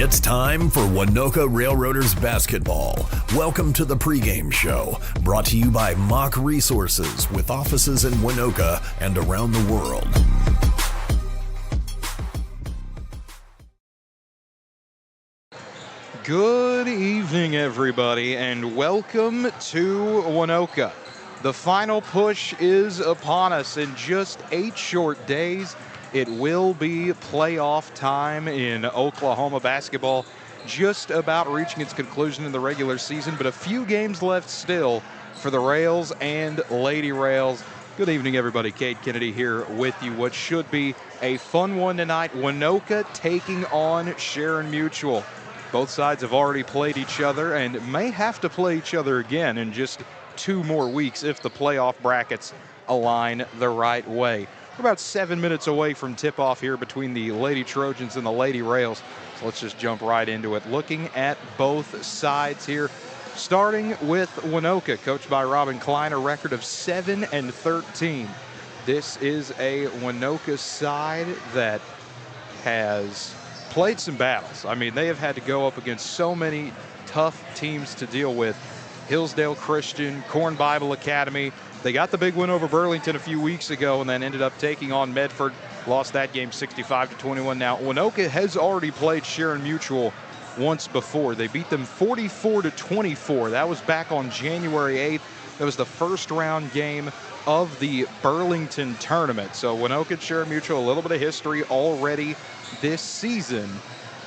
It's time for Waynoka Railroaders basketball. Welcome to the pregame show, brought to you by Mock Resources with offices in Waynoka and around the world. Good evening, everybody, and welcome to Waynoka. The final push is upon us. In just 8 short days, it will be playoff time in Oklahoma basketball, just about reaching its conclusion in the regular season, but a few games left still for the Rails and Lady Rails. Good evening, everybody. Cade Kennedy here with you. What should be a fun one tonight. Waynoka taking on Sharon-Mutual. Both sides have already played each other and may have to play each other again in just 2 more weeks if the playoff brackets align the right way. We're about 7 minutes away from tip-off here between the Lady Trojans and the Lady Rails. So let's just jump right into it. Looking at both sides here, starting with Waynoka, coached by Robin Klein, a record of 7-13. This is a Waynoka side that has played some battles. I mean, they have had to go up against so many tough teams to deal with. Hillsdale Christian, Corn Bible Academy. They got the big win over Burlington a few weeks ago and then ended up taking on Medford. Lost that game 65-21. Now, Waynoka has already played Sharon-Mutual once before. They beat them 44-24. That was back on January 8th. That was the first round game of the Burlington tournament. So Waynoka and Sharon-Mutual, a little bit of history already this season.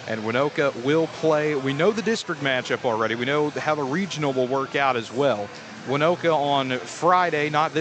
And Waynoka will play. We know the district matchup already. We know how the regional will work out as well. Waynoka on Friday, not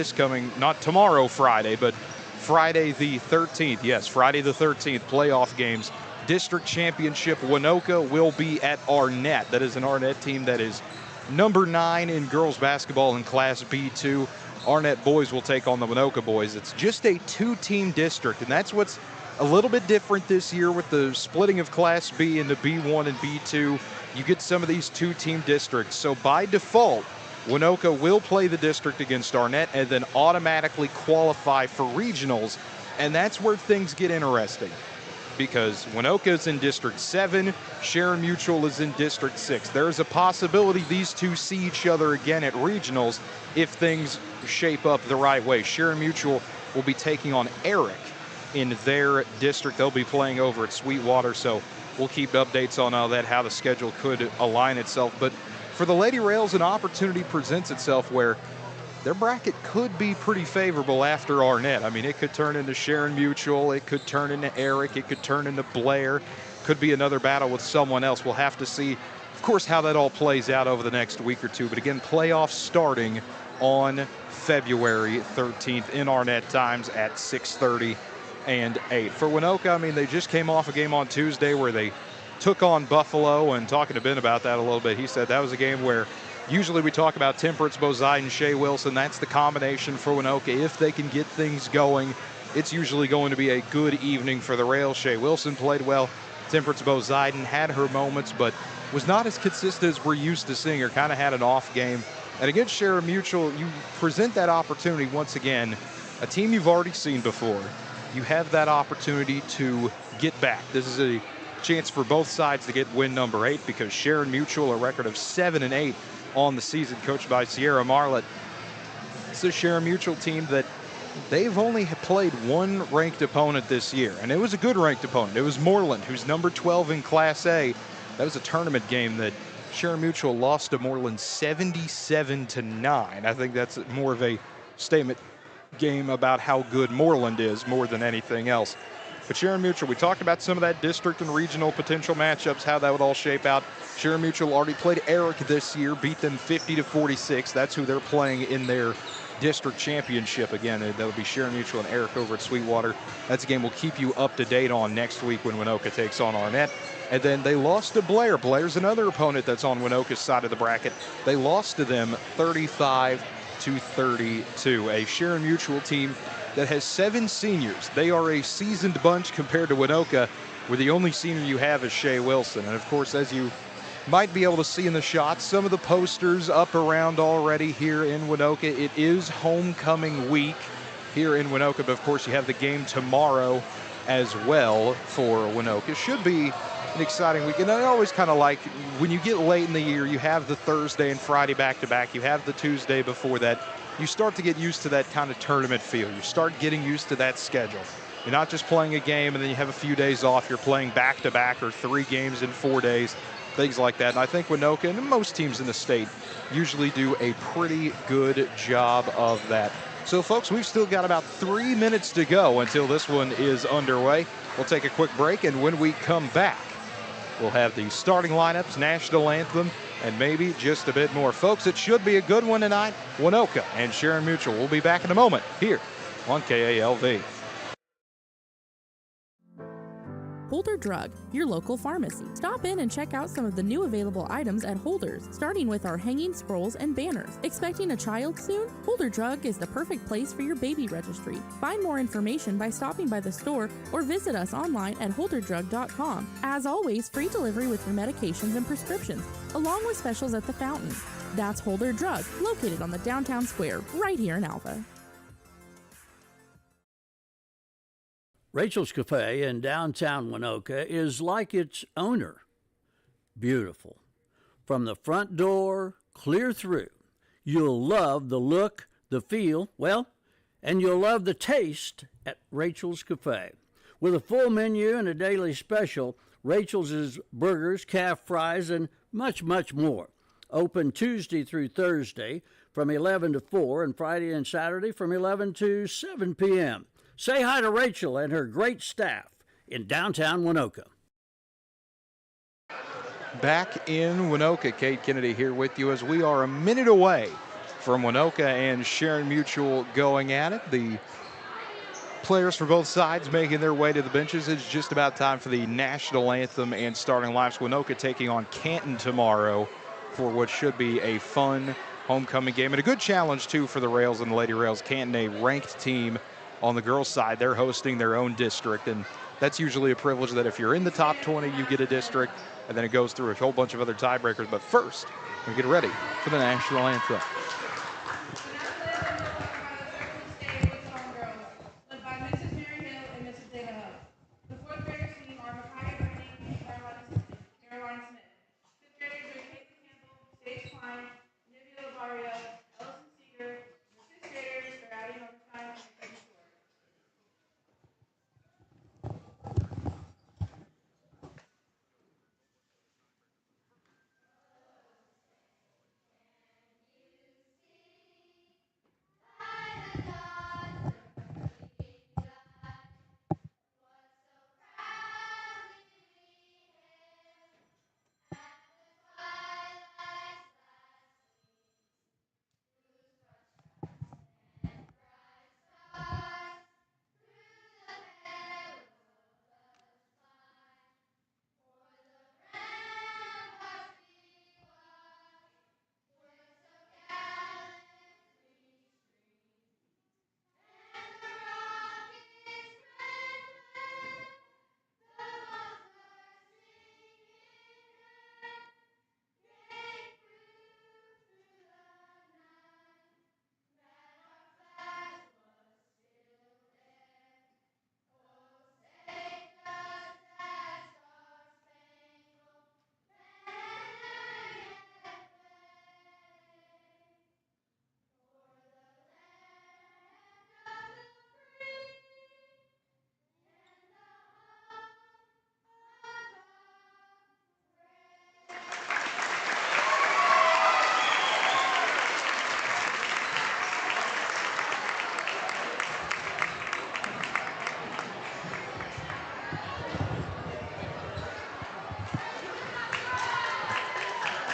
tomorrow Friday, but Friday the 13th. Yes, Friday the 13th, playoff games. District championship, Waynoka will be at Arnett. That is an Arnett team that is number 9 in girls basketball in Class B2. Arnett boys will take on the Waynoka boys. It's just a 2-team district, and that's what's a little bit different this year with the splitting of Class B into B1 and B2. You get some of these 2-team districts. So by default, Waynoka will play the district against Arnett and then automatically qualify for regionals. And that's where things get interesting, because Waynoka is in District 7, Sharon-Mutual is in District 6. There's a possibility these two see each other again at regionals if things shape up the right way. Sharon-Mutual will be taking on Eric in their district. They'll be playing over at Sweetwater, so we'll keep updates on all that, how the schedule could align itself. But for the Lady Rails, an opportunity presents itself where their bracket could be pretty favorable after Arnett. I mean, it could turn into Sharon-Mutual, it could turn into Eric, it could turn into Blair, could be another battle with someone else. We'll have to see, of course, how that all plays out over the next week or two. But again, playoffs starting on February 13th in Arnett times at 6:30 and 8. For Waynoka, I mean, they just came off a game on Tuesday where they took on Buffalo, and talking to Ben about that a little bit, he said that was a game where usually we talk about Temperance, Bozide, Shea Wilson. That's the combination for Waynoka. If they can get things going, it's usually going to be a good evening for the Rails. Shea Wilson played well. Temperance Bozide had her moments, but was not as consistent as we're used to seeing her. Kind of had an off game. And against Sharon-Mutual, you present that opportunity once again. A team you've already seen before. You have that opportunity to get back. This is a chance for both sides to get win number 8, because Sharon-Mutual, a record of 7-8 on the season, coached by Sierra Marlett. It's a Sharon-Mutual team that they've only played one ranked opponent this year, and it was a good ranked opponent. It was Moreland, who's number 12 in Class A. That was a tournament game that Sharon-Mutual lost to Moreland 77-9. I think that's more of a statement game about how good Moreland is more than anything else. But Sharon-Mutual, we talked about some of that district and regional potential matchups, how that would all shape out. Sharon-Mutual already played Eric this year, beat them 50-46. That's who they're playing in their district championship. Again, that'll be Sharon-Mutual and Eric over at Sweetwater. That's a game we'll keep you up to date on next week when Waynoka takes on Arnett. And then they lost to Blair. Blair's another opponent that's on Waynoka's side of the bracket. They lost to them 35-32. A Sharon-Mutual team that has 7 seniors. They are a seasoned bunch compared to Waynoka, where the only senior you have is Shea Wilson. And of course, as you might be able to see in the shots, some of the posters up around already here in Waynoka. It is homecoming week here in Waynoka, but of course you have the game tomorrow as well for Waynoka. Should be an exciting week. And I always kind of like when you get late in the year, you have the Thursday and Friday back-to-back. You have the Tuesday before that. You start to get used to that kind of tournament feel. You start getting used to that schedule. You're not just playing a game and then you have a few days off. You're playing back-to-back or 3 games in 4 days, things like that. And I think Waynoka and most teams in the state usually do a pretty good job of that. So, folks, we've still got about 3 minutes to go until this one is underway. We'll take a quick break, and when we come back, we'll have the starting lineups, national anthem, and maybe just a bit more. Folks, it should be a good one tonight. Waynoka and Sharon-Mutual. We'll be back in a moment here on KALV. Holder Drug, your local pharmacy. Stop in and check out some of the new available items at Holder's, starting with our hanging scrolls and banners. Expecting a child soon? Holder Drug is the perfect place for your baby registry. Find more information by stopping by the store or visit us online at holderdrug.com. As always, free delivery with your medications and prescriptions, along with specials at the fountain. That's Holder Drug, located on the downtown square, right here in Alva. Rachel's Cafe in downtown Waynoka is like its owner, beautiful. From the front door, clear through. You'll love the look, the feel, and you'll love the taste at Rachel's Cafe. With a full menu and a daily special, Rachel's is burgers, calf fries, and much, much more. Open Tuesday through Thursday from 11 to 4 and Friday and Saturday from 11 to 7 p.m. Say hi to Rachel and her great staff in downtown Waynoka. Back in Waynoka, Kate Kennedy here with you as we are a minute away from Waynoka and Sharon-Mutual going at it. The players for both sides making their way to the benches. It's just about time for the national anthem and starting lineups. Waynoka taking on Canton tomorrow for what should be a fun homecoming game and a good challenge too for the Rails and the Lady Rails. Canton, a ranked team on the girls' side, they're hosting their own district, and that's usually a privilege that if you're in the top 20, you get a district, and then it goes through a whole bunch of other tiebreakers. But first, we get ready for the national anthem.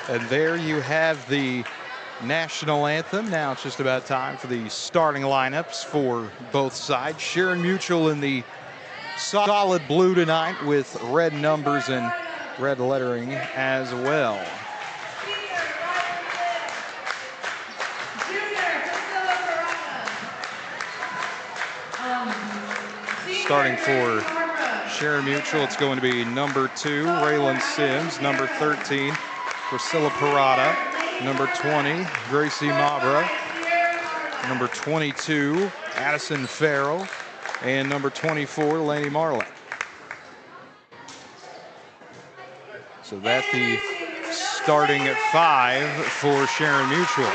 And there you have the national anthem. Now it's just about time for the starting lineups for both sides. Sharon-Mutual in the solid blue tonight with red numbers and red lettering as well. Starting for Sharon-Mutual, it's going to be number 2, Raylan Sims, number 13, Priscilla Parada, number 20, Gracie Mabra, number 22, Addison Farrell, and number 24, Laney Marlin. So that's the starting at 5 for Sharon-Mutual.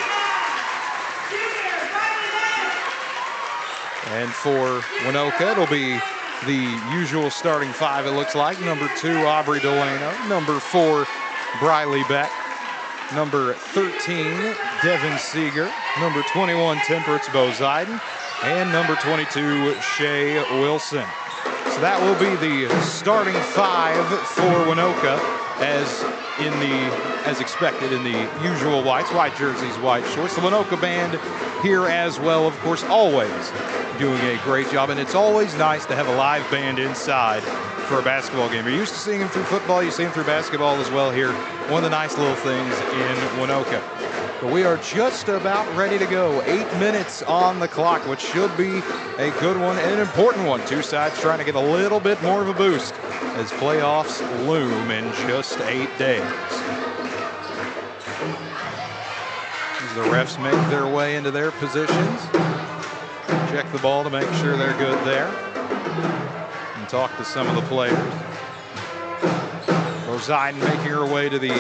And for Waynoka, it'll be the usual starting 5, it looks like. Number 2, Aubrey Delano. Number 4, Briley Beck. Number 13, Devin Seeger. Number 21, Temperance Boziden. And number 22, Shay Wilson. So that will be the starting 5 for Waynoka, as expected in the usual white jerseys, white shorts. The Waynoka band here as well, of course, always doing a great job, and it's always nice to have a live band inside for a basketball game. You're used to seeing them through football, you see them through basketball as well here. One of the nice little things in Waynoka. But we are just about ready to go. 8 minutes on the clock, which should be a good one and an important one. Two sides trying to get a little bit more of a boost as playoffs loom in just 8 days. As the refs make their way into their positions, check the ball to make sure they're good there, and talk to some of the players. Boziden making her way to the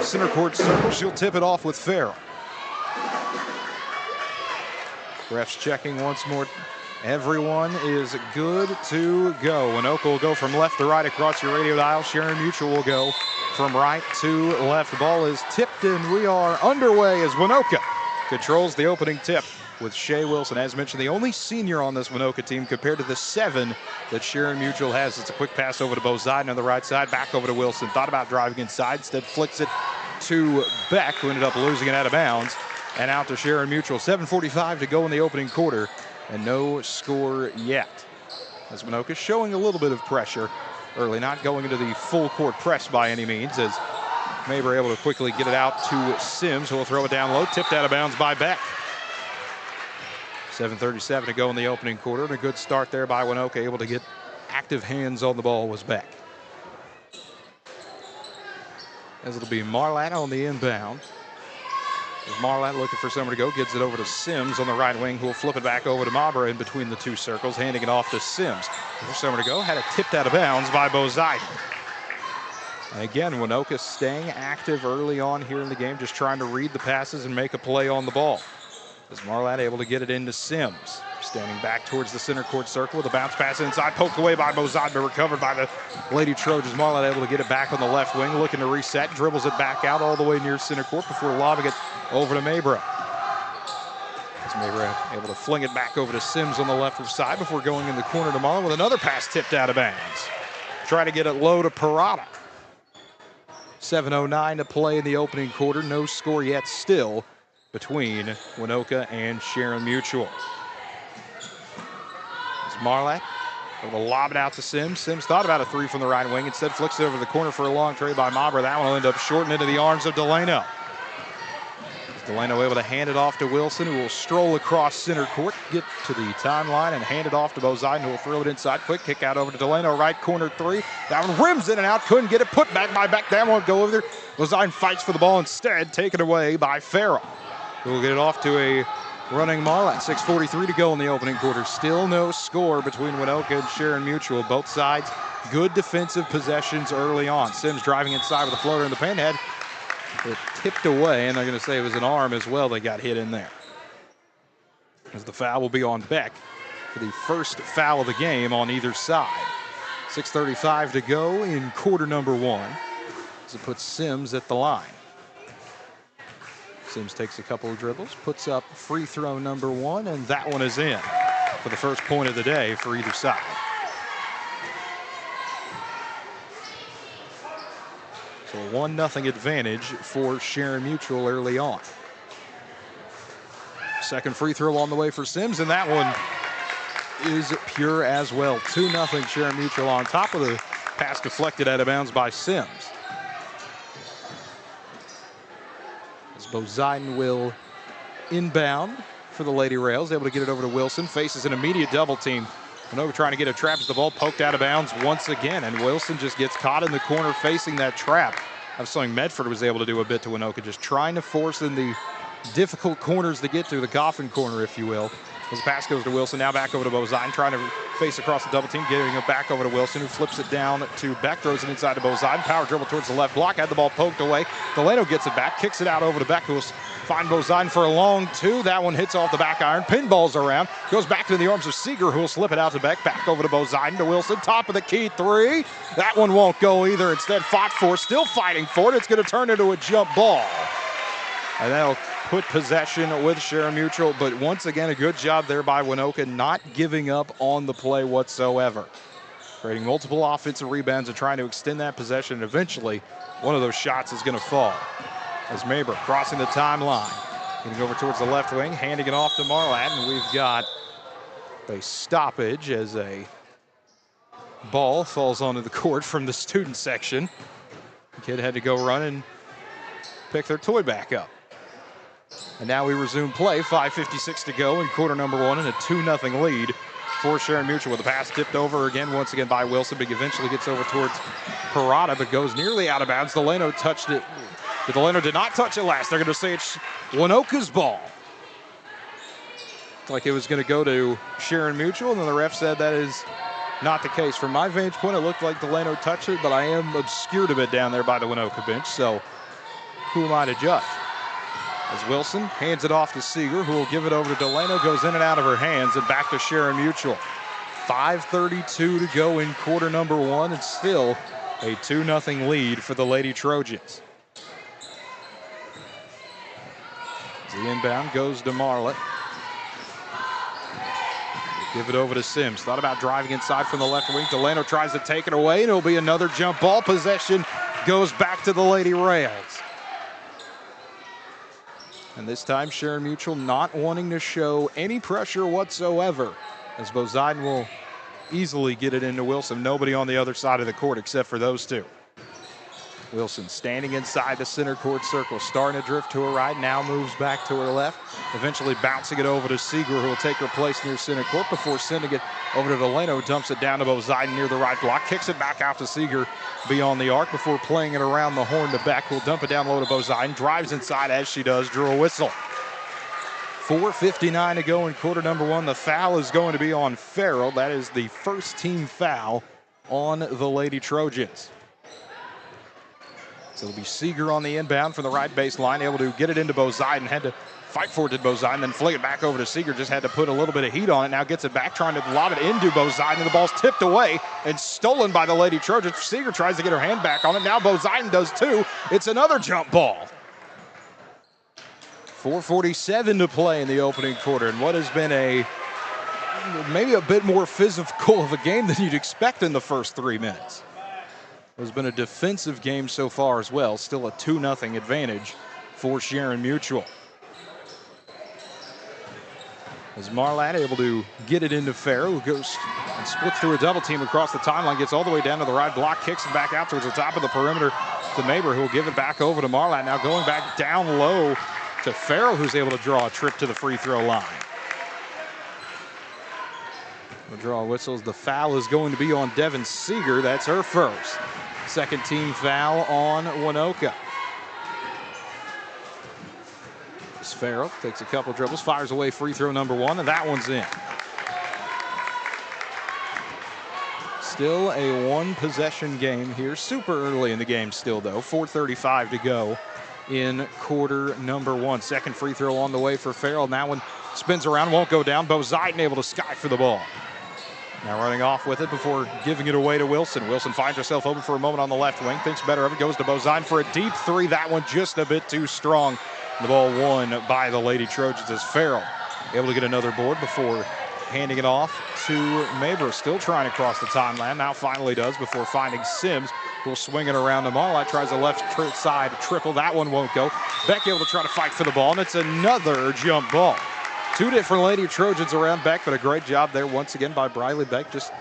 center court circle. She'll tip it off with Farrell. Refs checking once more. Everyone is good to go. Waynoka will go from left to right across your radio dial. Sharon-Mutual will go from right to left. The ball is tipped and we are underway as Waynoka controls the opening tip with Shay Wilson. As mentioned, the only senior on this Waynoka team compared to the 7 that Sharon-Mutual has. It's a quick pass over to Boziden on the right side, back over to Wilson. Thought about driving inside, instead flicks it to Beck, who ended up losing it out of bounds. And out to Sharon-Mutual. 7:45 to go in the opening quarter, and no score yet. As Waynoka showing a little bit of pressure early, not going into the full court press by any means, as Maber able to quickly get it out to Sims, who will throw it down low, tipped out of bounds by Beck. 7:37 to go in the opening quarter, and a good start there by Waynoka, able to get active hands on the ball was Beck. As it'll be Marlatt on the inbound. As Marlatt looking for somewhere to go, gives it over to Sims on the right wing, who will flip it back over to Mabra in between the two circles, handing it off to Sims. For somewhere to go, had it tipped out of bounds by Boziden. And again, Waynoka staying active early on here in the game, just trying to read the passes and make a play on the ball. As Marlatt able to get it into Sims. Standing back towards the center court circle with a bounce pass inside, poked away by Boziden, but recovered by the Lady Trojans. Marlatt able to get it back on the left wing, looking to reset, dribbles it back out all the way near center court before lobbing it over to Maybra. As Maybra able to fling it back over to Sims on the left side before going in the corner to Marlin with another pass tipped out of bounds. Try to get it low to Parada. 7:09 to play in the opening quarter. No score yet still between Waynoka and Sharon-Mutual. As Marlatt able to lob it out to Sims. Sims thought about a 3 from the right wing. Instead flicks it over the corner for a long trade by Mabra. That one will end up shortened into the arms of Delano. Delano able to hand it off to Wilson, who will stroll across center court, get to the timeline, and hand it off to Boziden, who will throw it inside. Quick kick out over to Delano, right corner 3. That one rims in and out, couldn't get it, put back by Beck. That won't go over there. Boziden fights for the ball instead, taken away by Farrell, who will get it off to a running Marlatt. 6:43 to go in the opening quarter. Still no score between Waynoka and Sharon-Mutual. Both sides good defensive possessions early on. Sims driving inside with a floater in the paint, had it tipped away, and they're going to say it was an arm as well that got hit in there. As the foul will be on Beck for the first foul of the game on either side. 6:35 to go in quarter number 1. As it puts Sims at the line. Sims takes a couple of dribbles, puts up free throw number 1, and that one is in for the first point of the day for either side. So a 1-0 advantage for Sharon-Mutual early on. Second free throw on the way for Sims, and that one is pure as well. 2-0 Sharon-Mutual on top of the pass deflected out of bounds by Sims. As Boziden will inbound for the Lady Rails, able to get it over to Wilson, faces an immediate double team. Waynoka trying to get a trap as the ball poked out of bounds once again, and Wilson just gets caught in the corner facing that trap. I was something Medford was able to do a bit to Waynoka, just trying to force in the difficult corners to get to, the coffin corner, if you will. As the pass goes to Wilson, now back over to Bozine, trying to face across the double team, getting it back over to Wilson, who flips it down to Beck, throws it inside to Bozine. Power dribble towards the left block, had the ball poked away. Delano gets it back, kicks it out over to Beck, who will find Bozine for a long two. That one hits off the back iron, pinballs around, goes back to the arms of Seeger, who will slip it out to Beck, back over to Bozine, to Wilson, top of the key three. That one won't go either. Instead, fought for, still fighting for it. It's going to turn into a jump ball. And that'll put possession with Sharon-Mutual, but once again, a good job there by Waynoka, not giving up on the play whatsoever. Creating multiple offensive rebounds and trying to extend that possession, and eventually one of those shots is going to fall. As Maber crossing the timeline, getting over towards the left wing, handing it off to Marlatt, and we've got a stoppage as a ball falls onto the court from the student section. The kid had to go run and pick their toy back up. And now we resume play, 5:56 to go in quarter number one, and a 2-0 lead for Sharon-Mutual, with the pass tipped over again, once again by Wilson, but eventually gets over towards Parada, but goes nearly out of bounds. Delano touched it. But Delano did not touch it last. They're going to say it's Waynoka's ball. Like it was going to go to Sharon-Mutual, and then the ref said that is not the case. From my vantage point, it looked like Delano touched it, but I am obscured a bit down there by the Waynoka bench, so who am I to judge? As Wilson hands it off to Seeger, who will give it over to Delano, goes in and out of her hands, and back to Sharon-Mutual. 5:32 to go in quarter number one, and still a 2-0 lead for the Lady Trojans. As the inbound goes to Marlatt. Give it over to Sims. Thought about driving inside from the left wing. Delano tries to take it away, and it'll be another jump ball. Possession goes back to the Lady Rails. And this time, Sharon-Mutual not wanting to show any pressure whatsoever, as Bozine will easily get it into Wilson. Nobody on the other side of the court except for those two. Wilson standing inside the center court circle, starting to drift to her right, now moves back to her left, eventually bouncing it over to Seeger, who will take her place near center court before sending it over to Delano, dumps it down to Bozine near the right block, kicks it back out to Seeger beyond the arc before playing it around the horn to Beck, who will dump it down low to Bozine, drives inside as she does, drew a whistle. 4:59 to go in quarter number one. The foul is going to be on Farrell. That is the first team foul on the Lady Trojans. So it'll be Seeger on the inbound from the right baseline, able to get it into Bozine, and had to fight for it to Bozine, then fling it back over to Seeger. Just had to put a little bit of heat on it. Now gets it back, trying to lob it into Bozine, and the ball's tipped away and stolen by the Lady Trojans. Seeger tries to get her hand back on it. Now Bozine does too. It's another jump ball. 4:47 to play in the opening quarter, and what has been maybe a bit more physical of a game than you'd expect in the first 3 minutes. It's been a defensive game so far as well. Still a 2-0 advantage for Sharon-Mutual. As Marlatt able to get it into Farrell, who goes and splits through a double team across the timeline, gets all the way down to the right block, kicks it back out towards the top of the perimeter to Maber, who will give it back over to Marlatt. Now going back down low to Farrell, who's able to draw a trip to the free throw line. The draw whistles. The foul is going to be on Devin Seeger. That's her first. Second team foul on Waynoka. As Farrell takes a couple dribbles, fires away free throw number one, and that one's in. Still a one-possession game here. Super early in the game still, though. 4:35 to go in quarter number one. Second free throw on the way for Farrell. Now one spins around, won't go down. Bozine able to sky for the ball. Now running off with it before giving it away to Wilson. Wilson finds herself open for a moment on the left wing, thinks better of it, goes to Bozine for a deep three. That one just a bit too strong. The ball won by the Lady Trojans as Farrell able to get another board before handing it off to Maber. Still trying to cross the timeline. Now finally does before finding Sims, who'll swing it around to Marlatt. Tries a left side triple. That one won't go. Beck able to try to fight for the ball, and it's another jump ball. Two different Lady Trojans around Beck, but a great job there once again by Briley Beck, just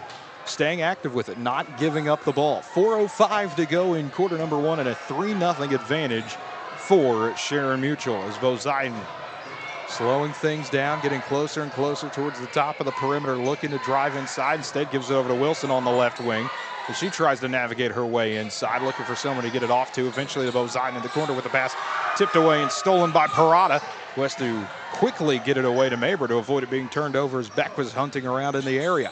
staying active with it, not giving up the ball. 4:05 to go in quarter number one, and a 3-0 advantage for Sharon-Mutual as Bozine slowing things down, getting closer and closer towards the top of the perimeter, looking to drive inside. Instead gives it over to Wilson on the left wing. As she tries to navigate her way inside, looking for someone to get it off to. Eventually the Bozine in the corner with the pass tipped away and stolen by Parada, who has to quickly get it away to Mabry to avoid it being turned over as Beck was hunting around in the area.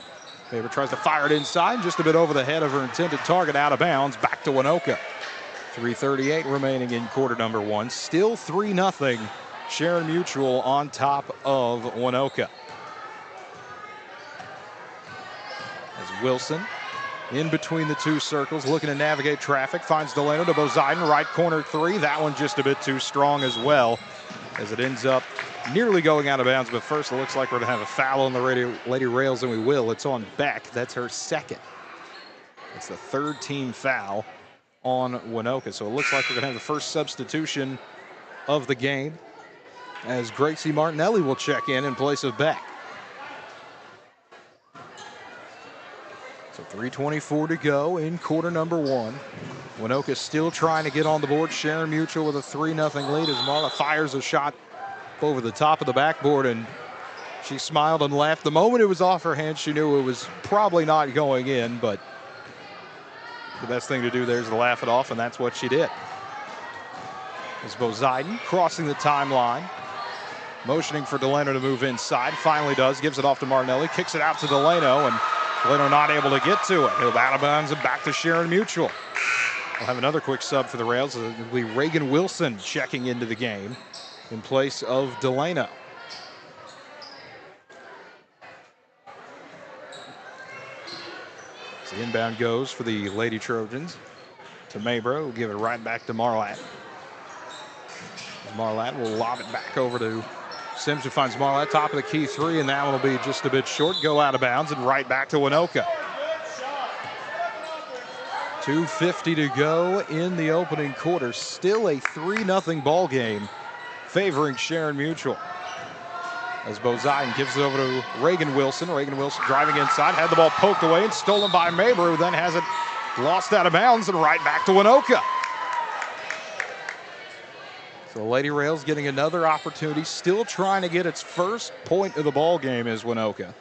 Mabry tries to fire it inside, just a bit over the head of her intended target, out of bounds, back to Waynoka. 3:38 remaining in quarter number one. Still 3-0. Sharon-Mutual on top of Waynoka. As Wilson in between the two circles, looking to navigate traffic, finds Delano to Bozaiden, right corner three. That one just a bit too strong as well, as it ends up nearly going out of bounds. But first, it looks like we're going to have a foul on the Lady Rails, and we will. It's on Beck. That's her second. It's the third team foul on Waynoka. So it looks like we're going to have the first substitution of the game, as Gracie Martinelli will check in place of Beck. So 3:24 to go in quarter number one. Waynoka still trying to get on the board. Sharon-Mutual with a 3-0 lead as Marla fires a shot over the top of the backboard, and she smiled and laughed. The moment it was off her hand, she knew it was probably not going in, but the best thing to do there is to laugh it off, and that's what she did. As Bozaiden crossing the timeline, motioning for Delano to move inside, finally does, gives it off to Martinelli, kicks it out to Delano, and Delano not able to get to it. He'll out of bounds and back to Sharon-Mutual. We'll have another quick sub for the Rails. It'll be Reagan Wilson checking into the game in place of Delano. As the inbound goes for the Lady Trojans to Mabry. We'll give it right back to Marlatt. Marlatt will lob it back over to Sims, who finds Marlatt top of the key three, and that one will be just a bit short, go out of bounds, and right back to Waynoka. 2:50 to go in the opening quarter. Still a 3-0 ball game favoring Sharon-Mutual. As Bozaiden gives it over to Reagan Wilson. Reagan Wilson driving inside, had the ball poked away and stolen by Mabry, who then has it lost out of bounds and right back to Waynoka. So Lady Rails getting another opportunity, still trying to get its first point of the ball game is Waynoka.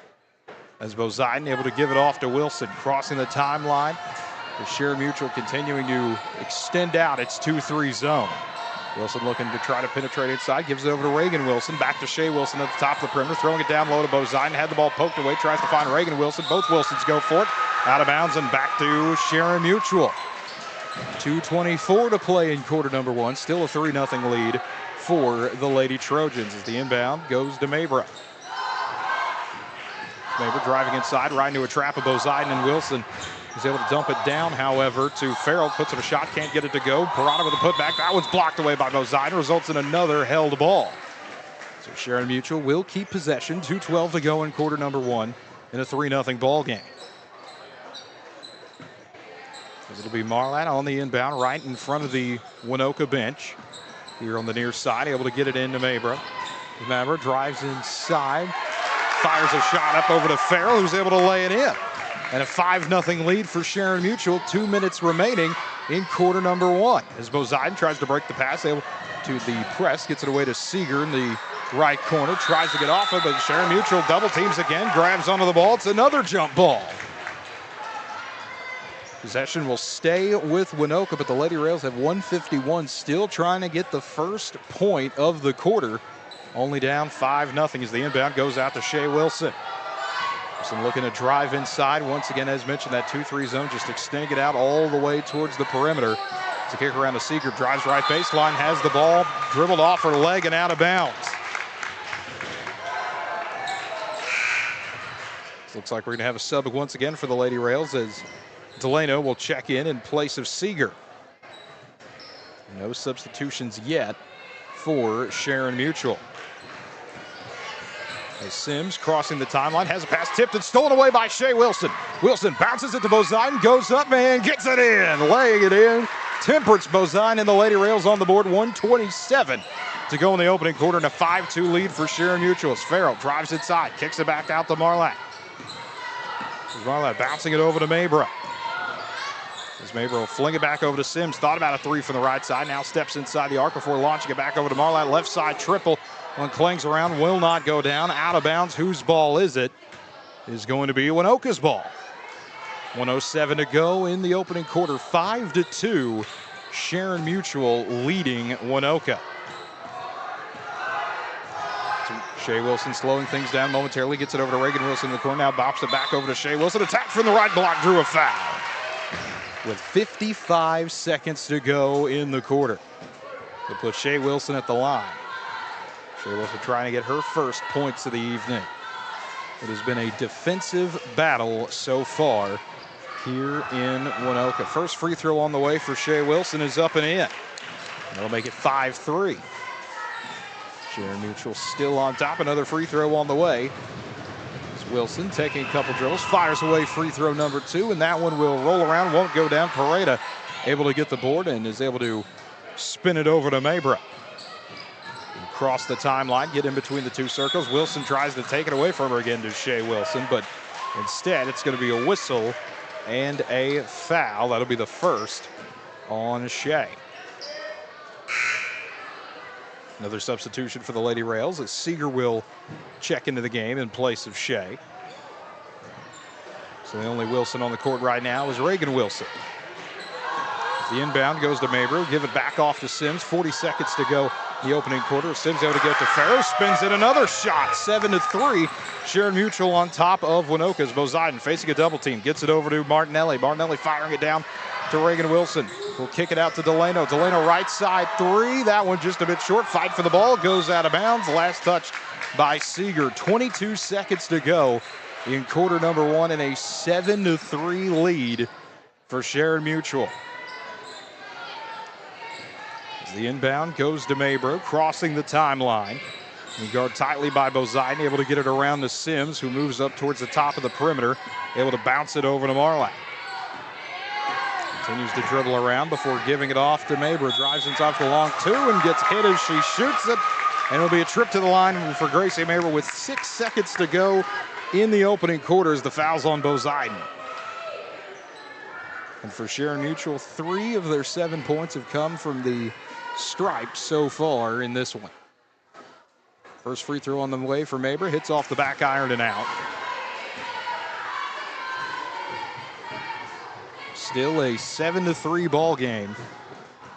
As Bozaiden able to give it off to Wilson, crossing the timeline. The Sharon-Mutual continuing to extend out its 2-3 zone. Wilson looking to try to penetrate inside, gives it over to Reagan Wilson, back to Shea Wilson at the top of the perimeter, throwing it down low to Bozaiden, had the ball poked away, tries to find Reagan Wilson. Both Wilsons go for it, out of bounds and back to Sharon-Mutual. 2:24 to play in quarter number one. Still a 3-0 lead for the Lady Trojans as the inbound goes to Mabry. Mabry driving inside, right into a trap of Bozaiden, and Wilson is able to dump it down, however, to Farrell. Puts up a shot, can't get it to go. Parada with a putback. That one's blocked away by Bozaiden. Results in another held ball. So Sharon-Mutual will keep possession. 2:12 to go in quarter number one in a 3-0 ball game. It'll be Marlatt on the inbound, right in front of the Waynoka bench. Here on the near side, able to get it into Mabry. Mabry drives inside, fires a shot up over to Farrell, who's able to lay it in. And a 5-0 lead for Sharon-Mutual. 2 minutes remaining in quarter number one. As Bozaiden tries to break the pass, able to the press, gets it away to Seeger in the right corner, tries to get off it, but Sharon-Mutual double teams again, grabs onto the ball. It's another jump ball. Possession will stay with Waynoka, but the Lady Rails have 151, still trying to get the first point of the quarter. Only down 5-0 as the inbound goes out to Shea Wilson. Wilson looking to drive inside. Once again, as mentioned, that 2-3 zone, just extending it out all the way towards the perimeter. It's a kick around to Seeger, drives right baseline, has the ball, dribbled off her leg and out of bounds. Looks like we're going to have a sub once again for the Lady Rails as Delano will check in place of Seeger. No substitutions yet for Sharon-Mutual. As Sims crossing the timeline, has a pass tipped and stolen away by Shea Wilson. Wilson bounces it to Bozaiden, goes up and gets it in, laying it in. Temperance Bozaiden and the Lady Rails on the board. 1:27 to go in the opening quarter and a 5-2 lead for Sharon-Mutual. As Farrell drives inside, kicks it back out to Marlatt. Marlatt bouncing it over to Mabry. As Mabry will fling it back over to Sims. Thought about a three from the right side. Now steps inside the arc before launching it back over to Marlatt. Left side triple. One clings around, will not go down. Out of bounds. Whose ball is it? Is going to be Waynoka's ball. 1:07 to go in the opening quarter. 5-2. Sharon-Mutual leading Waynoka. So Shea Wilson slowing things down momentarily, gets it over to Reagan Wilson in the corner, now bops it back over to Shea Wilson. Attack from the right block, drew a foul. With 55 seconds to go in the quarter. They put Shea Wilson at the line. Shea Wilson trying to get her first points of the evening. It has been a defensive battle so far here in Waynoka. First free throw on the way for Shea Wilson is up and in. That'll make it 5-3. Sharon-Mutual still on top. Another free throw on the way. It's Wilson taking a couple dribbles, fires away free throw number 2, and that one will roll around, won't go down. Pareda able to get the board and is able to spin it over to Mabra. Cross the timeline, get in between the two circles. Wilson tries to take it away from her again to Shea Wilson, but instead it's going to be a whistle and a foul. That'll be the first on Shea. Another substitution for the Lady Rails as Seeger will check into the game in place of Shea. So the only Wilson on the court right now is Reagan Wilson. The inbound goes to Mabry, give it back off to Sims. 40 seconds to go in the opening quarter. Sims able to get to Farrow, spins in another shot, 7-3. Sharon-Mutual on top of Waynoka's Bozaiden facing a double team. Gets it over to Martinelli. Martinelli firing it down to Reagan Wilson. Will kick it out to Delano. Delano right side 3. That one just a bit short. Fight for the ball. Goes out of bounds. Last touch by Seeger. 22 seconds to go in quarter number 1 and a 7-3 lead for Sharon-Mutual. The inbound goes to Mabro, crossing the timeline. And guarded tightly by Bozaiden, able to get it around to Sims, who moves up towards the top of the perimeter, able to bounce it over to Marlack. Continues to dribble around before giving it off to Mabro. Drives inside for the long 2 and gets hit as she shoots it. And it'll be a trip to the line for Gracie Mabro with 6 seconds to go in the opening quarter as the foul's on Bozaiden. And for Sharon-Mutual, 3 of their 7 points have come from the stripe so far in this one. First free throw on the way for Mabry, hits off the back iron and out. Still a 7-3 ball game.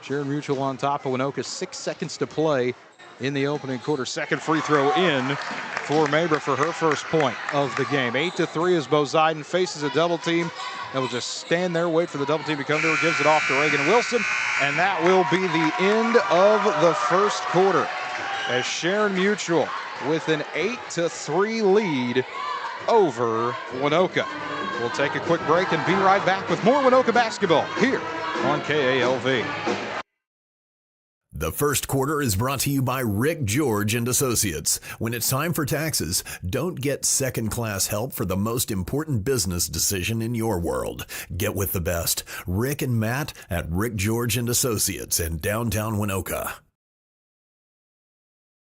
Sharon-Mutual on top of Waynoka, 6 seconds to play in the opening quarter. Second free throw in for Mabry for her first point of the game. 8-3 as Bozaiden faces a double team. And will just stand there, wait for the double team to come to her, gives it off to Reagan Wilson, and that will be the end of the first quarter as Sharon-Mutual with an 8-3 lead over Waynoka. We'll take a quick break and be right back with more Waynoka basketball here on KALV. The first quarter is brought to you by Rick George and Associates. When it's time for taxes, don't get second-class help for the most important business decision in your world. Get with the best. Rick and Matt at Rick George and Associates in downtown Waynoka.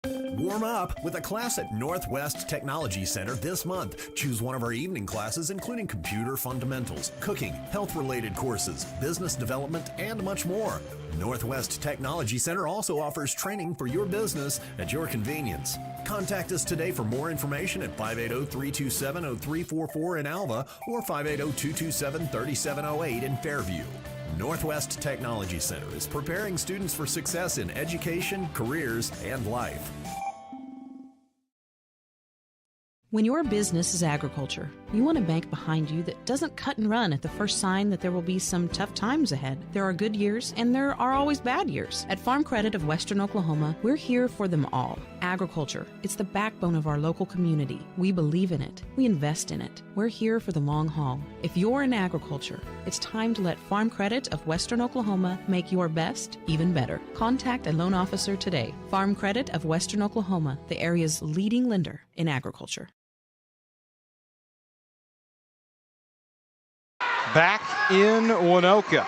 Warm up with a class at Northwest Technology Center this month. Choose one of our evening classes, including computer fundamentals, cooking, health-related courses, business development, and much more. Northwest Technology Center also offers training for your business at your convenience. Contact us today for more information at 580-327-0344 in Alva or 580-227-3708 in Fairview. Northwest Technology Center is preparing students for success in education, careers, and life. When your business is agriculture, you want a bank behind you that doesn't cut and run at the first sign that there will be some tough times ahead. There are good years and there are always bad years. At Farm Credit of Western Oklahoma, we're here for them all. Agriculture, it's the backbone of our local community. We believe in it. We invest in it. We're here for the long haul. If you're in agriculture, it's time to let Farm Credit of Western Oklahoma make your best even better. Contact a loan officer today. Farm Credit of Western Oklahoma, the area's leading lender in agriculture. Back in Waynoka.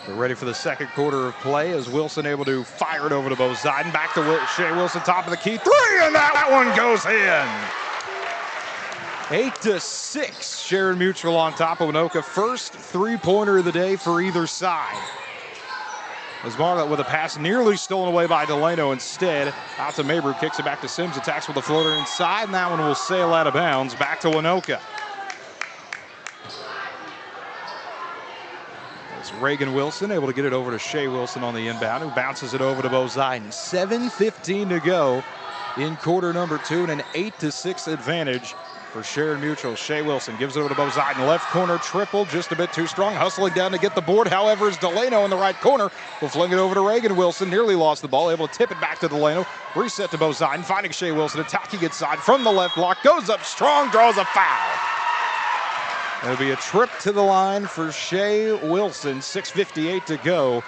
We're ready for the second quarter of play as Wilson able to fire it over to Bozaiden. Back to Shea Wilson, top of the key. 3, and that one goes in. 8-6, Sharon-Mutual on top of Waynoka. First three-pointer of the day for either side. As Marlett with a pass nearly stolen away by Delano. Instead, out to Mabry, kicks it back to Sims, attacks with a floater inside, and that one will sail out of bounds. Back to Waynoka. Reagan Wilson able to get it over to Shea Wilson on the inbound, who bounces it over to Bozaiden. 7:15 to go in quarter number 2 and an 8-6 advantage for Sharon-Mutual. Shea Wilson gives it over to Boziden. Left corner triple, just a bit too strong. Hustling down to get the board. However, is Delano in the right corner. Will fling it over to Reagan Wilson. Nearly lost the ball. Able to tip it back to Delano. Reset to Boziden. Finding Shea Wilson. Attacking inside from the left block. Goes up strong. Draws a foul. It'll be a trip to the line for Shea Wilson. 6:58 to go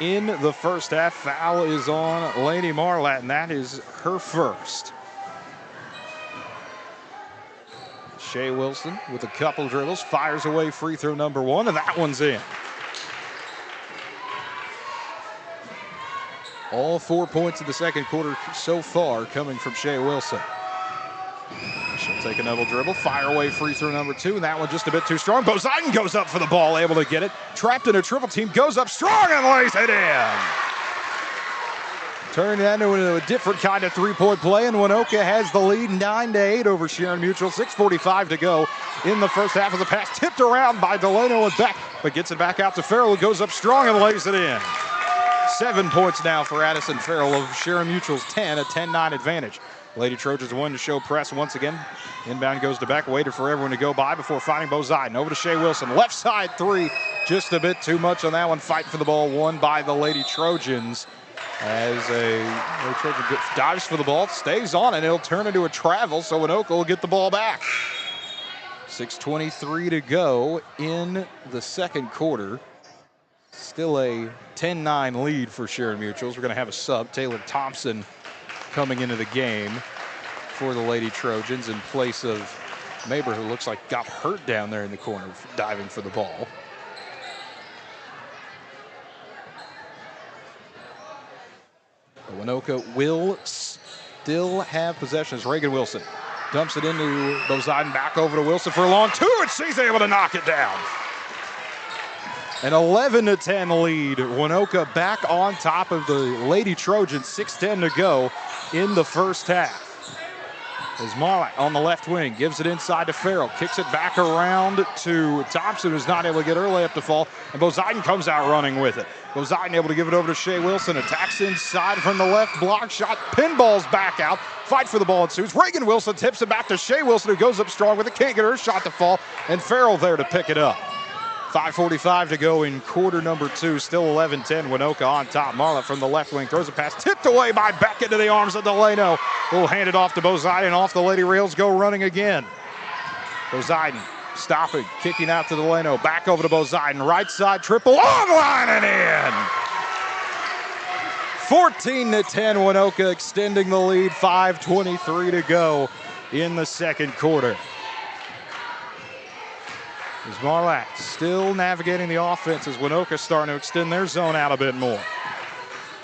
in the first half. Foul is on Lainey Marlatt, and that is her first. Shea Wilson with a couple dribbles, fires away free throw number 1, and that one's in. All 4 points in the second quarter so far coming from Shea Wilson. She'll take another dribble, fire away free throw number 2, and that one just a bit too strong. Boziden goes up for the ball, able to get it. Trapped in a triple team, goes up strong and lays it in. Turning that into a different kind of three-point play, and Waynoka has the lead 9-8 over Sharon-Mutual. 6:45 to go in the first half of the pass. Tipped around by Delano and Beck, but gets it back out to Farrell, who goes up strong and lays it in. 7 points now for Addison Farrell of Sharon-Mutual's 10, a 10-9 advantage. Lady Trojans won to show press once again. Inbound goes to Beck, waited for everyone to go by before finding Boziden. Over to Shea Wilson, left side 3, just a bit too much on that one. Fight for the ball, won by the Lady Trojans. As a Trojan dives for the ball, stays on it, it'll turn into a travel, so Waynoka will get the ball back. 6:23 to go in the second quarter. Still a 10-9 lead for Sharon-Mutuals. We're going to have a sub, Taylor Thompson, coming into the game for the Lady Trojans in place of Maber, who looks like got hurt down there in the corner diving for the ball. Waynoka will still have possession as Reagan Wilson dumps it into Boziden, back over to Wilson for a long 2, and she's able to knock it down. An 11-10 lead. Waynoka back on top of the Lady Trojans. 6:10 to go in the first half. As Marlatt on the left wing gives it inside to Farrell, kicks it back around to Thompson, who's not able to get her layup to fall, and Boziden comes out running with it. Boziden able to give it over to Shea Wilson, attacks inside from the left, block shot, pinballs back out, fight for the ball ensues. Reagan Wilson tips it back to Shea Wilson, who goes up strong with it, can't get her shot to fall, and Farrell there to pick it up. 5:45 to go in quarter number 2. Still 11-10. Waynoka on top. Marlatt from the left wing throws a pass tipped away by Beck into the arms of Delano. Will hand it off to Boziden. Off the Lady Rails, go running again. Boziden stopping, kicking out to Delano. Back over to Boziden. Right side triple online and in. 14-10. Waynoka extending the lead. 5:23 to go in the second quarter. As Marlatt still navigating the offense as Waynoka starting to extend their zone out a bit more.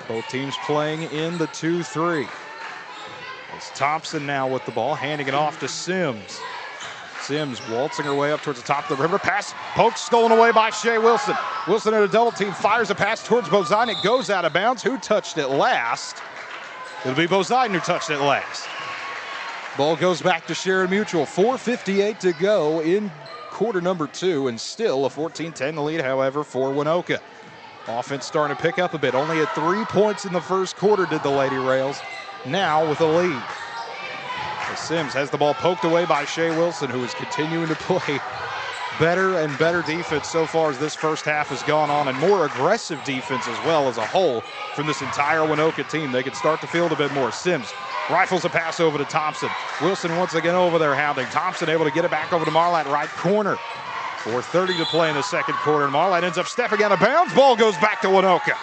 Both teams playing in the 2-3. As Thompson now with the ball, handing it off to Sims. Sims waltzing her way up towards the top of the river. Pass poked, stolen away by Shea Wilson. Wilson in a double team, fires a pass towards Boziden. It goes out of bounds. Who touched it last? It'll be Boziden who touched it last. Ball goes back to Sharon-Mutual. 4:58 to go in quarter number 2, and still a 14-10 lead, however, for Waynoka. Offense starting to pick up a bit. Only at 3 points in the first quarter did the Lady Rails. Now with a lead. As Sims has the ball poked away by Shea Wilson, who is continuing to play better and better defense so far as this first half has gone on, and more aggressive defense as well as a whole from this entire Waynoka team. They can start to field a bit more. Sims rifles a pass over to Thompson. Wilson once again over there hounding. Thompson able to get it back over to Marlatt, right corner. 4:30 to play in the second quarter, and Marlatt ends up stepping out of bounds. Ball goes back to Waynoka.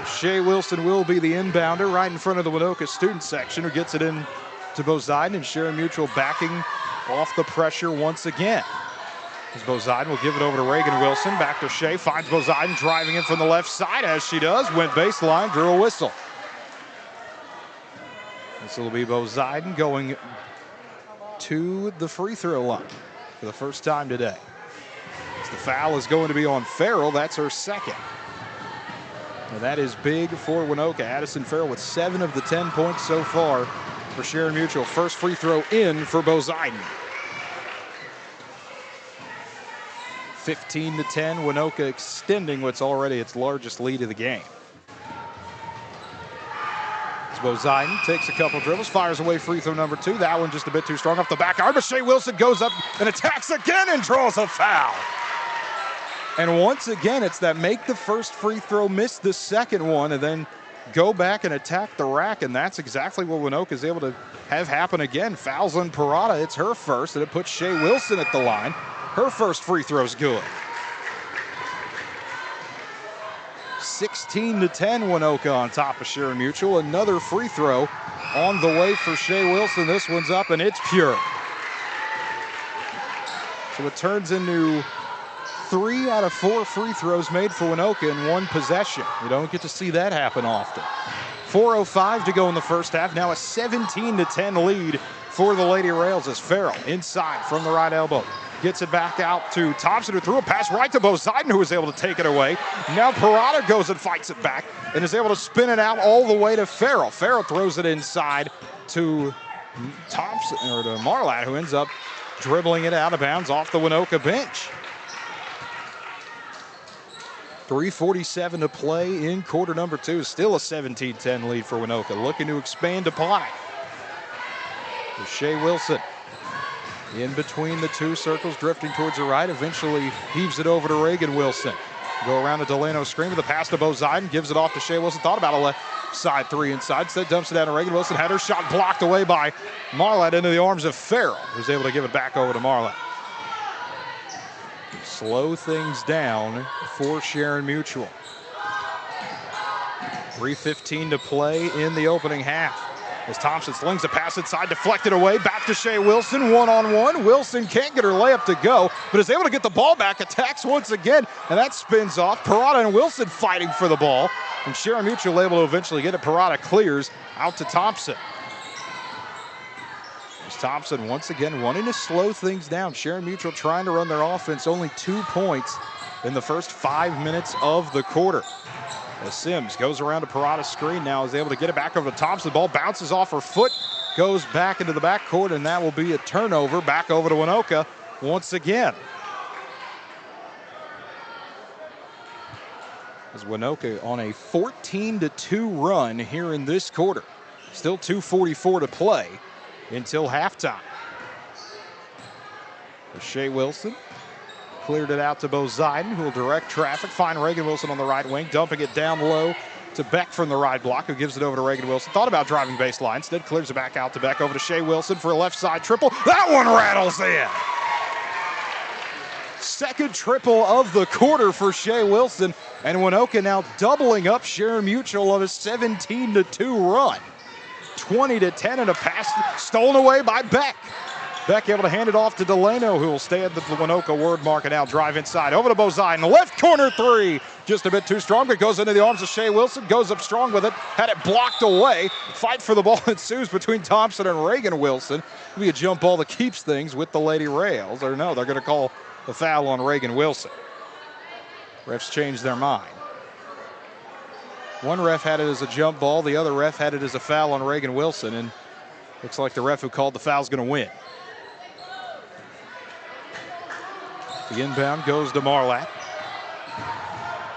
Shea Wilson will be the inbounder right in front of the Waynoka student section, who gets it in to Boziden, and Sharon-Mutual backing off the pressure once again. As Boziden will give it over to Reagan Wilson. Back to Shea. Finds Boziden driving in from the left side, as she does. Went baseline, drew a whistle. This will be Boziden going to the free throw line for the first time today. As the foul is going to be on Farrell. That's her second. And that is big for Waynoka. Addison Farrell with 7 of the 10 points so far for Sharon-Mutual. First free throw in for Boziden. 15-10, Waynoka extending what's already its largest lead of the game. Boziden takes a couple dribbles, fires away free throw number 2. That one just a bit too strong off the back iron, but Shea Wilson goes up and attacks again and draws a foul. And once again, it's that make the first free throw, miss the second one, and then go back and attack the rack, and that's exactly what Waynoka is able to have happen again. Fouls on Parada. It's her first, and it puts Shea Wilson at the line. Her first free throw's good. 16-10 Waynoka on top of Sharon-Mutual. Another free throw on the way for Shea Wilson. This one's up, and it's pure. So it turns into 3 out of 4 free throws made for Waynoka in one possession. You don't get to see that happen often. 4:05 to go in the first half. Now a 17-10 lead for the Lady Rails as Farrell inside from the right elbow. Gets it back out to Thompson, who threw a pass right to Boziden, who was able to take it away. Now Parada goes and fights it back and is able to spin it out all the way to Farrell. Farrell throws it inside to Thompson, or to Marlatt, who ends up dribbling it out of bounds off the Waynoka bench. 3:47 to play in quarter number 2. Still a 17-10 lead for Waynoka, looking to expand upon it. There's Shea Wilson in between the two circles, drifting towards the right, eventually heaves it over to Reagan Wilson. Go around the Delano screen with a pass to Boziden, gives it off to Shea Wilson. Thought about a left side 3 inside, instead dumps it down to Reagan Wilson. Had her shot blocked away by Marlatt into the arms of Farrell, who's able to give it back over to Marlatt. Slow things down for Sharon-Mutual. 3:15 to play in the opening half. As Thompson slings a pass inside, deflected away, back to Shea Wilson, one-on-one. Wilson can't get her layup to go, but is able to get the ball back, attacks once again, and that spins off. Parada and Wilson fighting for the ball, and Sharon-Mutual able to eventually get it. Parada clears out to Thompson. As Thompson once again wanting to slow things down. Sharon-Mutual trying to run their offense, only 2 points in the first 5 minutes of the quarter. As Sims goes around to Parada's screen now, is able to get it back over to Thompson. The ball bounces off her foot, goes back into the backcourt, and that will be a turnover back over to Waynoka once again. As Waynoka on a 14-2 run here in this quarter. Still 2:44 to play until halftime. Shea Wilson cleared it out to Boziden, who will direct traffic, find Reagan Wilson on the right wing, dumping it down low to Beck from the right block, who gives it over to Reagan Wilson. Thought about driving baseline, instead clears it back out to Beck, over to Shea Wilson for a left side triple. That one rattles in. Second triple of the quarter for Shea Wilson, and Waynoka now doubling up Sharon-Mutual on a 17-2 run. 20-10 and a pass stolen away by Beck. Beck able to hand it off to Delano, who will stay at the Waynoka word mark and now drive inside. Over to Boziden, left corner 3. Just a bit too strong, but goes into the arms of Shea Wilson, goes up strong with it, had it blocked away. Fight for the ball ensues between Thompson and Reagan Wilson. It'll be a jump ball that keeps things with the Lady Rails. Or no, they're going to call the foul on Reagan Wilson. Refs changed their mind. One ref had it as a jump ball, the other ref had it as a foul on Reagan Wilson, and looks like the ref who called the foul is going to win. The inbound goes to Marlatt.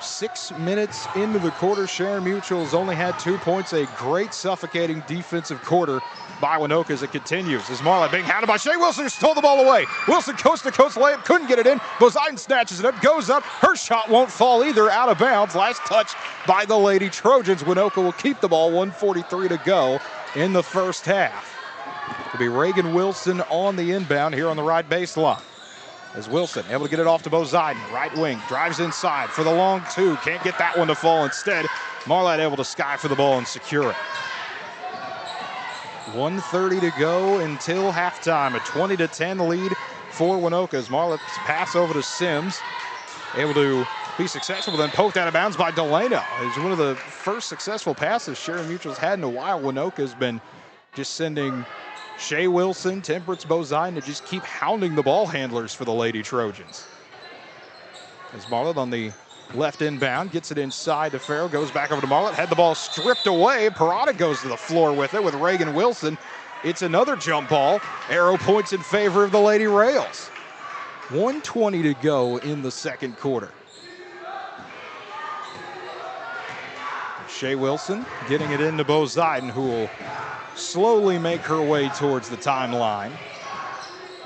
6 minutes into the quarter, Sharon-Mutual has only had 2 points. A great suffocating defensive quarter by Waynoka as it continues. As Marlatt being hounded by Shea Wilson, who stole the ball away. Wilson coast-to-coast layup, couldn't get it in. Boziden snatches it up, goes up. Her shot won't fall either, out of bounds. Last touch by the Lady Trojans. Waynoka will keep the ball, 1:43 to go in the first half. It'll be Reagan Wilson on the inbound here on the right baseline. As Wilson able to get it off to Boziden, right wing, drives inside for the long 2. Can't get that one to fall. Instead, Marlatt able to sky for the ball and secure it. 1:30 to go until halftime. A 20-10 lead for Waynoka as Marlatt's pass over to Sims. Able to be successful, then poked out of bounds by Delano. It's one of the first successful passes Sharon-Mutual's had in a while. Waynoka has been just sending Shea Wilson, Temperance, Boziden to just keep hounding the ball handlers for the Lady Trojans. As Marlatt on the left inbound, gets it inside to Farrell, goes back over to Marlatt, had the ball stripped away. Parada goes to the floor with it with Reagan Wilson. It's another jump ball. Arrow points in favor of the Lady Rails. 1:20 to go in the second quarter. Shea Wilson getting it into Bo Zeiden, who will slowly make her way towards the timeline.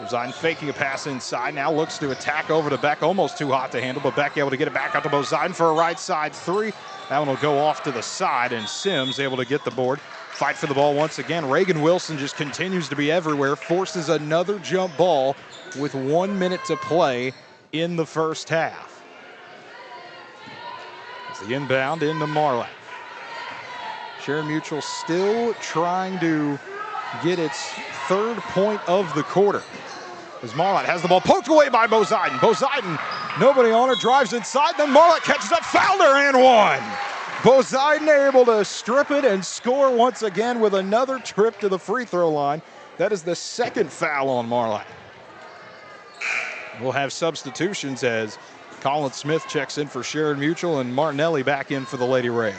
Zeiden faking a pass inside, now looks to attack over to Beck, almost too hot to handle, but Beck able to get it back out to Bo Zeiden for a right side three. That one will go off to the side, and Sims able to get the board. Fight for the ball once again. Reagan Wilson just continues to be everywhere, forces another jump ball with 1 minute to play in the first half. It's the inbound into Marlatt. Sharon-Mutual still trying to get its third point of the quarter. As Marlatt has the ball poked away by Bo Zeiden. Bo Zeiden, nobody on her, drives inside, then Marlatt catches up, fouled her, and one. Bo Zeiden able to strip it and score once again with another trip to the free throw line. That is the second foul on Marlatt. We'll have substitutions as Colin Smith checks in for Sharon-Mutual and Martinelli back in for the Lady Rails.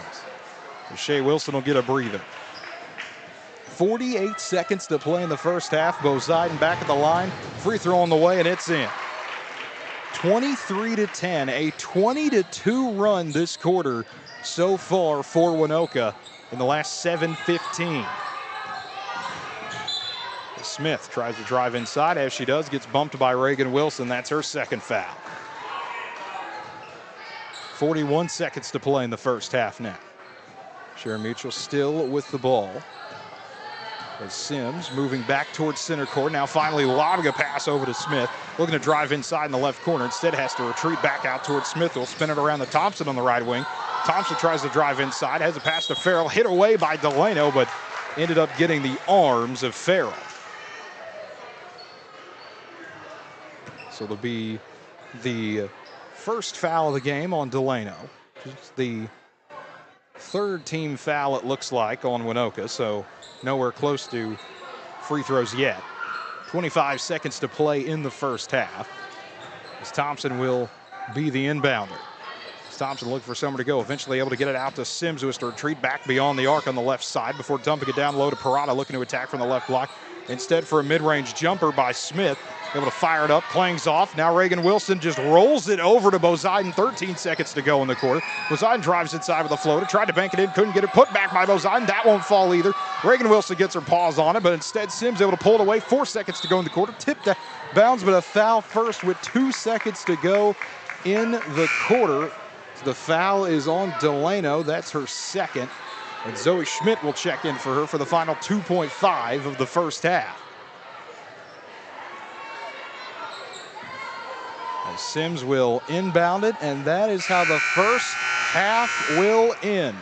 Shea Wilson will get a breather. 48 seconds to play in the first half. Bo Zeiden back at the line. Free throw on the way, and it's in. 23-10, a 20-2 run this quarter so far for Waynoka in the last 7:15. Smith tries to drive inside. As she does, gets bumped by Reagan Wilson. That's her second foul. 41 seconds to play in the first half now. Sharon-Mutual still with the ball. As Sims moving back towards center court, now finally lobbing a pass over to Smith, looking to drive inside in the left corner. Instead has to retreat back out towards Smith, who'll spin it around to Thompson on the right wing. Thompson tries to drive inside, has a pass to Farrell, hit away by Delano, but ended up getting the arms of Farrell. So it'll be the first foul of the game on Delano. Just the third team foul, it looks like, on Waynoka, so nowhere close to free throws yet. 25 seconds to play in the first half, as Thompson will be the inbounder. As Thompson looking for somewhere to go, eventually able to get it out to Sims, who has to retreat back beyond the arc on the left side before dumping it down low to Parada, looking to attack from the left block. Instead, for a mid-range jumper by Smith, able to fire it up, clangs off. Now Reagan Wilson just rolls it over to Bo Zeiden. 13 seconds to go in the quarter. Bo Zeiden drives inside with a floater, tried to bank it in, couldn't get it, put back by Bo Zeiden. That won't fall either. Reagan Wilson gets her paws on it, but instead Sims able to pull it away. 4 seconds to go in the quarter. Tipped to bounds, but a foul first with 2 seconds to go in the quarter. The foul is on Delano. That's her second. And Zoe Schmidt will check in for her for the final 2.5 of the first half. As Sims will inbound it, and that is how the first half will end.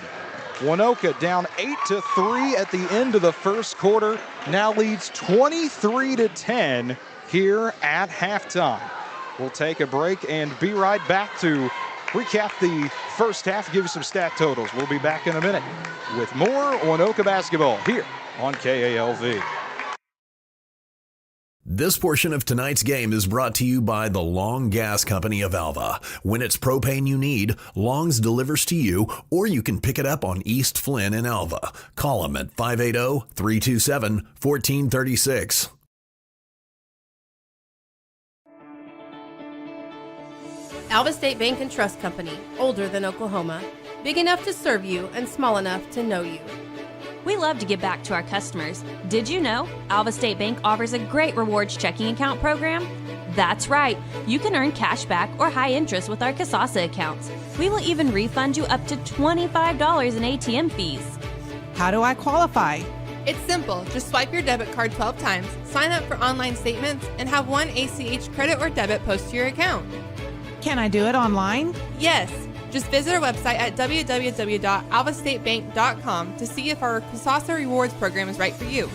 Waynoka down 8-3 at the end of the first quarter, now leads 23-10 here at halftime. We'll take a break and be right back to recap the first half, give you some stat totals. We'll be back in a minute with more Waynoka basketball here on KALV. This portion of tonight's game is brought to you by the Long Gas Company of Alva. When it's propane you need, Long's delivers to you, or you can pick it up on East Flynn in Alva. Call them at 580-327-1436. Alva State Bank and Trust Company, older than Oklahoma, big enough to serve you and small enough to know you. We love to give back to our customers. Did you know Alva State Bank offers a great rewards checking account program? That's right. You can earn cash back or high interest with our Kasasa accounts. We will even refund you up to $25 in ATM fees. How do I qualify? It's simple. Just swipe your debit card 12 times, sign up for online statements, and have one ACH credit or debit post to your account. Can I do it online? Yes. Just visit our website at www.alvastatebank.com to see if our Kasasa Rewards program is right for you.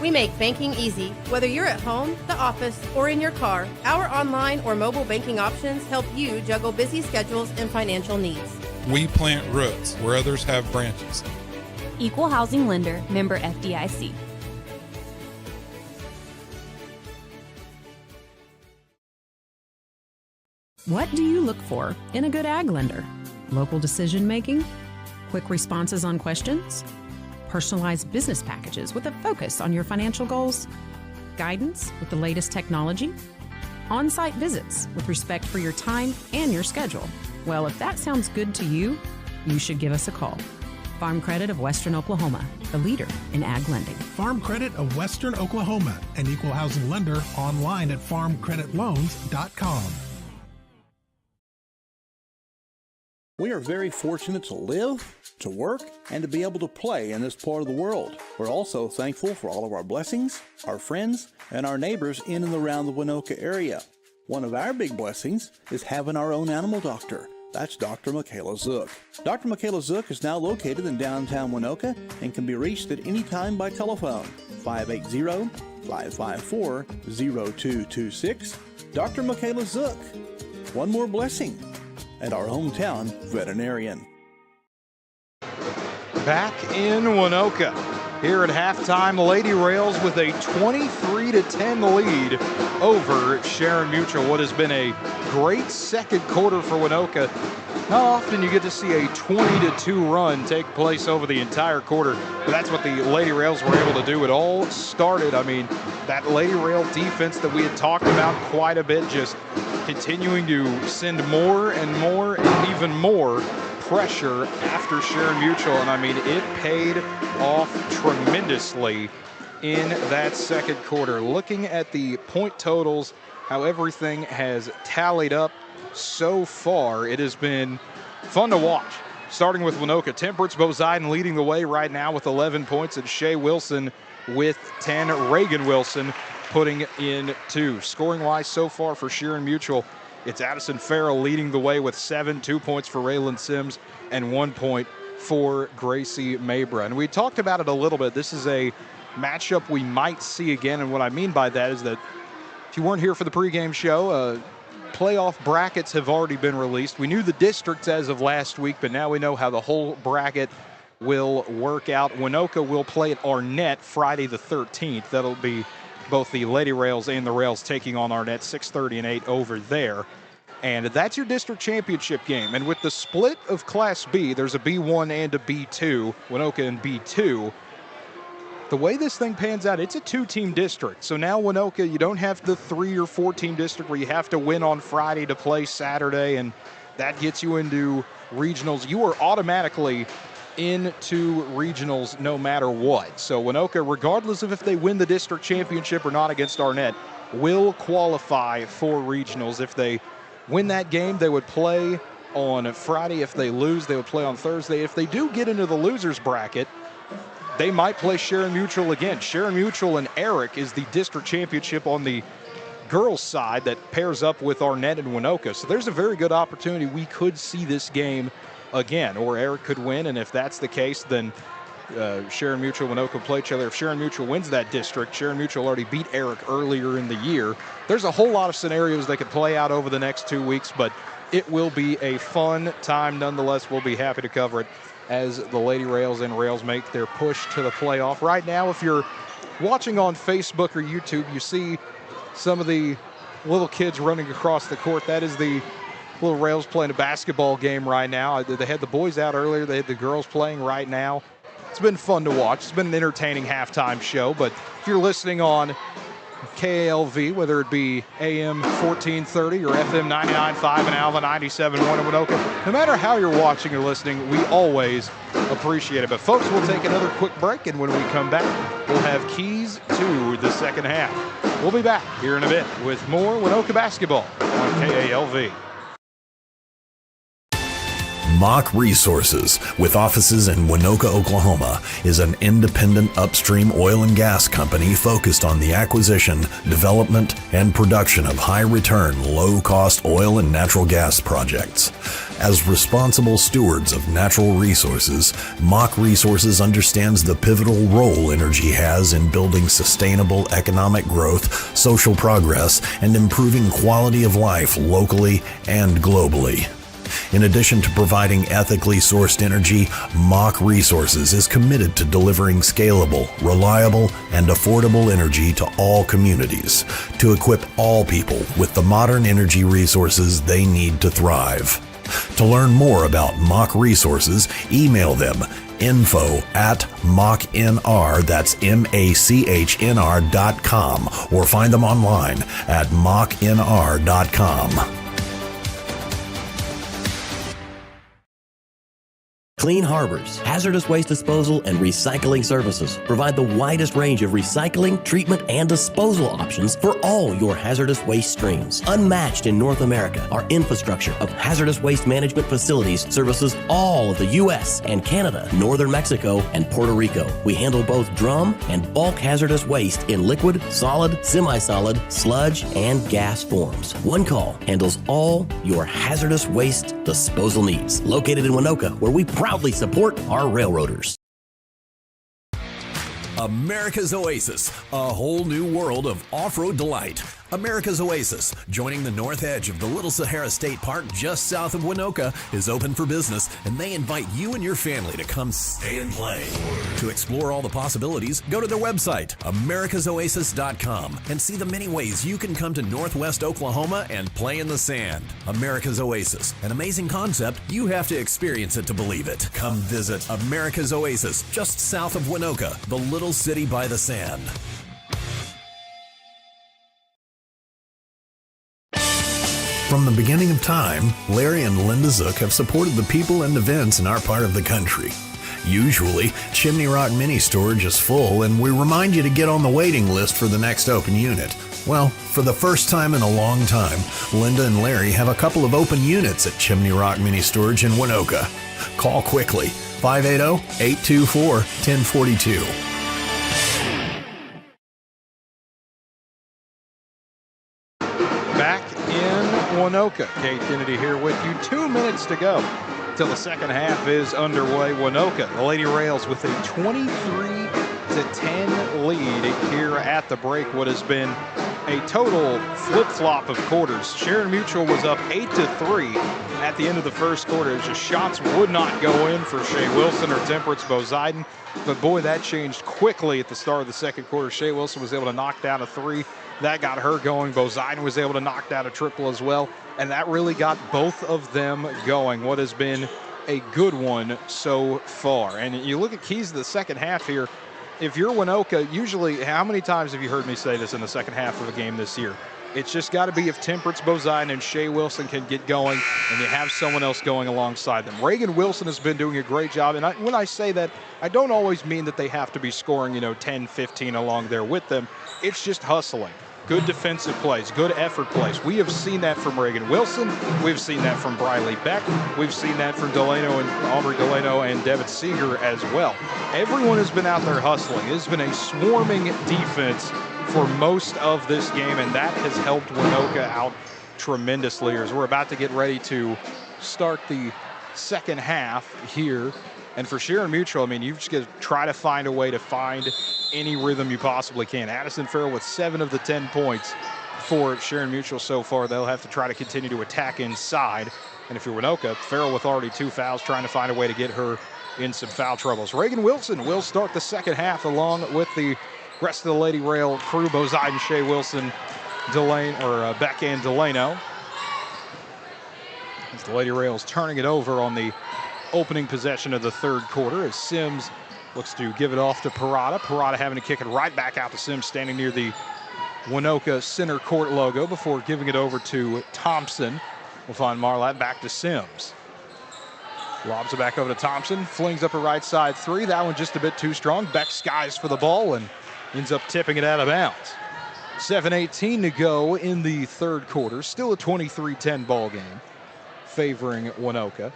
We make banking easy. Whether you're at home, the office, or in your car, our online or mobile banking options help you juggle busy schedules and financial needs. We plant roots where others have branches. Equal housing lender, member FDIC. What do you look for in a good ag lender? Local decision making? Quick responses on questions? Personalized business packages with a focus on your financial goals? Guidance with the latest technology? On-site visits with respect for your time and your schedule? Well, if that sounds good to you, you should give us a call. Farm Credit of Western Oklahoma, the leader in ag lending. Farm Credit of Western Oklahoma, an equal housing lender, online at farmcreditloans.com. We are very fortunate to live, to work, and to be able to play in this part of the world. We're also thankful for all of our blessings, our friends, and our neighbors in and around the Waynoka area. One of our big blessings is having our own animal doctor. That's Dr. Michaela Zook. Dr. Michaela Zook is now located in downtown Waynoka and can be reached at any time by telephone, 580-554-0226. Dr. Michaela Zook. One more blessing at our hometown veterinarian. Back in Waynoka. Here at halftime, Lady Rails with a 23-10 lead over Sharon-Mutual. What has been a great second quarter for Waynoka. Not often you get to see a 20-2 run take place over the entire quarter, but that's what the Lady Rails were able to do. It all started, that Lady Rail defense that we had talked about quite a bit, just continuing to send more and more and even more pressure after Sharon-Mutual, and it paid off tremendously in that second quarter. Looking at the point totals, how everything has tallied up so far, it has been fun to watch. Starting with Waynoka, Temperance Poseidon leading the way right now with 11 points, and Shea Wilson with 10. Reagan Wilson putting in 2. Scoring-wise so far for Sharon-Mutual, it's Addison Farrell leading the way with 7, 2 points for Raylan Sims, and 1 point for Gracie Mabra. And we talked about it a little bit. This is a matchup we might see again, and what I mean by that is that if you weren't here for the pregame show, playoff brackets have already been released. We knew the districts as of last week, but now we know how the whole bracket will work out. Waynoka will play at Arnett Friday the 13th. That'll be both the Lady Rails and the Rails taking on Arnett, 6:30 and 8 over there. And that's your district championship game. And with the split of Class B, there's a B1 and a B2, Waynoka and B2. The way this thing pans out, it's a 2-team district. So now Waynoka, you don't have the 3 or 4-team district where you have to win on Friday to play Saturday, and that gets you into regionals. You are automatically into regionals no matter what. So Waynoka, regardless of if they win the district championship or not against Arnett, will qualify for regionals. If they win that game, they would play on Friday. If they lose, they would play on Thursday. If they do get into the losers bracket, they might play Sharon-Mutual again. Sharon-Mutual and Eric is the district championship on the girls' side that pairs up with Arnett and Waynoka. So there's a very good opportunity we could see this game again, or Eric could win, and if that's the case, then Sharon-Mutual and Waynoka play each other. If Sharon-Mutual wins that district, Sharon-Mutual already beat Eric earlier in the year. There's a whole lot of scenarios that could play out over the next 2 weeks, but it will be a fun time nonetheless. We'll be happy to cover it as the Lady Rails and Rails make their push to the playoff. Right now, if you're watching on Facebook or YouTube, you see some of the little kids running across the court. That is the little Rails playing a basketball game right now. They had the boys out earlier. They had the girls playing right now. It's been fun to watch. It's been an entertaining halftime show, but if you're listening on KALV, whether it be AM 1430 or FM 99.5 and Alva 97.1 in Waynoka, no matter how you're watching or listening, we always appreciate it. But folks, we'll take another quick break, and when we come back, we'll have keys to the second half. We'll be back here in a bit with more Waynoka basketball on KALV. Mock Resources, with offices in Waynoka, Oklahoma, is an independent upstream oil and gas company focused on the acquisition, development, and production of high-return, low-cost oil and natural gas projects. As responsible stewards of natural resources, Mock Resources understands the pivotal role energy has in building sustainable economic growth, social progress, and improving quality of life locally and globally. In addition to providing ethically sourced energy, Mock Resources is committed to delivering scalable, reliable, and affordable energy to all communities, to equip all people with the modern energy resources they need to thrive. To learn more about Mock Resources, email them info@mocknr, that's MACHNR.com, or find them online at mocknr.com. Clean Harbors, hazardous waste disposal and recycling services provide the widest range of recycling, treatment, and disposal options for all your hazardous waste streams. Unmatched in North America, our infrastructure of hazardous waste management facilities services all of the U.S. and Canada, northern Mexico, and Puerto Rico. We handle both drum and bulk hazardous waste in liquid, solid, semi-solid, sludge, and gas forms. One call handles all your hazardous waste disposal needs. Located in Waynoka, where we proudly support our railroaders. America's Oasis, a whole new world of off-road delight. America's Oasis, joining the north edge of the Little Sahara State Park just south of Waynoka, is open for business, and they invite you and your family to come stay and play. To explore all the possibilities, go to their website, americasoasis.com, and see the many ways you can come to Northwest Oklahoma and play in the sand. America's Oasis, an amazing concept. You have to experience it to believe it. Come visit America's Oasis, just south of Waynoka, the little city by the sand. From the beginning of time, Larry and Linda Zook have supported the people and events in our part of the country. Usually, Chimney Rock Mini Storage is full, and we remind you to get on the waiting list for the next open unit. Well, for the first time in a long time, Linda and Larry have a couple of open units at Chimney Rock Mini Storage in Waynoka. Call quickly, 580-824-1042. Back in Waynoka. Kate Kennedy here with you. 2 minutes to go till the second half is underway. Waynoka, the Lady Rails with a 23-10 lead here at the break. What has been a total flip-flop of quarters. Sharon-Mutual was up 8-3 at the end of the first quarter. Just shots would not go in for Shea Wilson or Temperance Bozeiden. But boy, that changed quickly at the start of the second quarter. Shea Wilson was able to knock down a three. That got her going. Bozeiden was able to knock down a triple as well. And that really got both of them going. What has been a good one so far. And you look at keys to the second half here. If you're Waynoka, usually, how many times have you heard me say this in the second half of a game this year? It's just got to be if Temperance Bozeiden and Shea Wilson can get going and you have someone else going alongside them. Reagan Wilson has been doing a great job. And when I say that, I don't always mean that they have to be scoring, 10, 15 along there with them. It's just hustling. Good defensive plays, good effort plays. We have seen that from Reagan Wilson. We've seen that from Briley Beck. We've seen that from Aubrey Delano and Devin Seeger as well. Everyone has been out there hustling. It has been a swarming defense for most of this game, and that has helped Waynoka out tremendously as we're about to get ready to start the second half here. And for Sharon-Mutual, you've just got to try to find a way to find any rhythm you possibly can. Addison Farrell with 7 of the 10 points for Sharon-Mutual so far. They'll have to try to continue to attack inside. And if you're Waynoka, Farrell with already 2 fouls, trying to find a way to get her in some foul troubles. Reagan Wilson will start the second half along with the rest of the Lady Rail crew. Bozeiden, Shea Wilson, Beck and Delano. As the Lady Rails turning it over on the opening possession of the third quarter as Sims looks to give it off to Parada. Parada having to kick it right back out to Sims, standing near the Waynoka center court logo before giving it over to Thompson. We'll find Marlatt back to Sims. Lobs it back over to Thompson, flings up a right side three. That one just a bit too strong. Beck skies for the ball and ends up tipping it out of bounds. 7:18 to go in the third quarter. Still a 23-10 ball game favoring Waynoka.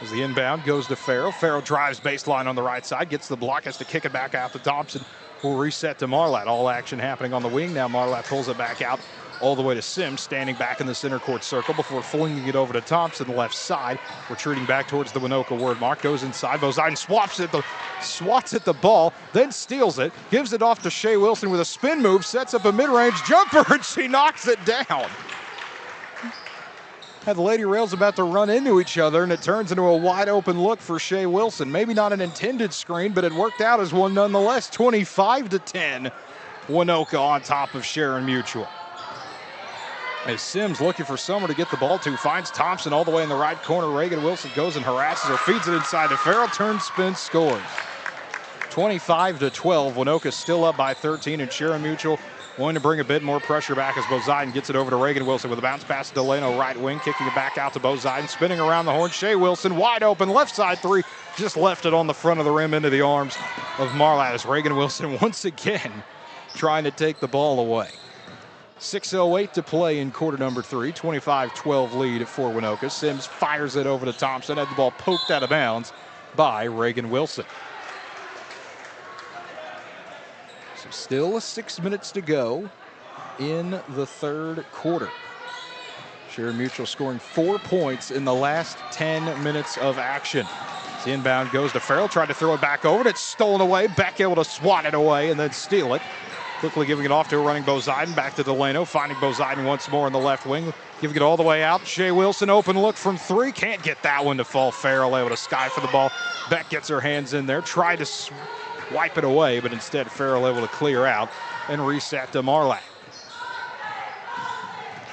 As the inbound goes to Farrell. Farrell drives baseline on the right side, gets the block, has to kick it back out to Thompson. Will reset to Marlatt. All action happening on the wing. Now Marlatt pulls it back out all the way to Sims, standing back in the center court circle before flinging it over to Thompson, the left side. Retreating back towards the Waynoka word mark. Goes inside. Bozeiden swats at the ball, then steals it. Gives it off to Shea Wilson with a spin move. Sets up a mid-range jumper, and she knocks it down. Had the Lady Rails about to run into each other, and it turns into a wide open look for Shea Wilson. Maybe not an intended screen, but it worked out as one nonetheless. 25-10, Waynoka on top of Sharon-Mutual. As Sims looking for someone to get the ball to, finds Thompson all the way in the right corner. Reagan Wilson goes and harasses her, feeds it inside to Farrell, turns, spins, scores. 25-12. Waynoka still up by 13, and Sharon-Mutual going to bring a bit more pressure back as Boziden gets it over to Reagan Wilson with a bounce pass to Delano, right wing, kicking it back out to Boziden, spinning around the horn. Shea Wilson wide open, left side three, just left it on the front of the rim into the arms of Marlatt as Reagan Wilson once again trying to take the ball away. 6:08 to play in quarter number 3. 25-12 lead for Waynoka. Sims fires it over to Thompson. Had the ball poked out of bounds by Reagan Wilson. So still 6 minutes to go in the third quarter. Sharon-Mutual scoring 4 points in the last 10 minutes of action. The inbound goes to Farrell. Tried to throw it back over. It's stolen away. Beck able to swat it away and then steal it. Quickly giving it off to a running Boziden. Back to Delano. Finding Boziden once more in the left wing. Giving it all the way out. Shea Wilson open look from three. Can't get that one to fall. Farrell able to sky for the ball. Beck gets her hands in there. Tried to wipe it away, but instead Farrell able to clear out and reset to Marlatt.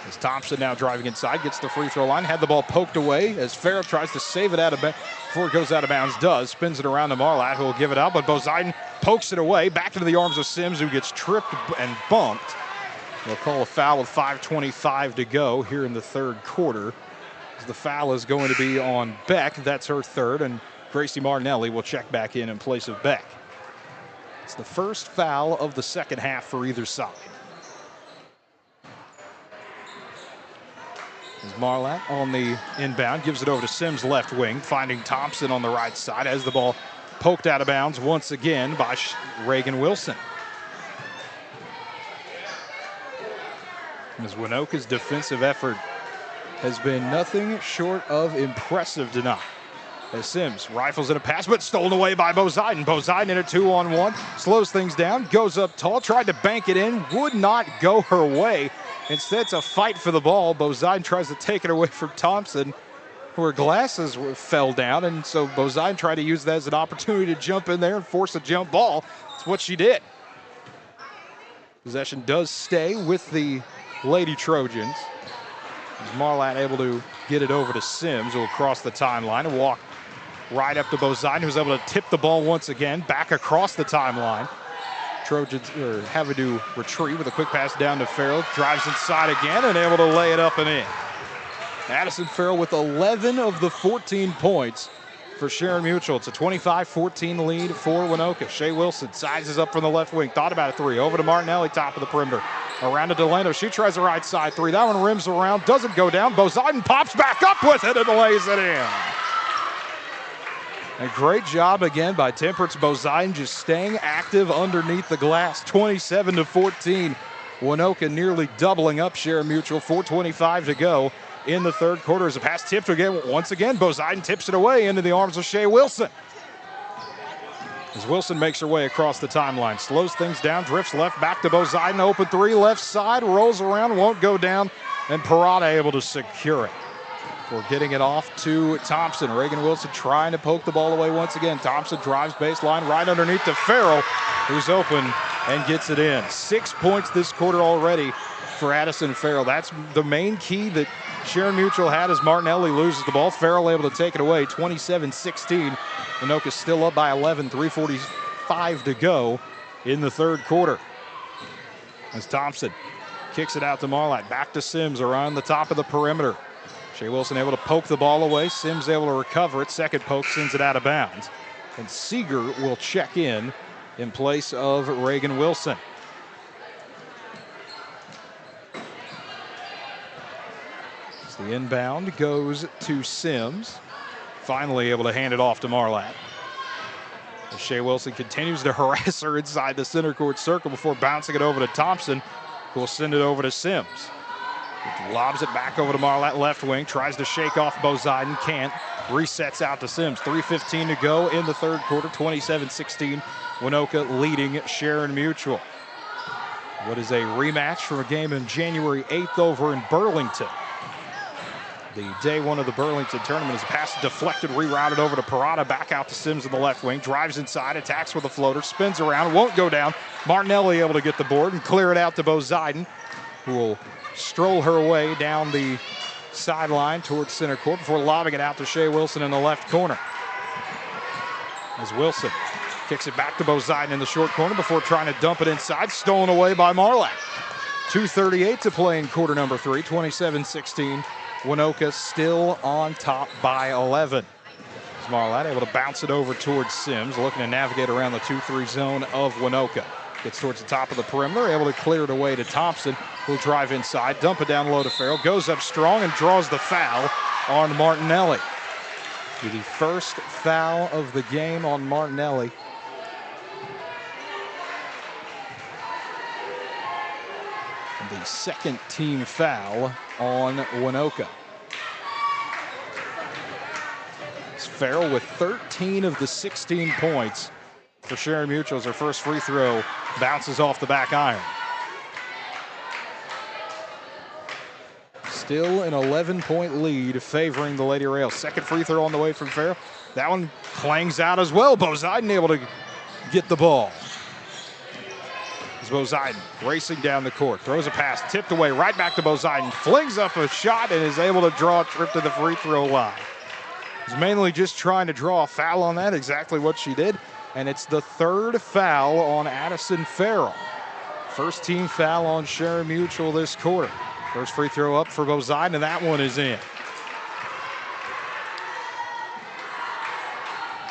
As Thompson now driving inside. Gets the free throw line. Had the ball poked away as Farrell tries to save it out of bounds. Before it goes out of bounds, does. Spins it around to Marlatt, who will give it up, but Boziden pokes it away. Back into the arms of Sims, who gets tripped and bumped. They'll call a foul with 5:25 to go here in the third quarter. As the foul is going to be on Beck. That's her third, and Gracie Martinelli will check back in place of Beck. It's the first foul of the second half for either side. As Marlatt on the inbound, gives it over to Sims left wing, finding Thompson on the right side. Has the ball poked out of bounds once again by Reagan Wilson. As Waynoka's defensive effort has been nothing short of impressive tonight. As Sims rifles in a pass, but stolen away by Boziden. Boziden in a 2-on-1, slows things down, goes up tall, tried to bank it in, would not go her way. Instead, it's a fight for the ball. Boziden tries to take it away from Thompson, where glasses fell down, and so Boziden tried to use that as an opportunity to jump in there and force a jump ball. That's what she did. Possession does stay with the Lady Trojans. As Marlatt able to get it over to Sims, who will cross the timeline and walk right up to Boziden, who's able to tip the ball once again, back across the timeline. Trojans are having to retreat with a quick pass down to Farrell. Drives inside again and able to lay it up and in. Addison Farrell with 11 of the 14 points for Sharon-Mutual. It's a 25-14 lead for Waynoka. Shea Wilson sizes up from the left wing. Thought about a three. Over to Martinelli, top of the perimeter. Around to Delano. She tries the right side three. That one rims around. Doesn't go down. Boziden pops back up with it and lays it in. A great job again by Temperance Boziden, just staying active underneath the glass. 27-14. Waynoka nearly doubling up Sharon-Mutual. 4:25 to go in the third quarter. As a pass tipped again, once again, Boziden tips it away into the arms of Shea Wilson. As Wilson makes her way across the timeline, slows things down, drifts left, back to Boziden, open three, left side, rolls around, won't go down, and Parada able to secure it. We're getting it off to Thompson. Reagan Wilson trying to poke the ball away once again. Thompson drives baseline right underneath to Farrell, who's open and gets it in. 6 points this quarter already for Addison Farrell. That's the main key that Sharon-Mutual had as Martinelli loses the ball. Farrell able to take it away, 27-16. Waynoka still up by 11, 3:45 to go in the third quarter. As Thompson kicks it out to Marlatt. Back to Sims around the top of the perimeter. Shea Wilson able to poke the ball away. Sims able to recover it. Second poke sends it out of bounds. And Seeger will check in place of Reagan Wilson. As the inbound goes to Sims. Finally able to hand it off to Marlatt. As Shea Wilson continues to harass her inside the center court circle before bouncing it over to Thompson, who will send it over to Sims. Lobs it back over to Marlatt, left wing. Tries to shake off Boziden, can't. Resets out to Sims. 3:15 to go in the third quarter. 27-16. Waynoka leading Sharon-Mutual. What is a rematch from a game in January 8th over in Burlington. The day one of the Burlington tournament is a pass deflected, rerouted over to Parada, back out to Sims in the left wing. Drives inside, attacks with a floater, spins around, won't go down. Martinelli able to get the board and clear it out to Boziden, who will stroll her way down the sideline towards center court before lobbing it out to Shea Wilson in the left corner. As Wilson Kicks it back to Boziden in the short corner before trying to dump it inside. Stolen away by Marlatt. 2:38 to play in quarter number 3, 27-16. Waynoka still on top by 11. As Marlatt able to bounce it over towards Sims, looking to navigate around the 2-3 zone of Waynoka. Gets towards the top of the perimeter, able to clear it away to Thompson, who'll drive inside, dump it down low to Farrell, goes up strong and draws the foul on Martinelli. The first foul of the game on Martinelli. And the second team foul on Waynoka. It's Farrell with 13 of the 16 points for Sharon-Mutual as her first free throw bounces off the back iron. Still an 11-point lead favoring the Lady Rails. Second free throw on the way from Farrell. That one clangs out as well. Boziden able to get the ball. As Boziden racing down the court, throws a pass, tipped away, right back to Boziden, flings up a shot and is able to draw a trip to the free throw line. He's mainly just trying to draw a foul on that, exactly what she did. And it's the third foul on Addison Farrell. First team foul on Sharon-Mutual this quarter. First free throw up for Boziden, and that one is in.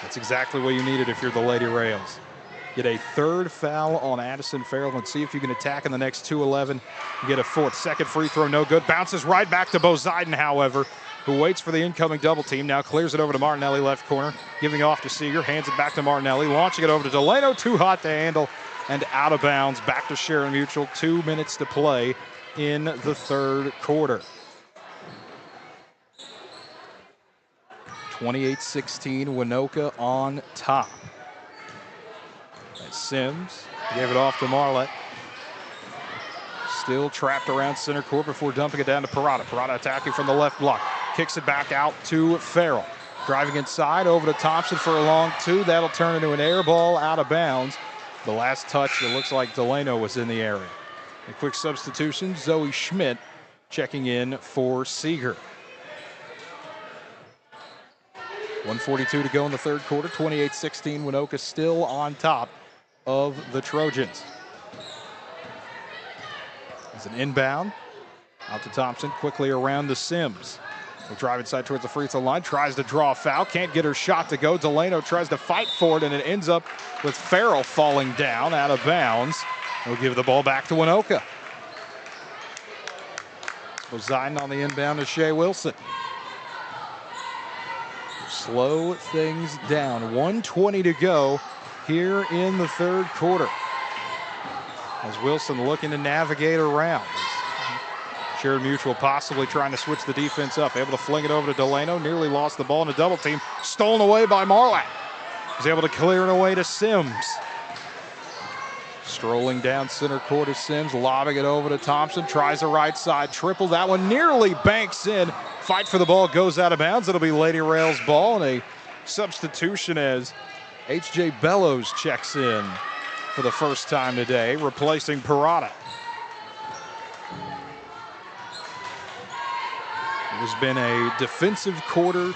That's exactly what you needed if you're the Lady Rails. Get a third foul on Addison Farrell and see if you can attack in the next 2-11. Get a fourth. Second free throw, no good. Bounces right back to Boziden, however, who waits for the incoming double team. Now clears it over to Martinelli, left corner, giving off to Seeger, hands it back to Martinelli, launching it over to Delano, too hot to handle, and out of bounds. Back to Sharon-Mutual, 2 minutes to play in the third quarter. 28-16, Waynoka on top. As Sims gave it off to Marlatt. Still trapped around center court before dumping it down to Parada. Parada attacking from the left block. Kicks it back out to Farrell. Driving inside over to Thompson for a long two. That'll turn into an air ball out of bounds. The last touch, it looks like Delano was in the area. A quick substitution, Zoe Schmidt checking in for Seeger. 1:42 to go in the third quarter, 28-16. Waynoka still on top of the Trojans. It's an inbound. Out to Thompson, quickly around to Sims. Will drive inside towards the free throw line, tries to draw a foul, can't get her shot to go. Delano tries to fight for it, and it ends up with Farrell falling down out of bounds. We'll give the ball back to Waynoka. Boziden on the inbound to Shea Wilson. Slow things down. 1:20 to go here in the third quarter. As Wilson looking to navigate around. Sharon-Mutual possibly trying to switch the defense up. Able to fling it over to Delano. Nearly lost the ball in a double team. Stolen away by Marlatt. Was able to clear it away to Sims. Strolling down center court is Sims, lobbing it over to Thompson, tries the right side triple. That one nearly banks in. Fight for the ball, goes out of bounds. It'll be Lady Rails ball, and a substitution as H.J. Bellows checks in for the first time today, replacing Parada. It has been a defensive quarter.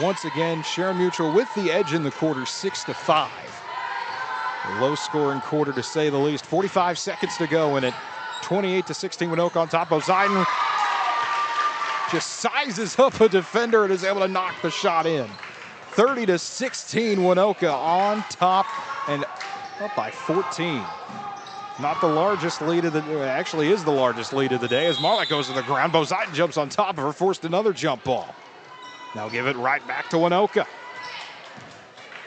Once again, Sharon-Mutual with the edge in the quarter, 6-5. A low-scoring quarter, to say the least. 45 seconds to go in it. 28-16, Waynoka on top. Boziden just sizes up a defender and is able to knock the shot in. 30-16, Waynoka on top and up by 14. Not the largest lead of the day. Actually is the largest lead of the day as Marlatt goes to the ground. Boziden jumps on top of her, forced another jump ball. Now give it right back to Waynoka.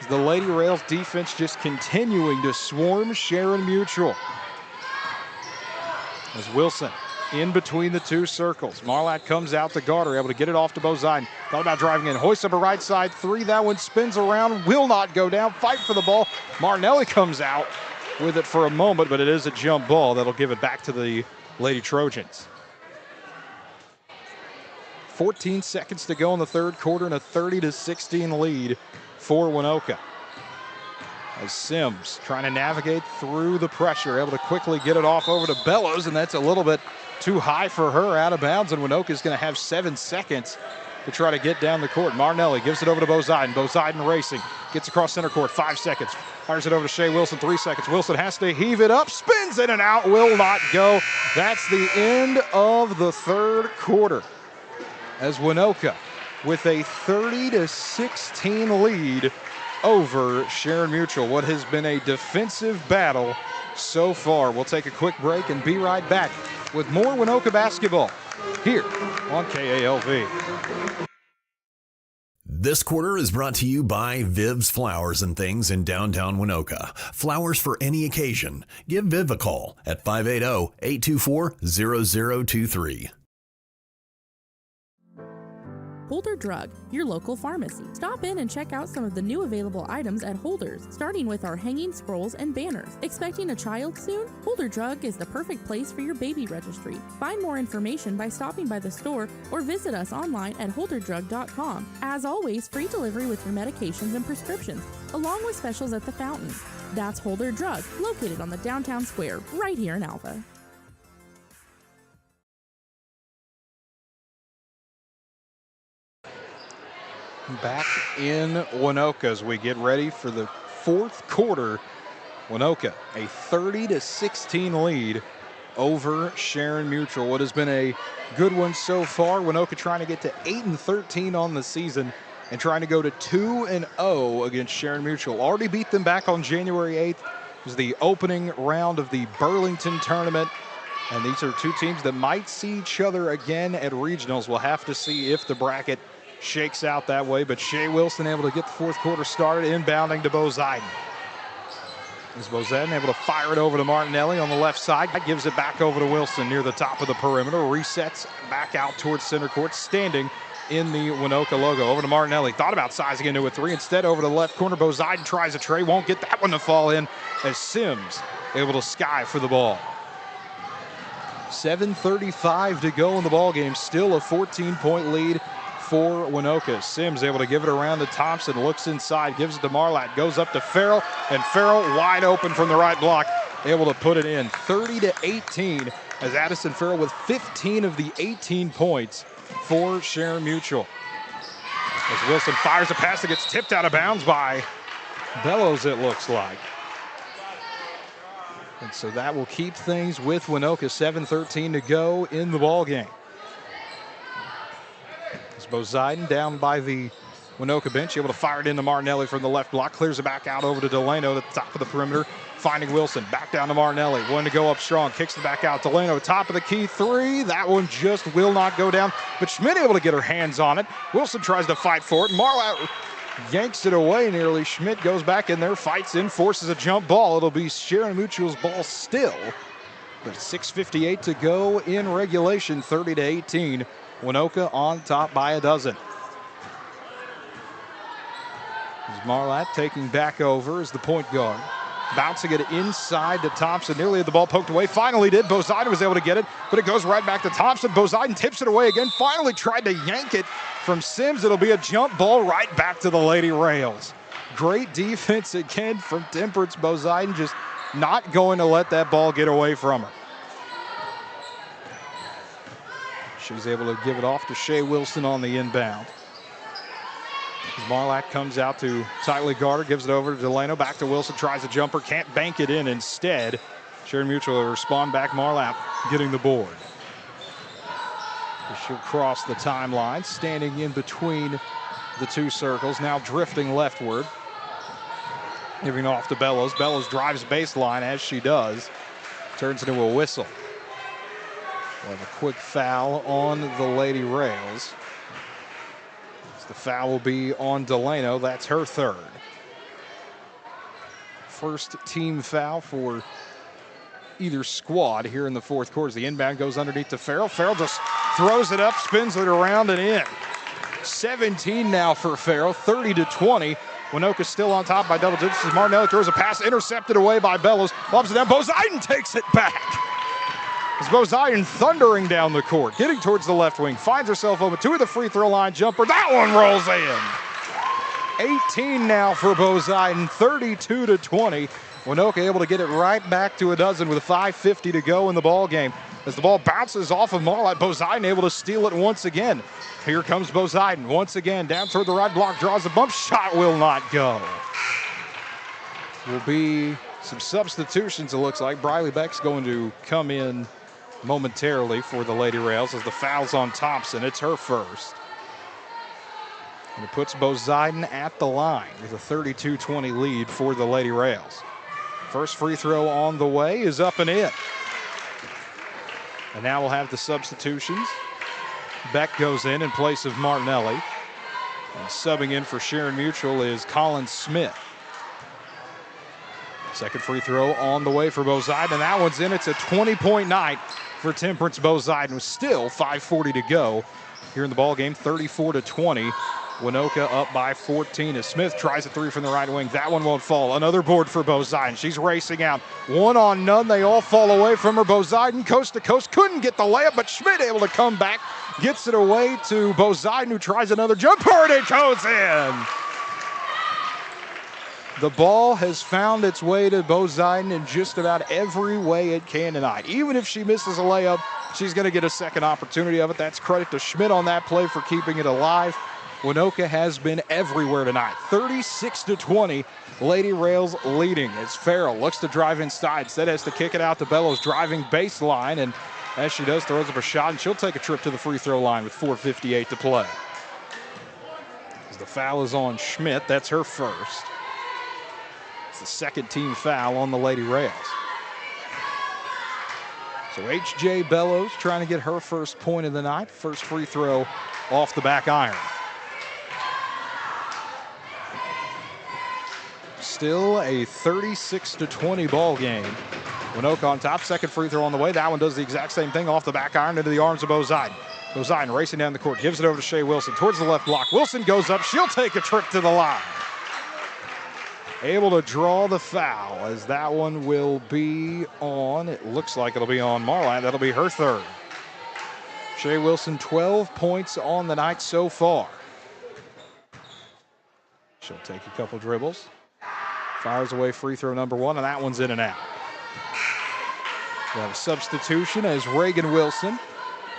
The Lady Rails defense just continuing to swarm Sharon-Mutual. As Wilson in between the two circles. Marlatt comes out to guard her, able to get it off to Boziden. Thought about driving in, hoists up a right side three. That one spins around, will not go down. Fight for the ball. Martinelli comes out with it for a moment, but it is a jump ball that'll give it back to the Lady Trojans. 14 seconds to go in the third quarter and a 30-16 lead for Waynoka. As Sims trying to navigate through the pressure, able to quickly get it off over to Bellows, and that's a little bit too high for her, out of bounds, and Waynoka is going to have 7 seconds to try to get down the court. Martinelli gives it over to Boziden. Boziden racing, gets across center court, 5 seconds. Fires it over to Shea Wilson, 3 seconds. Wilson has to heave it up, spins in and out, will not go. That's the end of the third quarter. As Waynoka with a 30-16 lead over Sharon-Mutual. What has been a defensive battle so far. We'll take a quick break and be right back with more Waynoka basketball here on KALV. This quarter is brought to you by Viv's Flowers and Things in downtown Waynoka. Flowers for any occasion. Give Viv a call at 580-824-0023. Holder Drug, your local pharmacy. Stop in and check out some of the new available items at Holder's, starting with our hanging scrolls and banners. Expecting a child soon? Holder Drug is the perfect place for your baby registry. Find more information by stopping by the store or visit us online at holderdrug.com. As always, free delivery with your medications and prescriptions, along with specials at the fountain. That's Holder Drug, located on the downtown square, right here in Alva. Back in Waynoka as we get ready for the fourth quarter. Waynoka, a 30-16 lead over Sharon-Mutual. What has been a good one so far. Waynoka trying to get to 8-13 on the season and trying to go to 2-0 against Sharon-Mutual. Already beat them back on January 8th. It was the opening round of the Burlington tournament. And these are two teams that might see each other again at regionals. We'll have to see if the bracket shakes out that way, but Shea Wilson able to get the fourth quarter started, inbounding to Bozaiden. Is Bozaiden able to fire it over to Martinelli on the left side. That gives it back over to Wilson near the top of the perimeter. Resets back out towards center court, standing in the Waynoka logo. Over to Martinelli. Thought about sizing into a three. Instead, over to the left corner. Bozaiden tries a tray. Won't get that one to fall in as Sims able to sky for the ball. 7:35 to go in the ball game. Still a 14-point lead for Waynoka. Sims able to give it around to Thompson, looks inside, gives it to Marlatt, goes up to Farrell, and Farrell wide open from the right block, able to put it in. 30-18 as Addison Farrell with 15 of the 18 points for Sharon-Mutual. As Wilson fires a pass that gets tipped out of bounds by Bellows, it looks like. And so that will keep things with Waynoka. 7:13 to go in the ball game. Bozaiden down by the Waynoka bench, able to fire it into Martinelli from the left block, clears it back out over to Delano at the top of the perimeter, finding Wilson, back down to Martinelli, one to go up strong, kicks it back out, Delano, top of the key, three, that one just will not go down, but Schmidt able to get her hands on it. Wilson tries to fight for it, Marlatt yanks it away nearly. Schmidt goes back in there, fights in, forces a jump ball. It'll be Sharon-Mutual's ball still, but 6:58 to go in regulation, 30-18. Waynoka on top by a dozen. As Marlatt taking back over as the point guard. Bouncing it inside to Thompson. Nearly had the ball poked away. Finally did. Bozaiden was able to get it, but it goes right back to Thompson. Bozaiden tips it away again. Finally tried to yank it from Sims. It'll be a jump ball right back to the Lady Rails. Great defense again from Temperance. Bozaiden just not going to let that ball get away from her. She's able to give it off to Shea Wilson on the inbound. Marlatt comes out to tightly guard her, gives it over to Delano, back to Wilson, tries a jumper, can't bank it in. Instead, Sharon-Mutual will respond back. Marlatt getting the board. She'll cross the timeline, standing in between the two circles, now drifting leftward. Giving off to Bellows. Bellows drives baseline as she does. Turns into a whistle. We'll have a quick foul on the Lady Rails. The foul will be on Delano. That's her third. First team foul for either squad here in the fourth quarter. The inbound goes underneath to Farrell. Farrell just throws it up, spins it around and in. 17 now for Farrell, 30-20. Waynoka still on top by double digits as Martinelli throws a pass, intercepted away by Bellows. Lobs it down. Bozaiden takes it back. As Bozaiden thundering down the court, getting towards the left wing, finds herself open to the free throw line jumper. That one rolls in. 18 now for Bozaiden, 32-20. Waynoka able to get it right back to a dozen with 5:50 to go in the ball game. As the ball bounces off of Marlatt, Bozaiden able to steal it once again. Here comes Bozaiden once again, down toward the right block, draws a bump shot, will not go. will be some substitutions, it looks like. Briley Beck's going to come in momentarily for the Lady Rails as the foul's on Thompson. It's her first. And it puts Poseidon at the line with a 32-20 lead for the Lady Rails. First free throw on the way is up and in. And now we'll have the substitutions. Beck goes in place of Martinelli. And subbing in for Sharon-Mutual is Colin Smith. Second free throw on the way for Poseidon, and that one's in. It's a 20-point night for Temperance Poseidon with still 5:40 to go here in the ball game. 34-20. Waynoka up by 14 as Smith tries a three from the right wing. That one won't fall. Another board for Poseidon. She's racing out. One on none. They all fall away from her. Poseidon coast to coast. Couldn't get the layup, but Schmidt able to come back. Gets it away to Poseidon, who tries another jumper, and it goes in. The ball has found its way to Poseidon in just about every way it can tonight. Even if she misses a layup, she's going to get a second opportunity of it. That's credit to Schmidt on that play for keeping it alive. Waynoka has been everywhere tonight. 36-20, Lady Rails leading as Farrell looks to drive inside. Instead has to kick it out to Bellows, driving baseline, and as she does, throws up a shot, and she'll take a trip to the free throw line with 4:58 to play. As the foul is on Schmidt, that's her first. It's the second team foul on the Lady Rails. So H.J. Bellows trying to get her first point of the night. First free throw off the back iron. Still a 36-20 ball game. Waynoka on top, second free throw on the way. That one does the exact same thing off the back iron into the arms of Poseidon. Poseidon racing down the court, gives it over to Shea Wilson towards the left block. Wilson goes up, she'll take a trip to the line. Able to draw the foul as that one will be on, it looks like it'll be on Marlatt. That'll be her third. Shea Wilson, 12 points on the night so far. She'll take a couple dribbles. Fires away free throw number one, and that one's in and out. We have a substitution as Reagan Wilson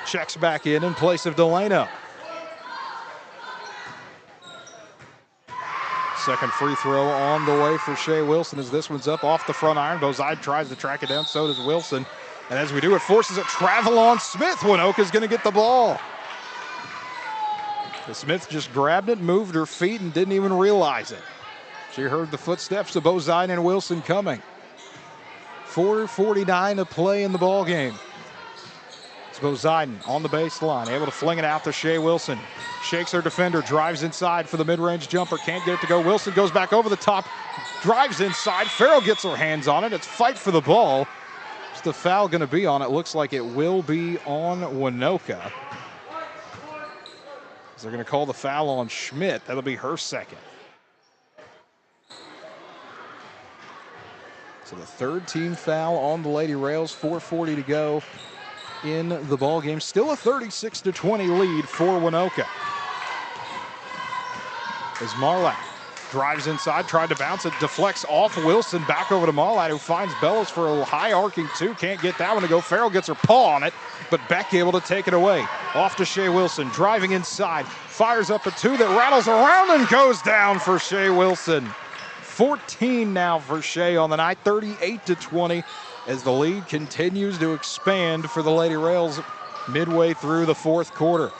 checks back in place of Delano. Second free throw on the way for Shea Wilson as this one's up off the front iron. Poseidon tries to track it down, so does Wilson. And as we do, it forces a travel on Smith. Waynoka's going to get the ball. Smith just grabbed it, moved her feet, and didn't even realize it. She heard the footsteps of Poseidon and Wilson coming. 4:49 to play in the ball game. It's Poseidon on the baseline, able to fling it out to Shea Wilson. Shakes her defender, drives inside for the mid-range jumper, can't get it to go. Wilson goes back over the top, drives inside. Farrell gets her hands on it. It's fight for the ball. What's the foul going to be on? It looks like it will be on Waynoka. They're going to call the foul on Schmidt. That'll be her second. So the third team foul on the Lady Rails, 4:40 to go in the ball game. Still a 36-20 lead for Waynoka. As Marlatt drives inside, tried to bounce it, deflects off Wilson, back over to Marlatt, who finds Bellows for a high arcing two. Can't get that one to go. Farrell gets her paw on it, but Beck able to take it away. Off to Shea Wilson, driving inside, fires up a two that rattles around and goes down for Shea Wilson. 14 now for Shea on the night, 38-20 as the lead continues to expand for the Lady Rails midway through the fourth quarter.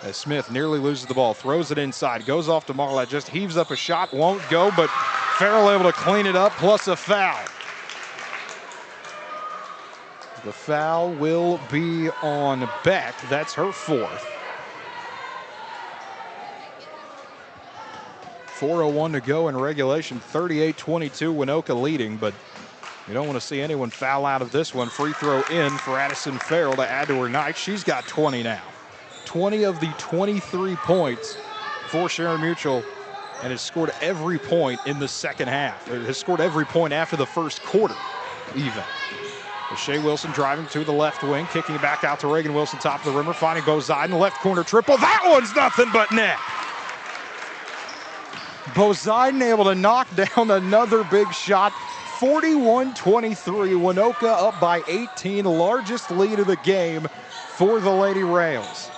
As Smith nearly loses the ball, throws it inside, goes off to Marlatt, just heaves up a shot, won't go, but Farrell able to clean it up, plus a foul. The foul will be on Beck. That's her fourth. 4:01 to go in regulation, 38-22, Waynoka leading, but you don't want to see anyone foul out of this one. Free throw in for Addison Farrell to add to her night. She's got 20 now. 20 of the 23 points for Sharon-Mutual, and has scored every point in the second half. It has scored every point after the first quarter, even. Shea Wilson driving to the left wing, kicking it back out to Reagan Wilson, top of the rimmer, finding Poseidon, left corner triple. That one's nothing but net. Poseidon able to knock down another big shot. 41-23, Waynoka up by 18, largest lead of the game for the Lady Rails.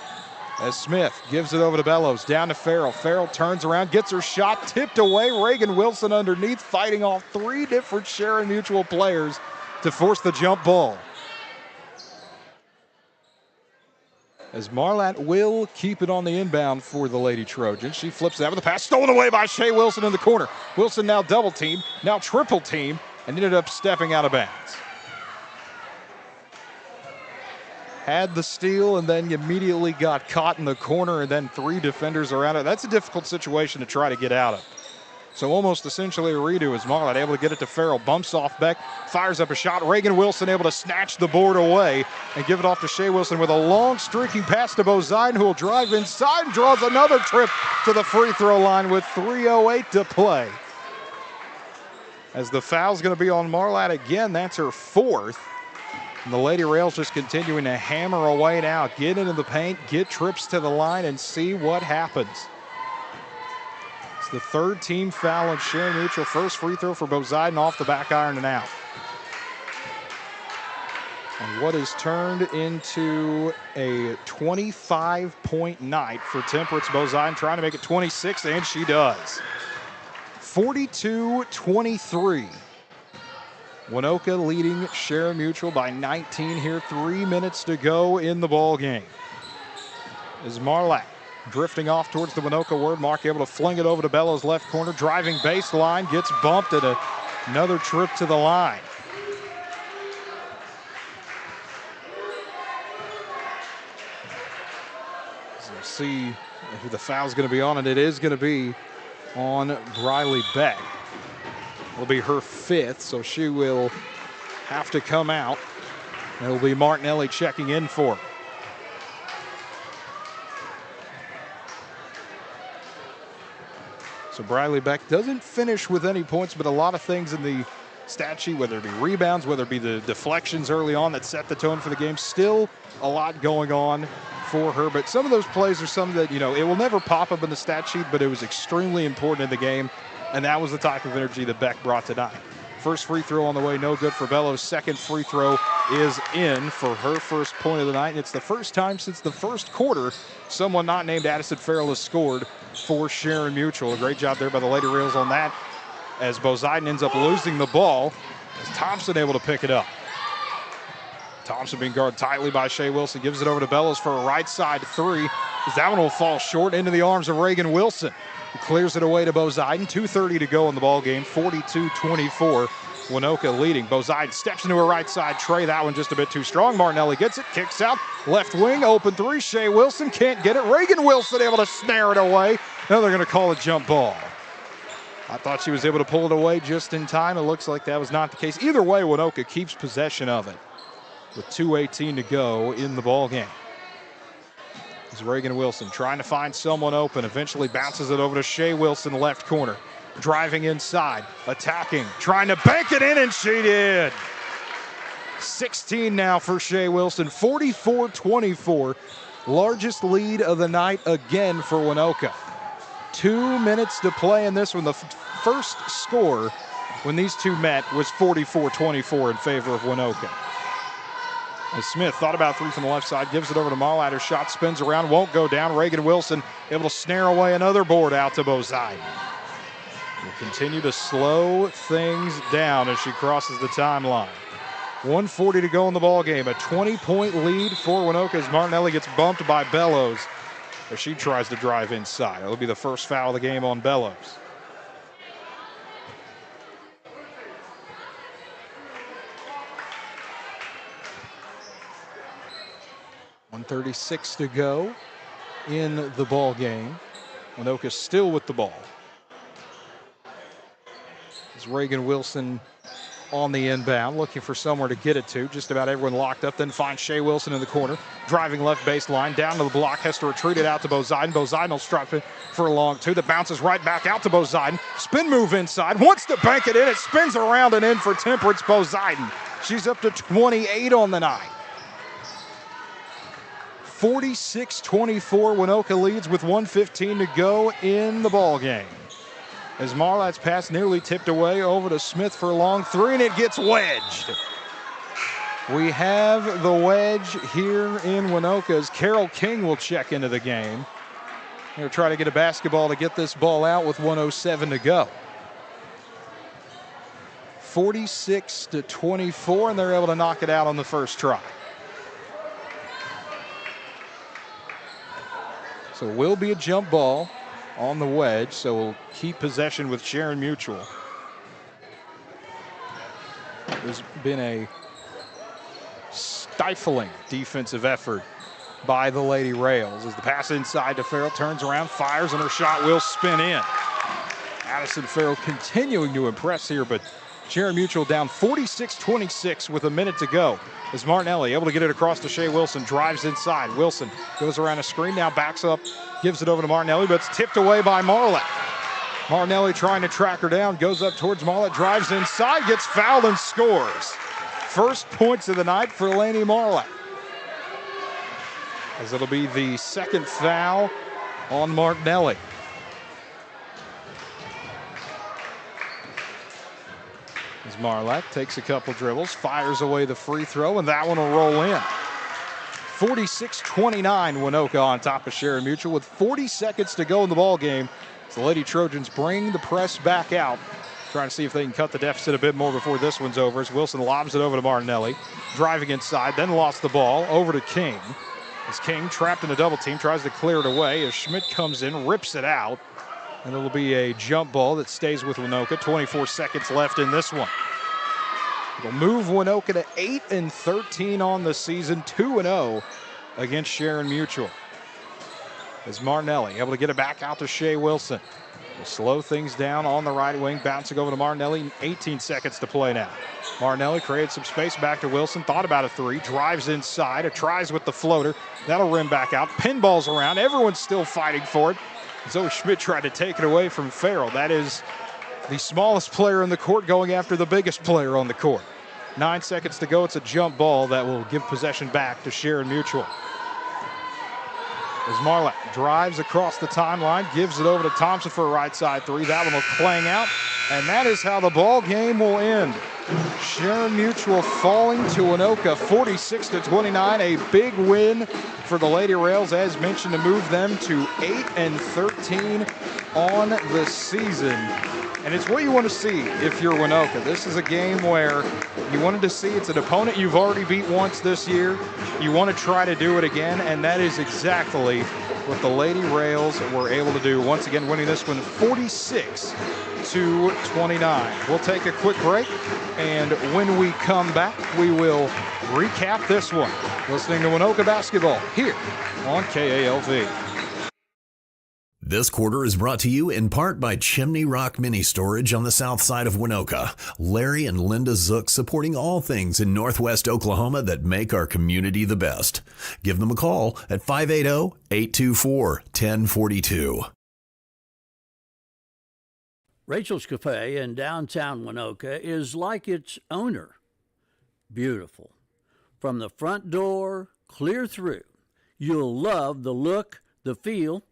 As Smith gives it over to Bellows, down to Farrell. Farrell turns around, gets her shot tipped away. Reagan Wilson underneath, fighting off 3 different Sharon-Mutual players to force the jump ball. As Marlatt will keep it on the inbound for the Lady Trojans. She flips that with a pass, stolen away by Shea Wilson in the corner. Wilson now double team, now triple team, and ended up stepping out of bounds. Had the steal and then immediately got caught in the corner, and then 3 defenders around it. That's a difficult situation to try to get out of. So almost essentially a redo as Marlatt able to get it to Farrell. Bumps off Beck, fires up a shot. Reagan Wilson able to snatch the board away and give it off to Shea Wilson with a long streaking pass to Bozine, who will drive inside and draws another trip to the free throw line with 3:08 to play. As the foul's going to be on Marlatt again, that's her 4th. And the Lady Rails just continuing to hammer away now. Get into the paint, get trips to the line, and see what happens. It's the 3rd team foul on Sharon-Mutual. First free throw for Bozine off the back iron and out. And what is turned into a 25-point night for Temperance. Bozine trying to make it 26, and she does. 42-23. Waynoka leading Sharon-Mutual by 19 here. 3 minutes to go in the ball game. As Marlatt drifting off towards the Waynoka word mark, able to fling it over to Bellows left corner, driving baseline, gets bumped at another trip to the line. So we'll see who the foul's going to be on, and it is going to be on Briley Beck. It'll be her 5th, so she will have to come out. It'll be Martinelli checking in for her. So Briley Beck doesn't finish with any points, but a lot of things in the stat sheet, whether it be rebounds, whether it be the deflections early on that set the tone for the game. Still a lot going on for her, but some of those plays are some that, it will never pop up in the stat sheet, but it was extremely important in the game, and that was the type of energy that Beck brought tonight. First free throw on the way, no good for Bellows. Second free throw is in for her first point of the night, and it's the first time since the first quarter someone not named Addison Farrell has scored for Sharon-Mutual. A great job there by the Lady Rails on that, as Bozine ends up losing the ball, as Thompson able to pick it up. Thompson being guarded tightly by Shea Wilson, gives it over to Bellows for a right side 3, as that one will fall short into the arms of Reagan Wilson, who clears it away to Bozine. 2:30 to go in the ball game, 42-24. Waynoka leading. Bozine steps into a right side tray. That one just a bit too strong. Martinelli gets it, kicks out, left wing, open 3. Shea Wilson can't get it. Reagan Wilson able to snare it away. Now they're going to call a jump ball. I thought she was able to pull it away just in time. It looks like that was not the case. Either way, Waynoka keeps possession of it with 2:18 to go in the ball game. It's Reagan Wilson trying to find someone open. Eventually bounces it over to Shea Wilson, left corner. Driving inside, attacking, trying to bank it in, and she did. 16 now for Shea Wilson, 44-24. Largest lead of the night again for Waynoka. 2 minutes to play in this one. The first score when these two met was 44-24 in favor of Waynoka. As Smith thought about 3 from the left side, gives it over to Marlatt. Her shot spins around, won't go down. Reagan Wilson able to snare away another board out to Bozine. Will continue to slow things down as she crosses the timeline. 1:40 to go in the ball game. A 20-point lead for Waynoka as Martinelli gets bumped by Bellows as she tries to drive inside. It'll be the first foul of the game on Bellows. .136 to go in the ball game. Waynoka still with the ball. As Reagan Wilson on the inbound, looking for somewhere to get it to. Just about everyone locked up, then finds Shea Wilson in the corner. Driving left baseline, down to the block, has to retreat it out to Bozine. Bozine will strap it for a long 2 that bounces right back out to Bozine. Spin move inside, wants to bank it in. It spins around and in for Temperance Bozine. She's up to 28 on the night. 46-24, Waynoka leads with 1:15 to go in the ball game. As Marlatt's pass nearly tipped away over to Smith for a long 3, and it gets wedged. We have the wedge here in Waynoka as Carol King will check into the game. They'll try to get a basketball to get this ball out with 1:07 to go. 46-24, and they're able to knock it out on the first try. So it will be a jump ball on the wedge, so we'll keep possession with Sharon-Mutual. There's been a stifling defensive effort by the Lady Rails as the pass inside to Farrell, turns around, fires, and her shot will spin in. Addison Farrell continuing to impress here, but Sharon-Mutual down 46-26 with a minute to go. As Martinelli able to get it across to Shea Wilson, drives inside. Wilson goes around a screen, now backs up, gives it over to Martinelli, but it's tipped away by Marlett. Martinelli trying to track her down, goes up towards Marlett, drives inside, gets fouled and scores. First points of the night for Lainey Marlett, as it'll be the second foul on Martinelli. As Marlett takes a couple dribbles, fires away the free throw, and that one will roll in. 46-29, Waynoka on top of Sharon-Mutual with 40 seconds to go in the ball game. The Lady Trojans bring the press back out, trying to see if they can cut the deficit a bit more before this one's over. As Wilson lobs it over to Martinelli, driving inside, then lost the ball over to King. As King, trapped in a double team, tries to clear it away. As Schmidt comes in, rips it out, and it'll be a jump ball that stays with Waynoka. 24 seconds left in this one. It'll move Waynoka to 8-13 on the season, 2-0 against Sharon-Mutual. As Martinelli able to get it back out to Shea Wilson. We'll slow things down on the right wing, bouncing over to Martinelli. 18 seconds to play now. Martinelli created some space back to Wilson, thought about a three, drives inside, tries with the floater. That'll rim back out, pinballs around, everyone's still fighting for it. Zoe Schmidt tried to take it away from Farrell. That is the smallest player in the court going after the biggest player on the court. 9 seconds to go, it's a jump ball that will give possession back to Sharon-Mutual. As Marlett drives across the timeline, gives it over to Thompson for a right side three. That one will clang out, and that is how the ball game will end. Sharon-Mutual falling to Waynoka 46-29, a big win for the Lady Rails, as mentioned, to move them to 8-13 on the season. And it's what you want to see if you're Waynoka. This is a game where you wanted to see it's an opponent you've already beat once this year. You want to try to do it again, and that is exactly what the Lady Rails were able to do. Once again, winning this one 46-29. We'll take a quick break, and when we come back, we will recap this one. Listening to Waynoka basketball here on KALV. This quarter is brought to you in part by Chimney Rock Mini Storage on the south side of Waynoka. Larry and Linda Zook supporting all things in Northwest Oklahoma that make our community the best. Give them a call at 580-824-1042. Rachel's Cafe in downtown Waynoka is like its owner. Beautiful. From the front door, clear through. You'll love the look, the feel,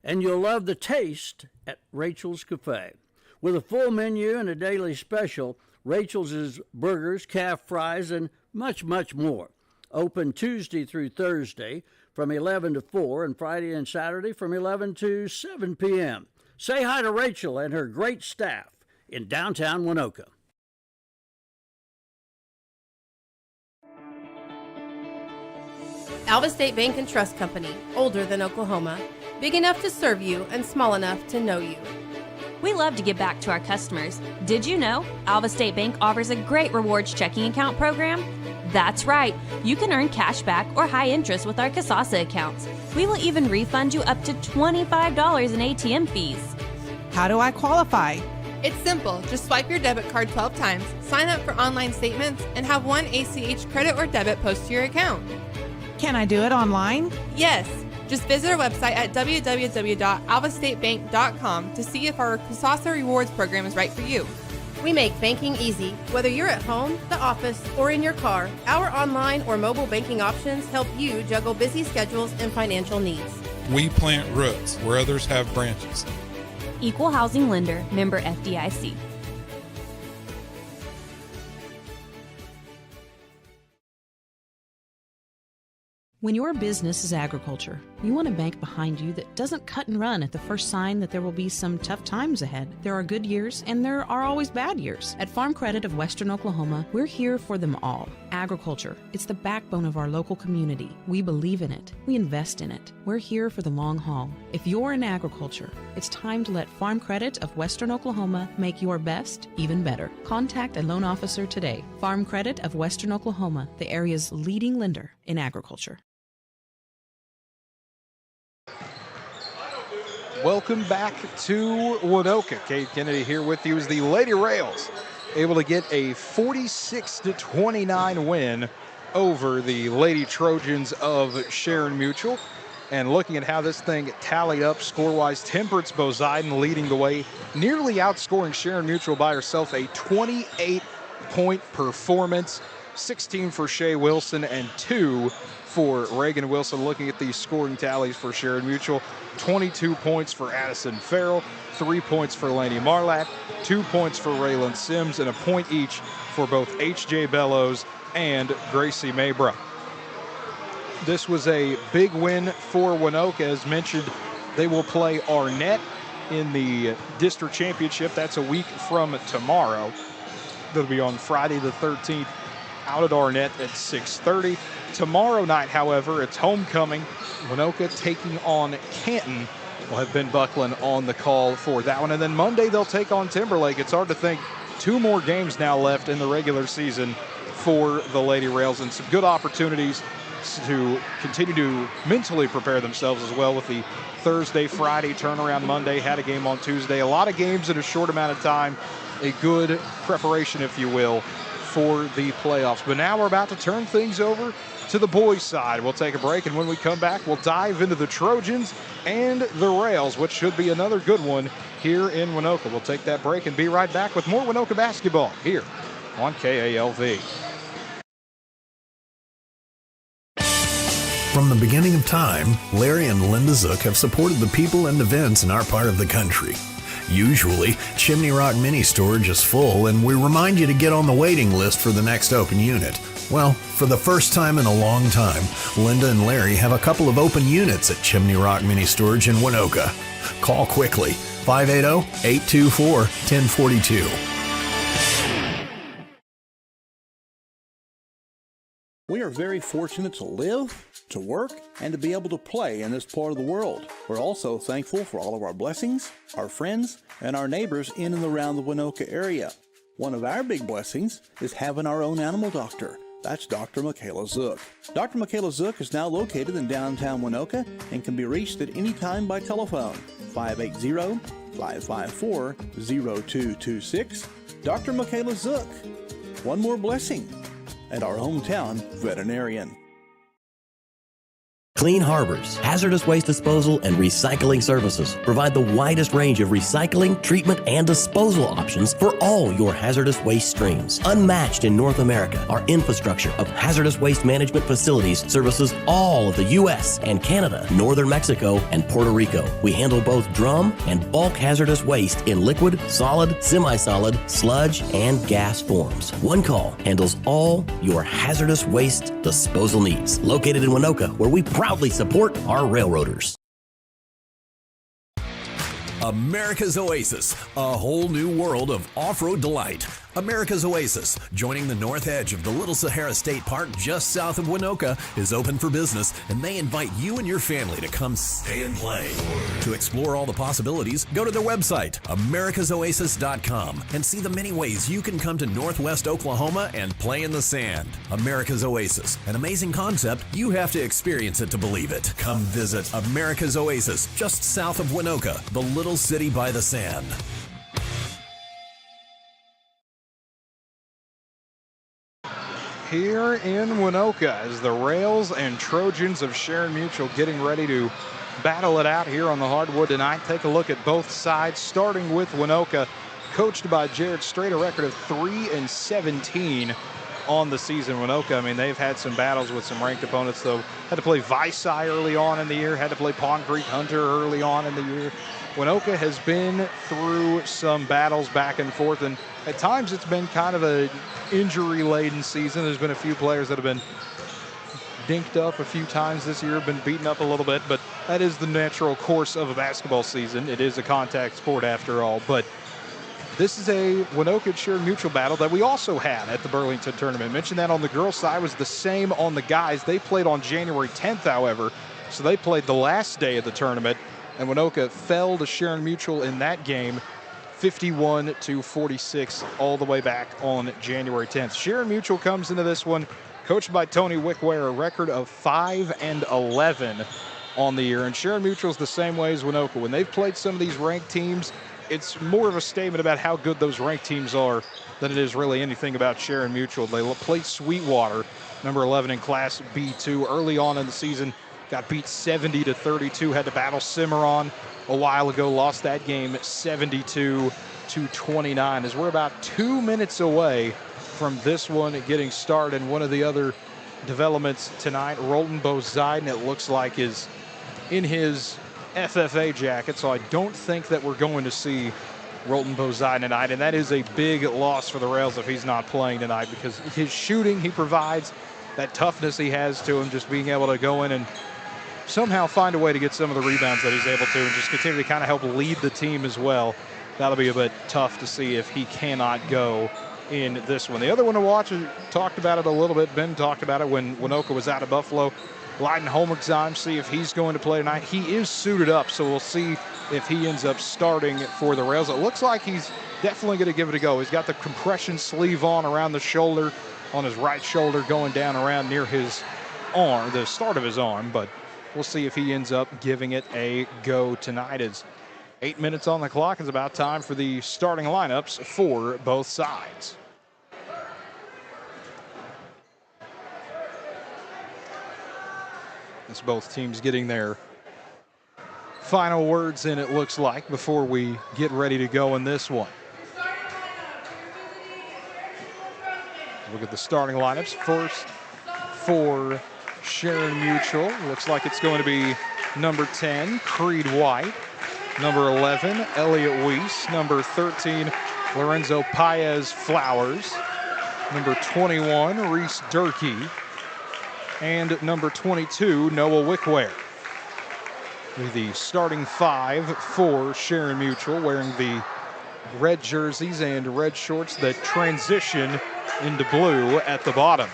and you'll love the taste at Rachel's Cafe. With a full menu and a daily special, Rachel's is burgers, calf fries, and much, much more. Open Tuesday through Thursday from 11 to 4 and Friday and Saturday from 11 to 7 p.m. Say hi to Rachel and her great staff in downtown Waynoka. Alva State Bank and Trust Company, older than Oklahoma, big enough to serve you and small enough to know you. We love to give back to our customers. Did you know Alva State Bank offers a great rewards checking account program? That's right. You can earn cash back or high interest with our Kasasa accounts. We will even refund you up to $25 in ATM fees. How do I qualify? It's simple. Just swipe your debit card 12 times, sign up for online statements, and have one ACH credit or debit post to your account. Can I do it online? Yes. Just visit our website at www.alvastatebank.com to see if our Kasasa Rewards program is right for you. We make banking easy. Whether you're at home, the office, or in your car, our online or mobile banking options help you juggle busy schedules and financial needs. We plant roots where others have branches. Equal housing lender, member FDIC. When your business is agriculture, you want a bank behind you that doesn't cut and run at the first sign that there will be some tough times ahead. There are good years and there are always bad years. At Farm Credit of Western Oklahoma, we're here for them all. Agriculture, it's the backbone of our local community. We believe in it. We invest in it. We're here for the long haul. If you're in agriculture, it's time to let Farm Credit of Western Oklahoma make your best even better. Contact a loan officer today. Farm Credit of Western Oklahoma, the area's leading lender in agriculture. Welcome back to Waynoka. Kate Kennedy here with you as the Lady Rails able to get a 46-29 win over the Lady Trojans of Sharon-Mutual. And looking at how this thing tallied up score-wise, Temperance Boseiden leading the way, nearly outscoring Sharon-Mutual by herself, a 28-point performance, 16 for Shea Wilson and 2 for Reagan Wilson. Looking at these scoring tallies for Sharon-Mutual, 22 points for Addison Farrell, 3 points for Laney Marlatt, 2 points for Raylan Sims, and a point each for both H.J. Bellows and Gracie Maybrook. This was a big win for Waynoka. As mentioned, they will play Arnett in the district championship. That's a week from tomorrow. That'll be on Friday the 13th out at Arnett at 6:30. Tomorrow night, however, it's homecoming. Waynoka taking on Canton. Will have Ben Buckland on the call for that one. And then Monday they'll take on Timberlake. It's hard to think 2 more games now left in the regular season for the Lady Rails, and some good opportunities to continue to mentally prepare themselves as well with the Thursday, Friday turnaround. Monday had a game on Tuesday. A lot of games in a short amount of time. A good preparation, if you will, for the playoffs. But now we're about to turn things over to the boys' side. We'll take a break, and when we come back, we'll dive into the Trojans and the Rails, which should be another good one here in Waynoka. We'll take that break and be right back with more Waynoka basketball here on KALV. From the beginning of time, Larry and Linda Zook have supported the people and events in our part of the country. Usually, Chimney Rock Mini Storage is full, and we remind you to get on the waiting list for the next open unit. Well, for the first time in a long time, Linda and Larry have a couple of open units at Chimney Rock Mini Storage in Waynoka. Call quickly, 580-824-1042. We are very fortunate to live, to work, and to be able to play in this part of the world. We're also thankful for all of our blessings, our friends, and our neighbors in and around the Waynoka area. One of our big blessings is having our own animal doctor. That's Dr. Michaela Zook. Dr. Michaela Zook is now located in downtown Waynoka and can be reached at any time by telephone, 580-554-0226. Dr. Michaela Zook. One more blessing. And our hometown veterinarian. Clean Harbors, hazardous waste disposal and recycling services provide the widest range of recycling, treatment, and disposal options for all your hazardous waste streams. Unmatched in North America, our infrastructure of hazardous waste management facilities services all of the U.S. and Canada, northern Mexico, and Puerto Rico. We handle both drum and bulk hazardous waste in liquid, solid, semi-solid, sludge, and gas forms. One call handles all your hazardous waste disposal needs. Located in Waynoka, where we proudly support our railroaders. America's Oasis, a whole new world of off-road delight. America's Oasis, joining the north edge of the Little Sahara State Park just south of Waynoka, is open for business, and they invite you and your family to come stay and play. To explore all the possibilities, go to their website, americasoasis.com, and see the many ways you can come to Northwest Oklahoma and play in the sand. America's Oasis, an amazing concept. You have to experience it to believe it. Come visit America's Oasis, just south of Waynoka, the little city by the sand. Here in Waynoka as the Rails and Trojans of Sharon-Mutual getting ready to battle it out here on the hardwood tonight. Take a look at both sides, starting with Waynoka, coached by Jared Strait, a record of 3-17 on the season. Waynoka, I mean, they've had some battles with some ranked opponents, though. Had to play Vicey early on in the year, had to play Pond Creek Hunter early on in the year. Waynoka has been through some battles back and forth, and at times it's been kind of a injury-laden season. There's been a few players that have been dinked up a few times this year, been beaten up a little bit, but that is the natural course of a basketball season. It is a contact sport after all, but this is a Waynoka Sharon-Mutual battle that we also had at the Burlington tournament. Mentioned that on the girls' side was the same on the guys. They played on January 10th, however, so they played the last day of the tournament, and Waynoka fell to Sharon-Mutual in that game, 51-46, all the way back on January 10th. Sharon-Mutual comes into this one coached by Tony Wickware, a record of 5-11 on the year, and Sharon-Mutual's the same way as Waynoka. When they've played some of these ranked teams, it's more of a statement about how good those ranked teams are than it is really anything about Sharon-Mutual. They played Sweetwater, number 11 in Class B2, early on in the season. Got beat 70-32, had to battle Cimarron a while ago, lost that game 72-29. As we're about 2 minutes away from this one getting started. And one of the other developments tonight, Rolton Boziden, it looks like, is in his FFA jacket, so I don't think that we're going to see Rolton Boziden tonight, and that is a big loss for the Rails if he's not playing tonight, because his shooting he provides, that toughness he has to him, just being able to go in and somehow find a way to get some of the rebounds that he's able to and just continue to kind of help lead the team as well. That'll be a bit tough to see if he cannot go in this one. The other one to watch, talked about it a little bit, Ben talked about it when Waynoka was out of Buffalo. Leiden Holmergsheim, see if he's going to play tonight. He is suited up, so we'll see if he ends up starting for the Rails. It looks like he's definitely going to give it a go. He's got the compression sleeve on around the shoulder, on his right shoulder, going down around near his arm, the start of his arm, but we'll see if he ends up giving it a go tonight. It's 8 minutes on the clock. It's about time for the starting lineups for both sides. It's both teams getting their final words in, it looks like, before we get ready to go in this one. Look at the starting lineups. First for Sharon-Mutual, looks like it's going to be number 10, Creed White. Number 11, Elliot Weiss. Number 13, Lorenzo Paez Flowers. Number 21, Reese Durkee. And number 22, Noah Wickware. The starting five for Sharon-Mutual, wearing the red jerseys and red shorts that transition into blue at the bottom.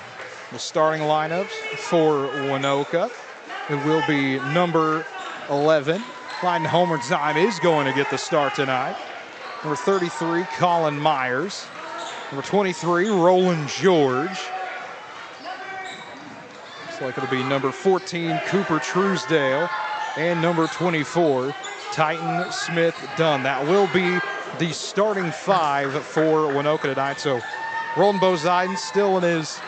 The starting lineups for Waynoka, it will be number 11, Leiden Holmergsheim is going to get the start tonight. Number 33, Colin Myers. Number 23, Roland George. Looks like it'll be number 14, Cooper Truesdale. And number 24, Titan Smith Dunn. That will be the starting five for Waynoka tonight. So Roland Boziden still in his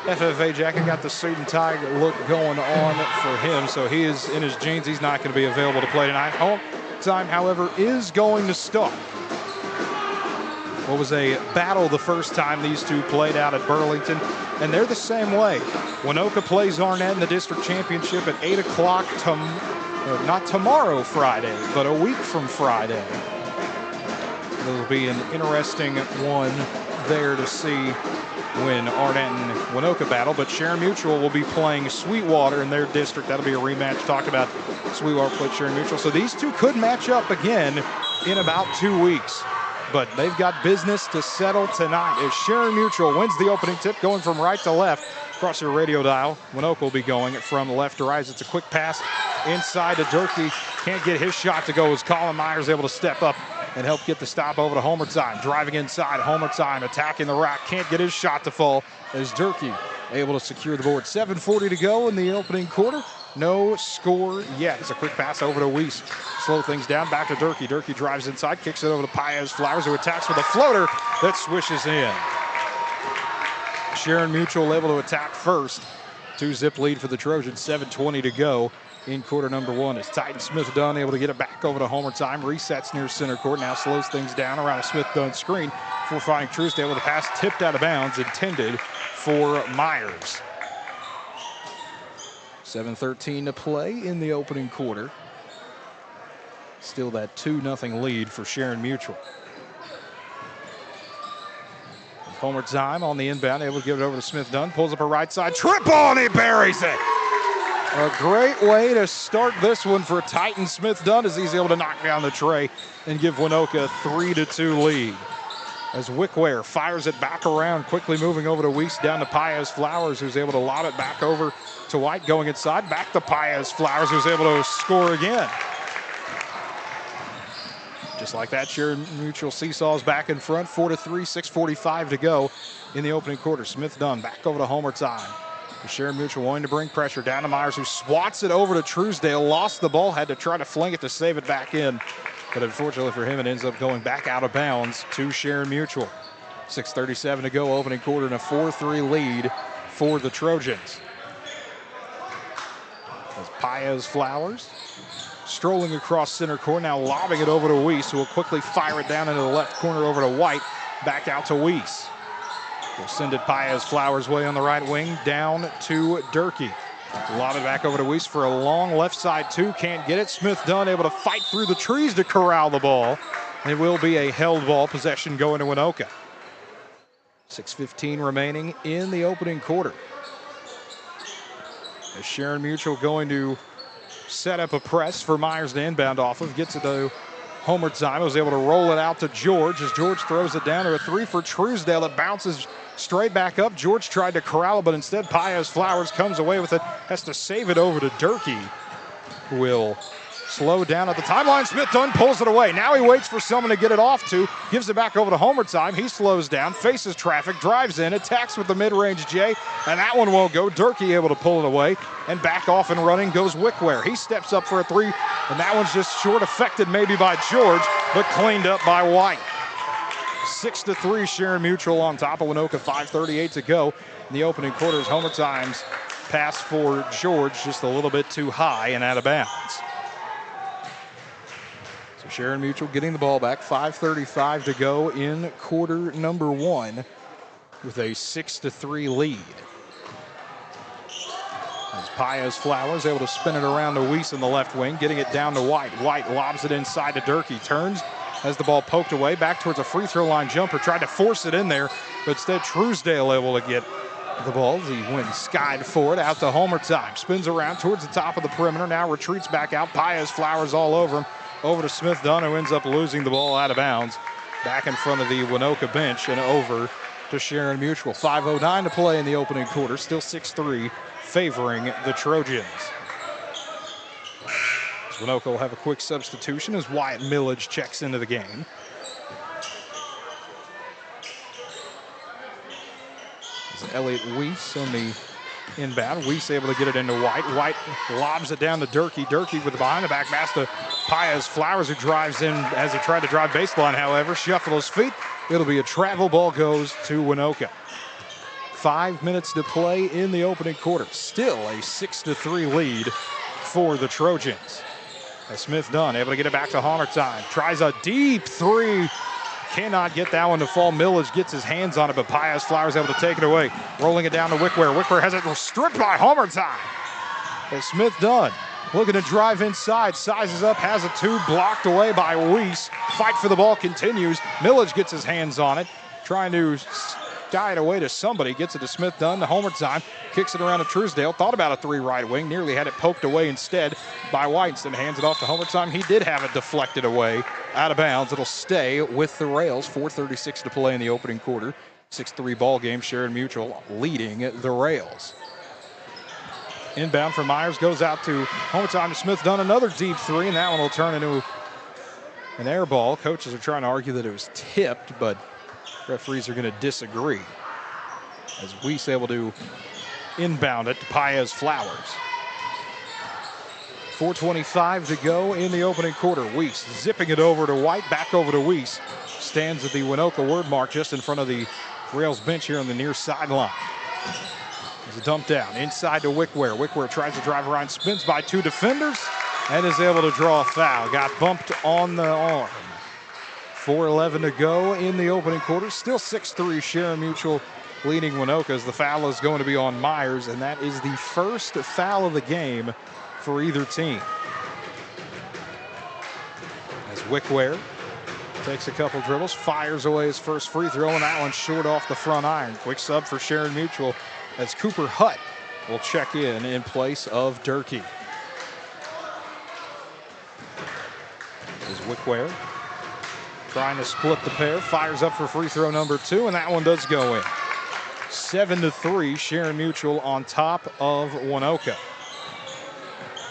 FFA jacket, got the suit and tie look going on for him. So he is in his jeans. He's not going to be available to play tonight. Holmergsheim, however, is going to start. What was a battle the first time these two played out at Burlington, and they're the same way. Waynoka plays Arnett in the district championship at 8 o'clock, not tomorrow Friday, but a week from Friday. It'll be an interesting one there to see when Arnett and Waynoka battle, but Sharon-Mutual will be playing Sweetwater in their district. That'll be a rematch. Talked about Sweetwater played Sharon-Mutual, so these two could match up again in about 2 weeks. But they've got business to settle tonight as Sharon-Mutual wins the opening tip, going from right to left across your radio dial. Waynoka will be going from left to right. It's a quick pass inside to Durkee. Can't get his shot to go as Colin Myers able to step up and help get the stop over to Holmergsheim. Driving inside, Holmergsheim attacking the rack. Can't get his shot to fall as Durkee able to secure the board. 7:40 to go in the opening quarter. No score yet. It's a quick pass over to Weiss. Slow things down, back to Durkee. Durkee drives inside, kicks it over to Paez Flowers, who attacks with a floater that swishes in. Sharon-Mutual able to attack first. 2-zip lead for the Trojans, 7:20 to go in quarter number one. As Titan Smith Dunn able to get it back over to Holmergsheim. Resets near center court, now slows things down around a Smith Dunn screen before finding Truesdale with a pass tipped out of bounds, intended for Myers. 7:13 to play in the opening quarter. Still that 2-0 lead for Sharon-Mutual. Homer Time on the inbound, able to give it over to Smith Dunn. Pulls up a right side, triple, and he buries it. A great way to start this one for Titan Smith Dunn as he's able to knock down the tray and give Waynoka a 3-2 lead. As Wickware fires it back around, quickly moving over to Weiss, down to Paez Flowers, who's able to lob it back over to White, going inside, back to Paez Flowers, who's able to score again. Just like that, Sharon-Mutual seesaws back in front, 4-3, 6:45 to go in the opening quarter. Smith Dunn back over to Homer Time. Sharon-Mutual wanting to bring pressure down to Myers, who swats it over to Truesdale, lost the ball, had to try to fling it to save it back in. But unfortunately for him, it ends up going back out of bounds to Sharon-Mutual. 6:37 to go, opening quarter, and a 4-3 lead for the Trojans. As Paez Flowers strolling across center court, now lobbing it over to Weiss, who will quickly fire it down into the left corner over to White, back out to Weiss. We'll send it Paez Flowers' way on the right wing, down to Durkee. Lob it back over to Weiss for a long left side two, can't get it. Smith Dunn able to fight through the trees to corral the ball. It will be a held ball, possession going to Waynoka. 6:15 remaining in the opening quarter. As Sharon-Mutual going to set up a press for Myers to inbound off of, gets it to Homer Time, was able to roll it out to George as George throws it down to a three for Truesdale. It bounces straight back up. George tried to corral it, but instead Paez Flowers comes away with it, has to save it over to Durkee, who will slow down at the timeline. Smith Dunn pulls it away. Now he waits for someone to get it off to, gives it back over to Homer Time. He slows down, faces traffic, drives in, attacks with the mid-range J, and that one won't go. Durkee able to pull it away, and back off and running goes Wickware. He steps up for a three, and that one's just short, affected maybe by George, but cleaned up by White. 6-3, Sharon-Mutual on top of Waynoka, 5:38 to go in the opening quarters. Homer Time's pass for George just a little bit too high and out of bounds. So Sharon-Mutual getting the ball back, 5:35 to go in quarter number one with a 6-3 lead. As Paez Flowers able to spin it around to Weiss in the left wing, getting it down to White. White lobs it inside to Durkee, turns, has the ball poked away, back towards a free throw line jumper, tried to force it in there, but instead Truesdale able to get the ball as he went skied for it, out to Homer Time. Spins around towards the top of the perimeter, now retreats back out. Paez Flowers all over him, over to Smith Dunn, who ends up losing the ball out of bounds. Back in front of the Waynoka bench and over to Sharon-Mutual. 5:09 to play in the opening quarter, still 6-3 favoring the Trojans. Waynoka will have a quick substitution as Wyatt Millage checks into the game. As Elliott Weiss on the inbound. Weiss able to get it into White. White lobs it down to Durkee. Durkee with the behind the back pass to Paez Flowers, who drives in as he tried to drive baseline, however. Shuffle his feet. It'll be a travel ball, goes to Waynoka. 5 minutes to play in the opening quarter. Still a 6-3 lead for the Trojans. As Smith Dunn able to get it back to Homer Time. Tries a deep three. Cannot get that one to fall. Millage gets his hands on it, but Paez Flowers able to take it away. Rolling it down to Wickware. Wickware has it stripped by Homer Time. As Smith Dunn looking to drive inside. Sizes up, has a two, blocked away by Weiss. Fight for the ball continues. Millage gets his hands on it. Trying to sky it away to somebody. Gets it to Smith Dunn to Homer Time. Kicks it around to Truesdale. Thought about a three right wing. Nearly had it poked away instead by White. Then hands it off to Homer Time. He did have it deflected away out of bounds. It'll stay with the Rails. 4:36 to play in the opening quarter. 6-3 ball game. Sharon-Mutual leading the Rails. Inbound from Myers goes out to Homer Time to Smith Dunn. Another deep three, and that one will turn into an air ball. Coaches are trying to argue that it was tipped, but referees are going to disagree. As Weiss able to inbound it to Paez Flowers. 4:25 to go in the opening quarter. Weiss zipping it over to White, back over to Weiss. Stands at the Waynoka word mark just in front of the Rails bench here on the near sideline. There's a dump down inside to Wickware. Wickware tries to drive around, spins by two defenders, and is able to draw a foul. Got bumped on the arm. 4:11 to go in the opening quarter. Still 6-3 Sharon-Mutual leading Waynoka, as the foul is going to be on Myers, and that is the first foul of the game for either team. As Wickware Takes a couple dribbles, fires away his first free throw, and that one's short off the front iron. Quick sub for Sharon-Mutual as Cooper Hutt will check in place of Durkee. Is Wickware trying to split the pair, fires up for free throw number 2, and that one does go in. 7-3, Sharon-Mutual on top of Waynoka.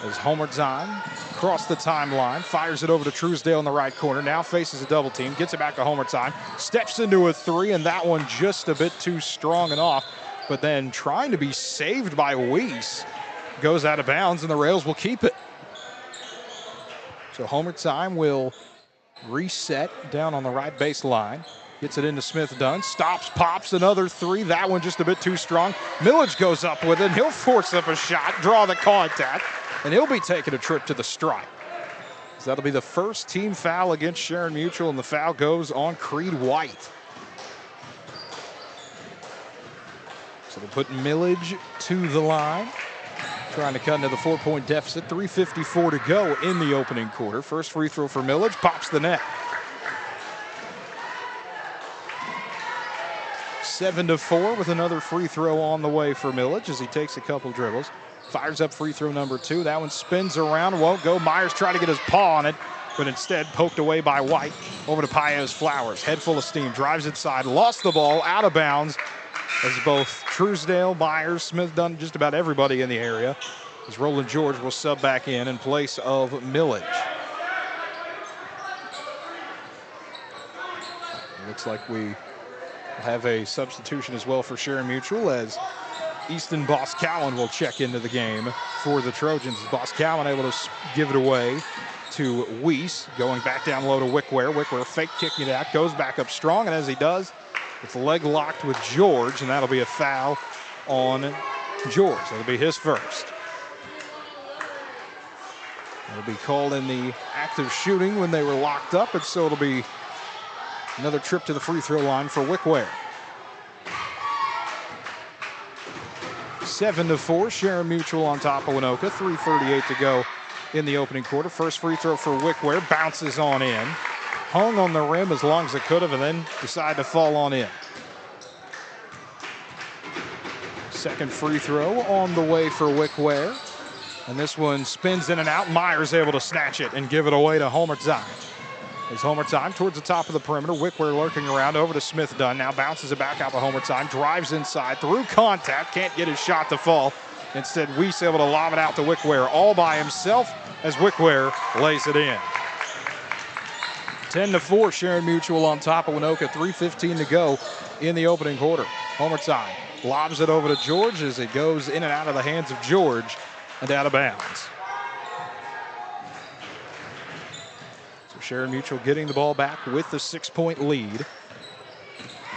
As Homer Zahn across the timeline, fires it over to Truesdale in the right corner, now faces a double team, gets it back to Homer Zahn, steps into a 3, and that one just a bit too strong and off, but then trying to be saved by Weiss, goes out of bounds, and the Rails will keep it. So Homer Zahn will reset down on the right baseline. Gets it into Smith-Dunn, stops, pops another 3. That one just a bit too strong. Millage goes up with it, and he'll force up a shot, draw the contact, and he'll be taking a trip to the stripe. So that'll be the first team foul against Sharon-Mutual, and the foul goes on Creed White. So they'll put Millage to the line, trying to cut into the 4-point deficit. 3:54 to go in the opening quarter. First free throw for Millage, pops the net. 7-4 with another free throw on the way for Millage as he takes a couple dribbles. Fires up free throw number 2. That one spins around, won't go. Myers tried to get his paw on it, but instead poked away by White. Over to Paez Flowers. Head full of steam, drives inside, lost the ball, out of bounds. As both Truesdale, Myers, Smith-Dunn, just about everybody in the area. As Roland George will sub back in place of Millage. It looks like we have a substitution as well for Sharon-Mutual as Easton Boscawen will check into the game for the Trojans. Boscawen able to give it away to Weiss, going back down low to Wickware. Wickware fake kicking it out, goes back up strong, and as he does, it's leg locked with George, and that'll be a foul on George. That'll be his first. It'll be called in the act of shooting when they were locked up, and so it'll be another trip to the free throw line for Wickware. 7-4, Sharon-Mutual on top of Waynoka. 3:38 to go in the opening quarter. First free throw for Wickware, bounces on in. Hung on the rim as long as it could have, and then decided to fall on in. Second free throw on the way for Wickware. And this one spins in and out. Myers able to snatch it and give it away to Homer Zahn. As Homer Zahn towards the top of the perimeter. Wickware lurking around over to Smith-Dunn. Now bounces it back out to Homer Zahn. Drives inside through contact. Can't get his shot to fall. Instead, Weiss able to lob it out to Wickware all by himself as Wickware lays it in. 10-4, Sharon-Mutual on top of Waynoka. 3:15 to go in the opening quarter. Homer Zahn lobs it over to George as it goes in and out of the hands of George and out of bounds. So Sharon-Mutual getting the ball back with the 6-point lead.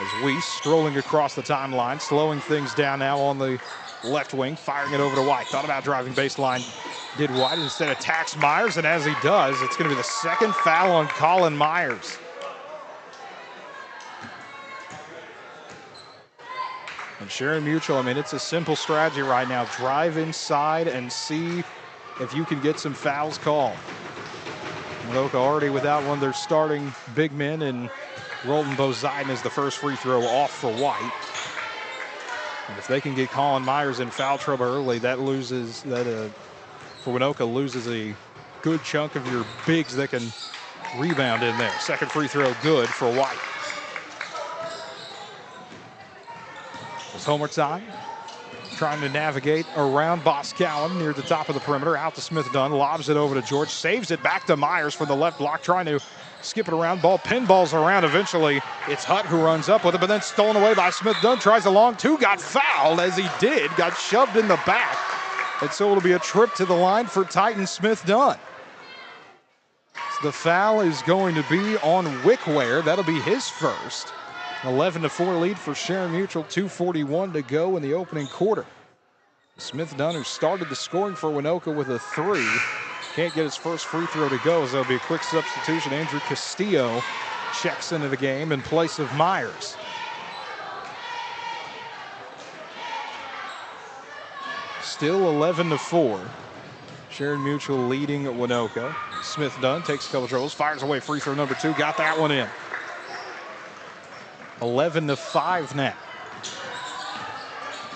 As Weiss strolling across the timeline, slowing things down now on the left wing, firing it over to White. Thought about driving baseline, did White, instead attacks Myers, and as he does, it's going to be the second foul on Colin Myers. And Sharon-Mutual, I mean, it's a simple strategy right now. Drive inside and see if you can get some fouls called. Waynoka already without one of their starting big men, and Roland Bozeiden is the first free throw off for White. And if they can get Colin Myers in foul trouble early, that loses, for Waynoka, loses a good chunk of your bigs that can rebound in there. Second free throw good for White. As Homer Zahn trying to navigate around Boscawen near the top of the perimeter, out to Smith-Dunn, lobs it over to George, saves it back to Myers for the left block, trying to skip it around, ball pinballs around. Eventually, it's Hutt who runs up with it, but then stolen away by Smith-Dunn, tries a long 2, got fouled as he did, got shoved in the back. And so it'll be a trip to the line for Titan Smith-Dunn. So the foul is going to be on Wickware. That'll be his first. 11-4 lead for Sharon-Mutual, 2:41 to go in the opening quarter. Smith-Dunn, who started the scoring for Waynoka with a 3, can't get his first free throw to go, as there'll be a quick substitution. Andrew Castillo checks into the game in place of Myers. Still 11-4. Sharon-Mutual leading Waynoka. Smith Dunn takes a couple dribbles, fires away free throw number 2, got that one in. 11-5 now.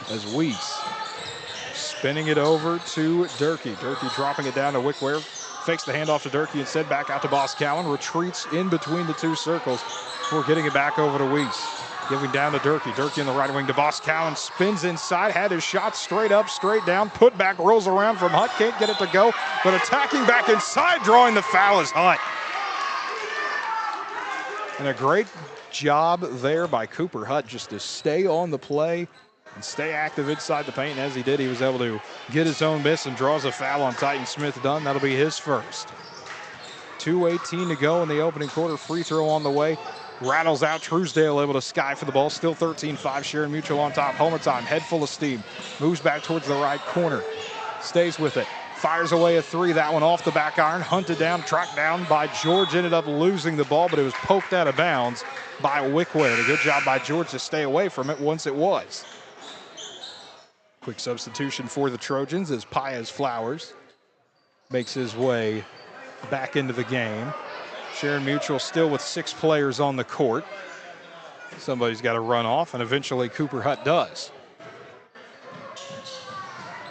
As Weiss spinning it over to Durkee. Durkee dropping it down to Wickware. Fakes the handoff to Durkee instead, back out to Boss Cowan. Retreats in between the two circles before getting it back over to Weiss. Giving down to Durkee. Durkee in the right wing to Boss Cowan. Spins inside, had his shot straight up, straight down. Put back, rolls around from Hutt. Can't get it to go, but attacking back inside, drawing the foul is Hutt. And a great job there by Cooper Hutt just to stay on the play and stay active inside the paint. And as he did, he was able to get his own miss and draws a foul on Titan Smith Dunn. That'll be his first. 2:18 to go in the opening quarter. Free throw on the way. Rattles out. Truesdale able to sky for the ball. Still 13-5. Sharon-Mutual on top. Homer time. Head full of steam. Moves back towards the right corner. Stays with it. Fires away a 3. That one off the back iron. Hunted down. Tracked down by George. Ended up losing the ball, but it was poked out of bounds by Wickware. A good job by George to stay away from it once it was. Quick substitution for the Trojans as Paez Flowers makes his way back into the game. Sharon-Mutual still with 6 players on the court. Somebody's got to run off, and eventually Cooper Hutt does.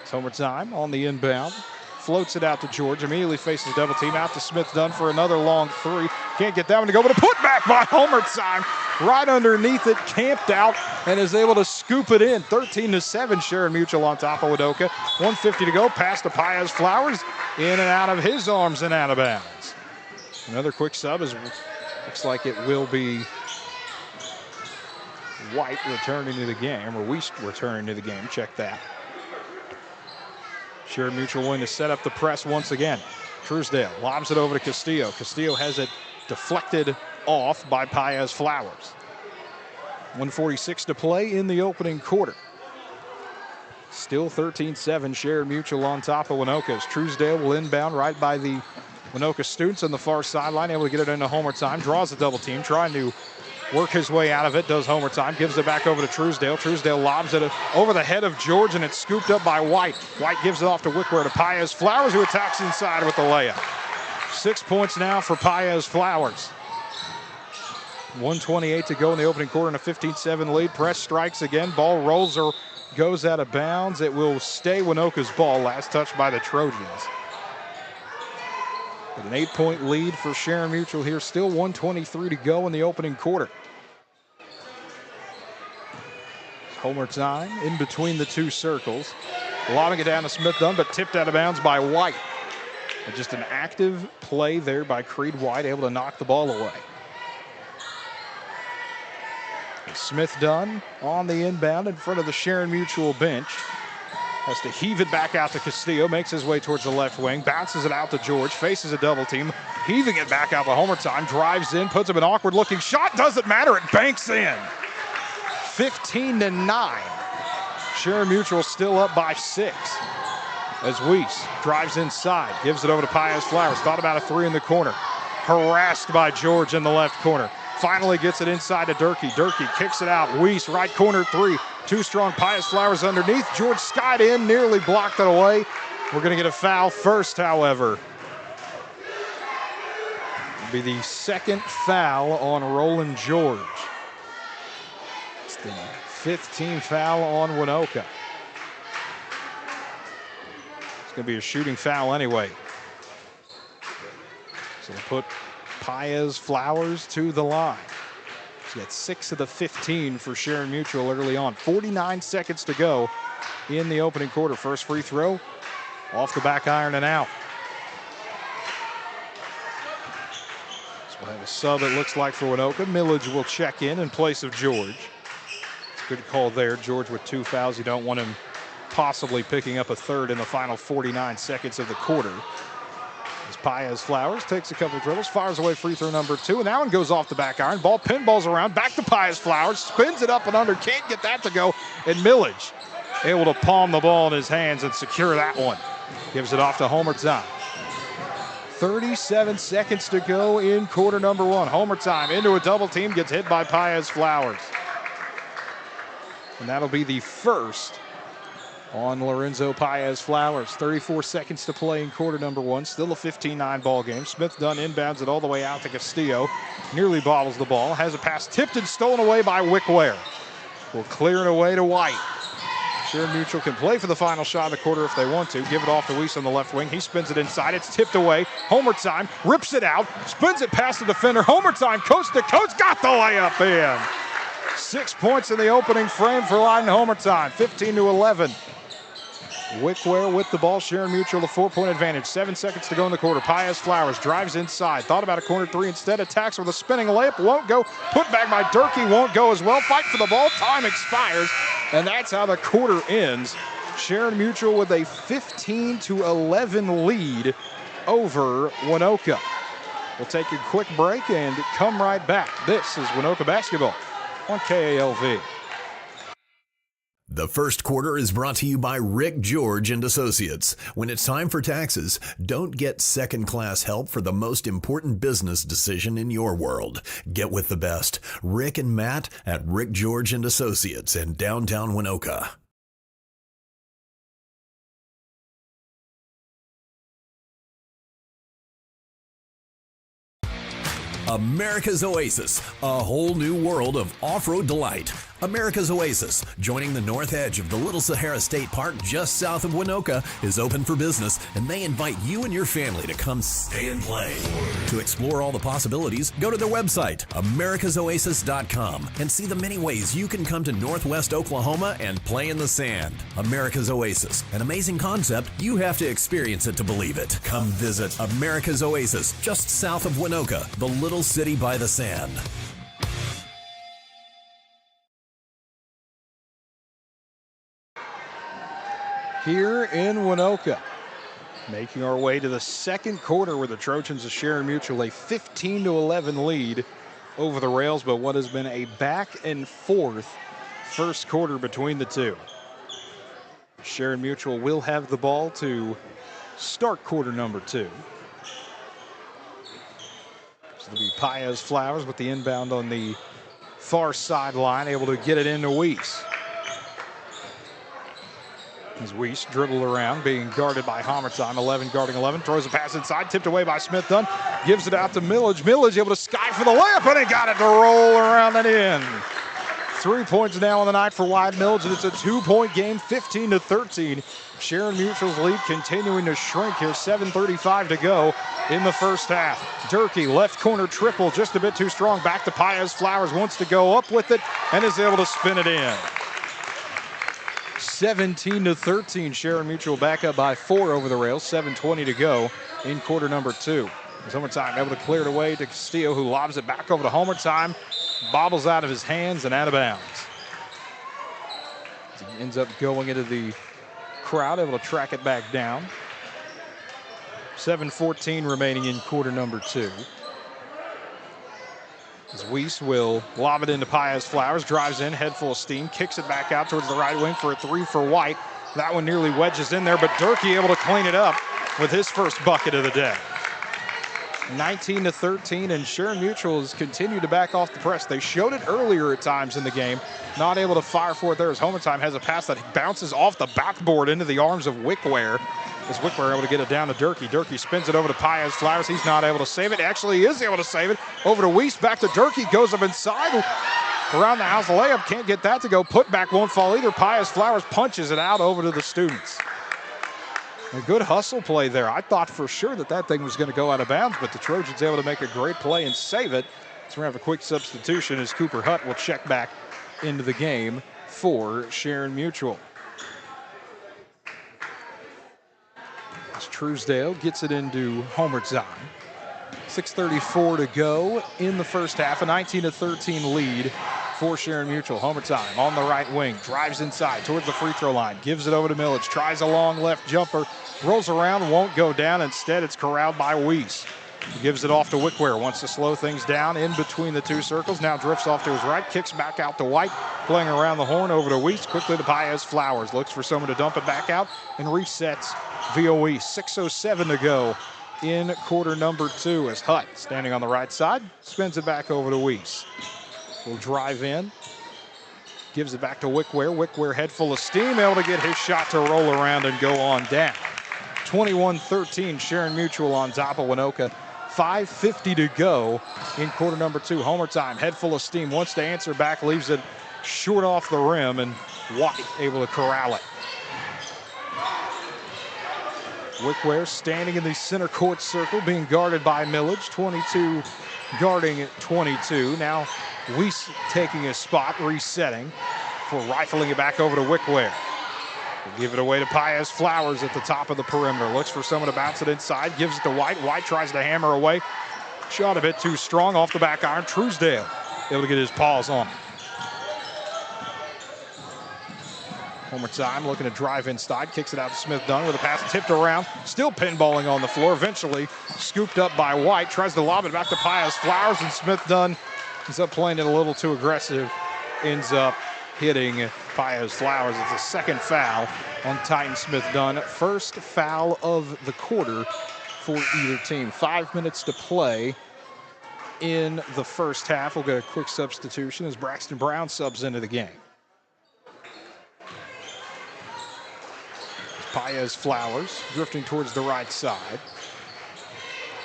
It's Homer time on the inbound. Floats it out to George. Immediately faces double team. Out to Smith Dunn for another long 3. Can't get that one to go, but a putback by Homer time. Right underneath it, camped out, and is able to scoop it in. 13-7, Sharon-Mutual on top of Waynoka. 1:50 to go. Pass to Paez Flowers. In and out of his arms and out of bounds. Another quick sub. Looks like it will be White returning to the game, or Weiss returning to the game. Check that. Sharon-Mutual willing to set up the press once again. Truesdale lobs it over to Castillo. Castillo has it deflected off by Paez Flowers. 1:46 to play in the opening quarter. Still 13-7, Sharon-Mutual on top of Waynoka. As Truesdale will inbound right by the Waynoka students on the far sideline, able to get it into Homer time. Draws a double team, trying to work his way out of it. Does Homer time, gives it back over to Truesdale. Truesdale lobs it over the head of George, and it's scooped up by White. White gives it off to Wickware to Paez Flowers, who attacks inside with the layup. 6 points now for Paez Flowers. 1:28 to go in the opening quarter, and a 15-7 lead. Press strikes again. Ball rolls or goes out of bounds. It will stay Waynoka's ball. Last touch by the Trojans. With an 8-point lead for Sharon-Mutual here. Still 1:23 to go in the opening quarter. Homer time in between the two circles. Lobbing it down to Smith Dunn, but tipped out of bounds by White. And just an active play there by Creed White, able to knock the ball away. Smith Dunn on the inbound in front of the Sharon-Mutual bench. Has to heave it back out to Castillo. Makes his way towards the left wing. Bounces it out to George. Faces a double team. Heaving it back out to Homer time. Drives in. Puts up an awkward looking shot. Doesn't matter. It banks in. 15-9. Sharon-Mutual still up by 6. As Weiss drives inside. Gives it over to Paez Flowers. Thought about a 3 in the corner. Harassed by George in the left corner. Finally gets it inside to Durkee. Durkee kicks it out. Weiss, right corner 3. Too strong. Paez Flowers underneath. George skied in, nearly blocked it away. We're going to get a foul first, however. It'll be the second foul on Roland George. It's the 15th foul on Waynoka. It's going to be a shooting foul anyway. So we'll put Paez Flowers to the line. He's got 6 of the 15 for Sharon-Mutual early on. 49 seconds to go in the opening quarter. First free throw off the back iron and out. So we'll have a sub, it looks like, for Waynoka. Millage will check in place of George. It's a good call there. George with 2 fouls. You don't want him possibly picking up a third in the final 49 seconds of the quarter. As Paez Flowers takes a couple of dribbles, fires away free throw number 2, and that one goes off the back iron. Ball pinballs around, back to Paez Flowers, spins it up and under, can't get that to go, and Millage able to palm the ball in his hands and secure that one. Gives it off to Homer time. 37 seconds to go in quarter number 1. Homer time into a double team, gets hit by Paez Flowers. And that'll be the first on Lorenzo Paez-Flowers. 34 seconds to play in quarter number one. Still a 15-9 ball game. Smith Dunn inbounds it all the way out to Castillo. Nearly bobbles the ball. Has a pass tipped and stolen away by Wickware. Will clear it away to White. Sharon-Mutual can play for the final shot of the quarter if they want to. Give it off to Weiss on the left wing. He spins it inside. It's tipped away. Homer time. Rips it out. Spins it past the defender. Homer time. Coast to coast. Got the layup in. 6 points in the opening frame for Leiden Homer time. 15-11. Wickware with the ball. Sharon-Mutual a 4-point advantage. 7 seconds to go in the quarter. Paez-Flowers drives inside. Thought about a corner three. Instead attacks with a spinning layup. Won't go. Put back by Durkee. Won't go as well. Fight for the ball. Time expires. And that's how the quarter ends. Sharon-Mutual with a 15-11 lead over Waynoka. We'll take a quick break and come right back. This is Waynoka basketball on KALV. The first quarter is brought to you by Rick George and Associates. When it's time for taxes, don't get second-class help for the most important business decision in your world. Get with the best. Rick and Matt at Rick George and Associates in downtown Waynoka. America's Oasis, a whole new world of off-road delight. America's Oasis, joining the north edge of the Little Sahara State Park just south of Waynoka, is open for business, and they invite you and your family to come stay and play. To explore all the possibilities, go to their website, americasoasis.com, and see the many ways you can come to Northwest Oklahoma and play in the sand. America's Oasis, an amazing concept. You have to experience it to believe it. Come visit America's Oasis, just south of Waynoka, the little city by the sand. Here in Waynoka, making our way to the second quarter where the Trojans of Sharon-Mutual a 15-11 lead over the rails, but what has been a back and forth first quarter between the two. Sharon-Mutual will have the ball to start quarter number two. So it'll be Paez-Flowers with the inbound on the far sideline, able to get it into Weiss. As Weiss dribbled around, being guarded by Hamerton. 11 guarding 11. Throws a pass inside, tipped away by Smith Dunn. Gives it out to Millage. Millage able to sky for the layup, and he got it to roll around and in. 3 points now on the night for Wyatt Millage, and it's a 2-point game, 15-13. Sharon-Mutual's lead continuing to shrink here. 7:35 to go in the first half. Durkee, left corner triple, just a bit too strong. Back to Paez-Flowers, wants to go up with it, and is able to spin it in. 17-13, Sharon-Mutual back up by 4 over the rails. 7:20 to go in quarter number two. Homer time able to clear it away to Castillo, who lobs it back over to Homer time. Bobbles out of his hands and out of bounds. He ends up going into the crowd, able to track it back down. 7:14 remaining in quarter number two. As Weiss will lob it into Paez-Flowers, drives in, head full of steam, kicks it back out towards the right wing for a three for White. That one nearly wedges in there, but Durkee able to clean it up with his first bucket of the day. 19-13, and Sharon-Mutual has continued to back off the press. They showed it earlier at times in the game, not able to fire for it there as Homer time has a pass that bounces off the backboard into the arms of Wickware. As Wickware able to get it down to Durkee. Durkee spins it over to Paez-Flowers. He's not able to save it. Actually, he is able to save it. Over to Weiss, back to Durkee. Goes up inside. Around the house layup. Can't get that to go. Put back won't fall either. Paez-Flowers punches it out over to the students. A good hustle play there. I thought for sure that thing was going to go out of bounds, but the Trojans able to make a great play and save it. So we're going to have a quick substitution as Cooper Hutt will check back into the game for Sharon-Mutual. As Truesdale gets it into Homer time. 6:34 to go in the first half. A 19-13 lead for Sharon-Mutual. Homer time on the right wing. Drives inside towards the free throw line. Gives it over to Millage. Tries a long left jumper. Rolls around, won't go down. Instead, it's corralled by Weiss. He gives it off to Wickware. Wants to slow things down in between the two circles. Now drifts off to his right. Kicks back out to White. Playing around the horn over to Weiss. Quickly to Paez-Flowers. Looks for someone to dump it back out and resets via Weiss. 6:07 to go in quarter number two as Hutt, standing on the right side, spins it back over to Weiss. Will drive in. Gives it back to Wickware. Wickware head full of steam, able to get his shot to roll around and go on down. 21-13, Sharon-Mutual on top of Waynoka. 5:50 to go in quarter number 2. Homer time, head full of steam, wants to answer back, leaves it short off the rim, and White able to corral it. Wickware standing in the center court circle, being guarded by Millage. 22 guarding 22. Now Weiss taking his spot, resetting, for rifling it back over to Wickware. Give it away to Paez Flowers at the top of the perimeter. Looks for someone to bounce it inside. Gives it to White. White tries to hammer away. Shot a bit too strong off the back iron. Truesdale able to get his paws on it. One more time, looking to drive inside. Kicks it out to Smith Dunn with a pass tipped around. Still pinballing on the floor. Eventually scooped up by White. Tries to lob it back to Paez Flowers, and Smith Dunn ends up playing it a little too aggressive. Ends up hitting Paez Flowers. It's a second foul on Titan Smith Dunn. First foul of the quarter for either team. 5 minutes to play in the first half. We'll get a quick substitution as Braxton Brown subs into the game. Paez Flowers drifting towards the right side.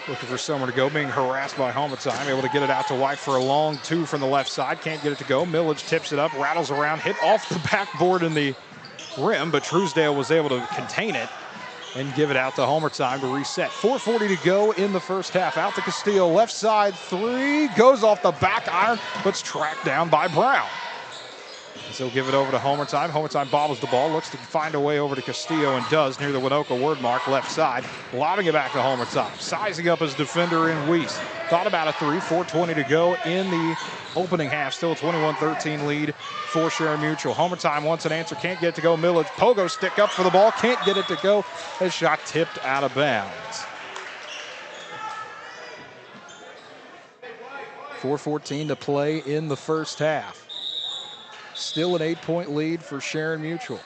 Looking for somewhere to go, being harassed by Homer time. Able to get it out to White for a long 2 from the left side. Can't get it to go. Millage tips it up, rattles around, hit off the backboard in the rim, but Truesdale was able to contain it and give it out to Homer time to reset. 4:40 to go in the first half. Out to Castillo, left side 3, goes off the back iron, but's tracked down by Brown. So give it over to Homer time. Homer time bobbles the ball, looks to find a way over to Castillo and does near the Waynoka word mark left side. Lobbing it back to Homer time. Sizing up his defender in Weiss. Thought about a 3, 4:20 to go in the opening half. Still a 21-13 lead for Sharon-Mutual. Homer time wants an answer, can't get it to go. Millage, pogo stick up for the ball, can't get it to go. His shot tipped out of bounds. 4:14 to play in the first half. Still an 8-point lead for Sharon-Mutual.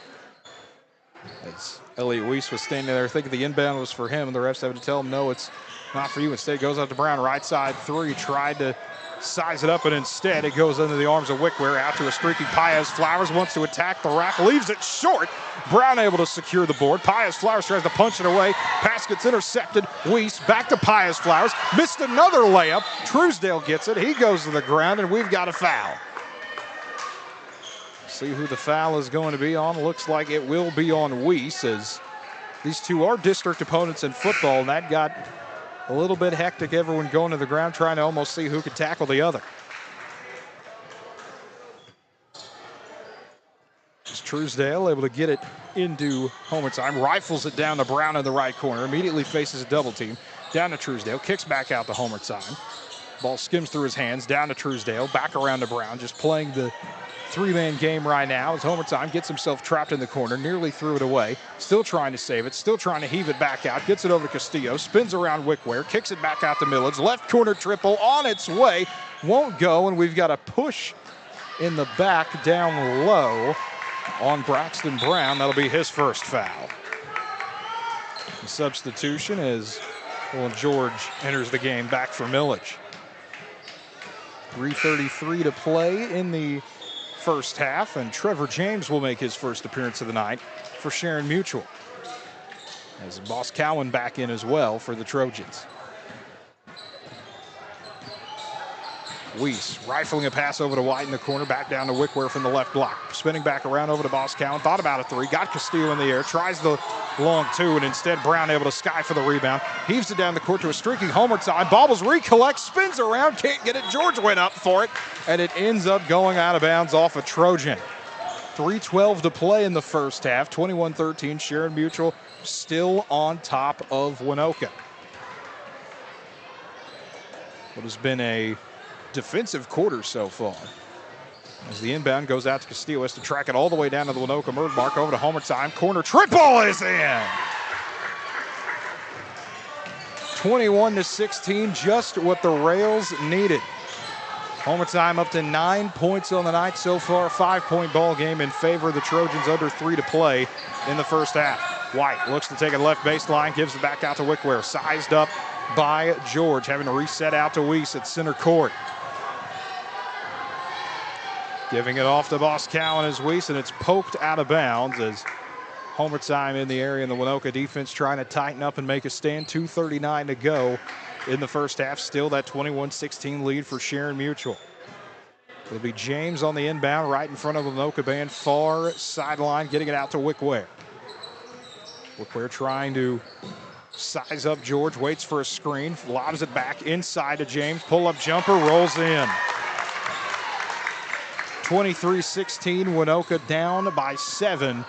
As Elliot Weiss was standing there thinking the inbound was for him, and the refs having to tell him, no, it's not for you. Instead, it goes out to Brown, right side 3. Tried to size it up, and instead it goes into the arms of Wickware. Out to a streaky Paez Flowers, wants to attack the rack, leaves it short. Brown able to secure the board. Paez Flowers tries to punch it away. Pass gets intercepted. Weiss back to Paez Flowers. Missed another layup. Truesdale gets it. He goes to the ground, and we've got a foul. See who the foul is going to be on. Looks like it will be on Weiss, as these two are district opponents in football, and that got a little bit hectic. Everyone going to the ground trying to almost see who could tackle the other. It's Truesdale able to get it into Homer time. Rifles it down to Brown in the right corner. Immediately faces a double team. Down to Truesdale. Kicks back out to Homer time. Ball skims through his hands. Down to Truesdale. Back around to Brown. Just playing the 3-man game right now as Homer time gets himself trapped in the corner, nearly threw it away, still trying to save it, still trying to heave it back out, gets it over to Castillo, spins around Wickware, kicks it back out to Millage, left corner triple on its way, won't go, and we've got a push in the back down low on Braxton Brown. That'll be his first foul. The substitution is George enters the game back for Millage. 3:33 to play in the first half, and Trevor James will make his first appearance of the night for Sharon-Mutual. As Boss Cowan back in as well for the Trojans. Weiss rifling a pass over to White in the corner, back down to Wickware from the left block. Spinning back around over to Boss Cowan, thought about a 3, got Castillo in the air, tries the long 2, and instead Brown able to sky for the rebound. Heaves it down the court to a streaking Homer time. Bobbles, recollects, spins around, can't get it. George went up for it, and it ends up going out of bounds off a Trojan. 3:12 to play in the first half. 21-13, Sharon-Mutual still on top of Waynoka. What has been a defensive quarter so far. As the inbound goes out to Castillo, has to track it all the way down to the Waynoka word mark, over to Homer time. Corner triple is in. 21-16, just what the Rails needed. Homer time up to 9 points on the night so far. A 5-point ball game in favor of the Trojans, under 3 to play in the first half. White looks to take it left baseline, gives it back out to Wickware. Sized up by George, having to reset out to Weiss at center court. Giving it off to Boscawen as Weiss, and it's poked out of bounds as Homer time in the area, and the Waynoka defense trying to tighten up and make a stand. 2:39 to go in the first half. Still that 21-16 lead for Sharon-Mutual. It'll be James on the inbound right in front of the Waynoka band, far sideline, getting it out to Wickware. Wickware trying to size up George, waits for a screen, lobs it back inside to James. Pull-up jumper, rolls in. 23-16, Waynoka down by 7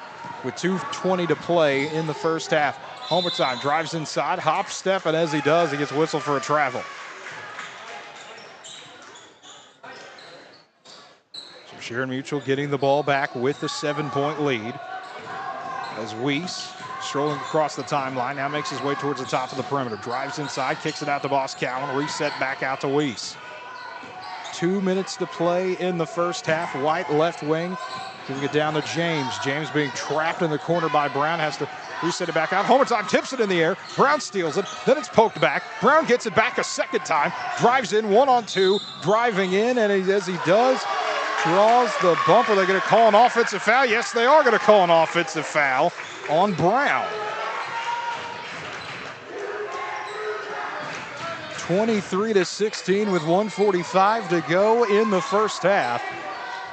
with 2:20 to play in the first half. Homer time, drives inside, hop step, and as he does, he gets whistled for a travel. So Sharon-Mutual getting the ball back with the 7-point lead. As Weiss strolling across the timeline, now makes his way towards the top of the perimeter. Drives inside, kicks it out to Boscawen, reset back out to Weiss. 2 minutes to play in the first half. White left wing, giving it down to James. James being trapped in the corner by Brown, has to reset it back out. Homer time, tips it in the air. Brown steals it, then it's poked back. Brown gets it back a second time, drives in 1-on-2, driving in, and as he does, draws the bump. Are they going to call an offensive foul? Yes, they are going to call an offensive foul on Brown. 23-16 with 1:45 to go in the first half.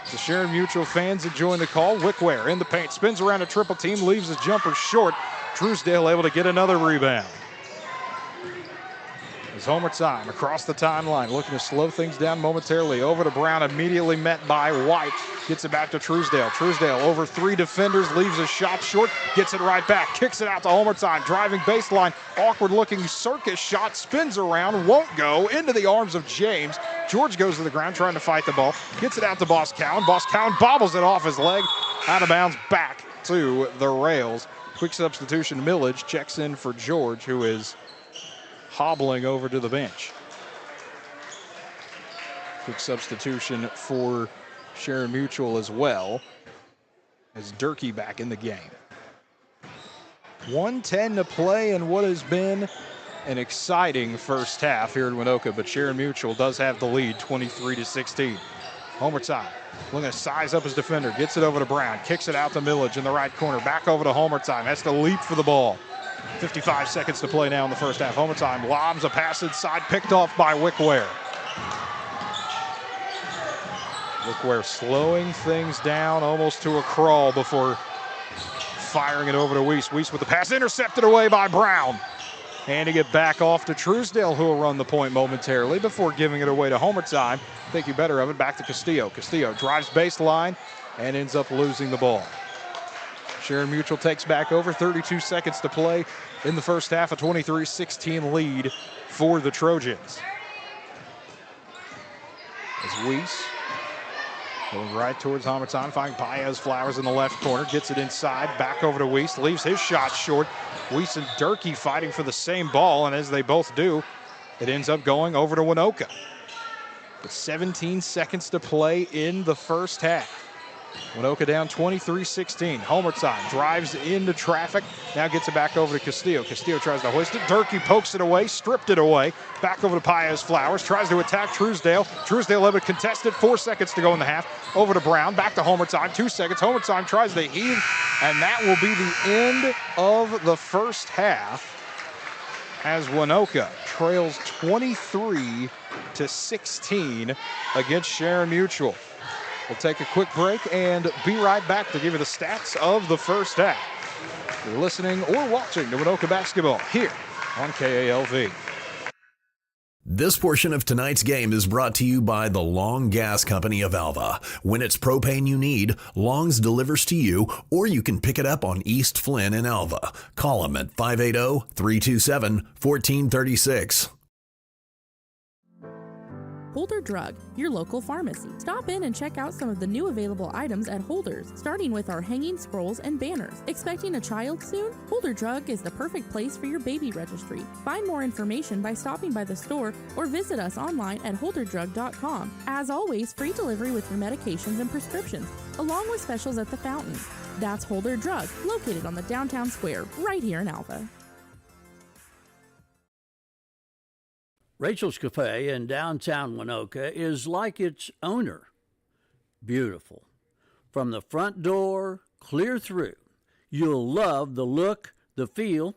The Sharon-Mutual fans enjoying the call. Wickware in the paint, spins around a triple team, leaves his jumper short. Truesdale able to get another rebound. As Homer time across the timeline, looking to slow things down momentarily. Over to Brown, immediately met by White. Gets it back to Truesdale. Truesdale over 3 defenders, leaves a shot short, gets it right back, kicks it out to Homer time, driving baseline, awkward looking circus shot, spins around, won't go, into the arms of James. George goes to the ground trying to fight the ball, gets it out to Boscawen. Boscawen bobbles it off his leg, out of bounds, back to the rails. Quick substitution, Millage checks in for George, who is hobbling over to the bench. Quick substitution for Sharon-Mutual as well, as Durkee back in the game. 1:10 to play in what has been an exciting first half here in Waynoka, but Sharon-Mutual does have the lead, 23-16. Homer time, looking to size up his defender, gets it over to Brown, kicks it out to Millage in the right corner, back over to Homer time, has to leap for the ball. 55 seconds to play now in the first half. Homer time, lobs a pass inside, picked off by Wickware. Wickware slowing things down almost to a crawl before firing it over to Weiss. Weiss with the pass, intercepted away by Brown. Handing it back off to Truesdale, who will run the point momentarily before giving it away to Homer time. Thinking better of it, back to Castillo. Castillo drives baseline and ends up losing the ball. Sharon-Mutual takes back over, 32 seconds to play in the first half, a 23-16 lead for the Trojans. As Weiss going right towards Hamilton, finding Paez Flowers in the left corner, gets it inside, back over to Weiss, leaves his shot short. Weiss and Durkee fighting for the same ball, and as they both do, it ends up going over to Waynoka. With 17 seconds to play in the first half. Waynoka down 23-16. Homer time, drives into traffic, now gets it back over to Castillo. Castillo tries to hoist it. Durkee pokes it away, stripped it away. Back over to Paez Flowers, tries to attack Truesdale. Truesdale able to contest it, 4 seconds to go in the half. Over to Brown, back to Homer time, 2 seconds. Homer time tries to heave, and that will be the end of the first half as Waynoka trails 23-16 against Sharon-Mutual. We'll take a quick break and be right back to give you the stats of the first half. You're listening or watching to Waynoka basketball here on KALV. This portion of tonight's game is brought to you by the Long Gas Company of Alva. When it's propane you need, Long's delivers to you, or you can pick it up on East Flynn in Alva. Call them at 580-327-1436. Holder Drug, your local pharmacy. Stop in and check out some of the new available items at Holder's, starting with our hanging scrolls and banners. Expecting a child soon? Holder Drug is the perfect place for your baby registry. Find more information by stopping by the store or visit us online at holderdrug.com. As always, free delivery with your medications and prescriptions, along with specials at the fountain. That's Holder Drug, located on the downtown square, right here in Alva. Rachel's Cafe in downtown Waynoka is like its owner, beautiful. From the front door, clear through. You'll love the look, the feel,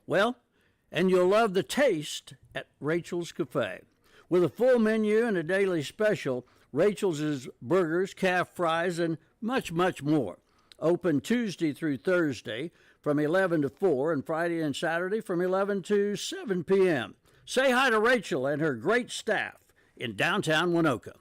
and you'll love the taste at Rachel's Cafe. With a full menu and a daily special, Rachel's is burgers, calf fries, and much, much more. Open Tuesday through Thursday from 11 to 4 and Friday and Saturday from 11 to 7 p.m. Say hi to Rachel and her great staff in downtown Waynoka.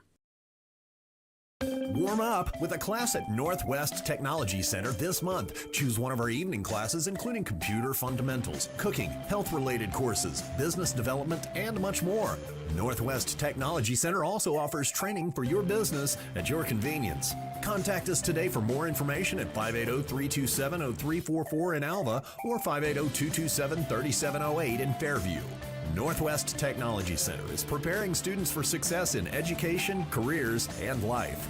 Warm up with a class at Northwest Technology Center this month. Choose one of our evening classes, including computer fundamentals, cooking, health-related courses, business development, and much more. Northwest Technology Center also offers training for your business at your convenience. Contact us today for more information at 580-327-0344 in Alva or 580-227-3708 in Fairview. Northwest Technology Center is preparing students for success in education, careers, and life.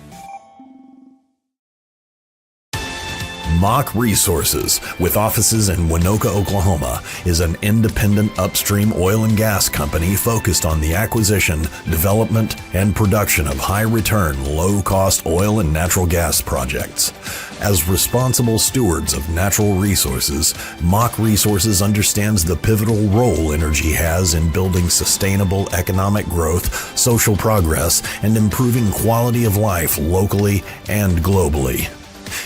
Mock Resources, with offices in Waynoka, Oklahoma, is an independent upstream oil and gas company focused on the acquisition, development, and production of high-return, low-cost oil and natural gas projects. As responsible stewards of natural resources, Mock Resources understands the pivotal role energy has in building sustainable economic growth, social progress, and improving quality of life locally and globally.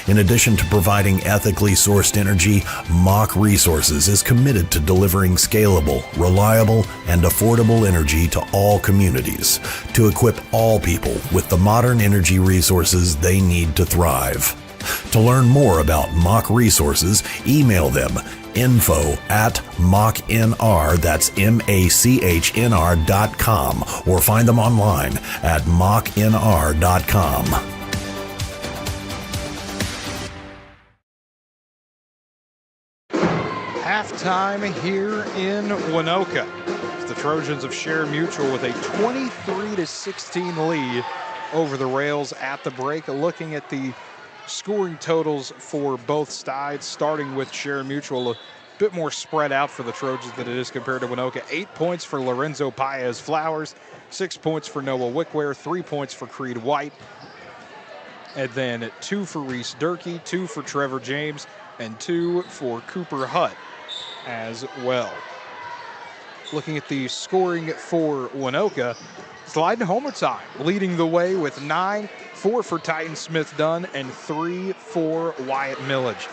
In addition to providing ethically sourced energy, Mock Resources is committed to delivering scalable, reliable, and affordable energy to all communities, to equip all people with the modern energy resources they need to thrive. To learn more about Mock Resources, email them info@mocknr, that's MACHNR.com, or find them online at mocknr.com. Halftime here in Waynoka. It's the Trojans of Sharon-Mutual with a 23-16 lead over the Rails at the break. Looking at the scoring totals for both sides, starting with Sharon-Mutual, a bit more spread out for the Trojans than it is compared to Waynoka. 8 points for Lorenzo Paez Flowers, 6 points for Noah Wickware, 3 points for Creed White, and then 2 for Reese Durkee, 2 for Trevor James, and 2 for Cooper Hutt as well. Looking at the scoring for Waynoka, sliding homer time, leading the way with 9, 4 for Titan Smith Dunn, and 3 for Wyatt Millage.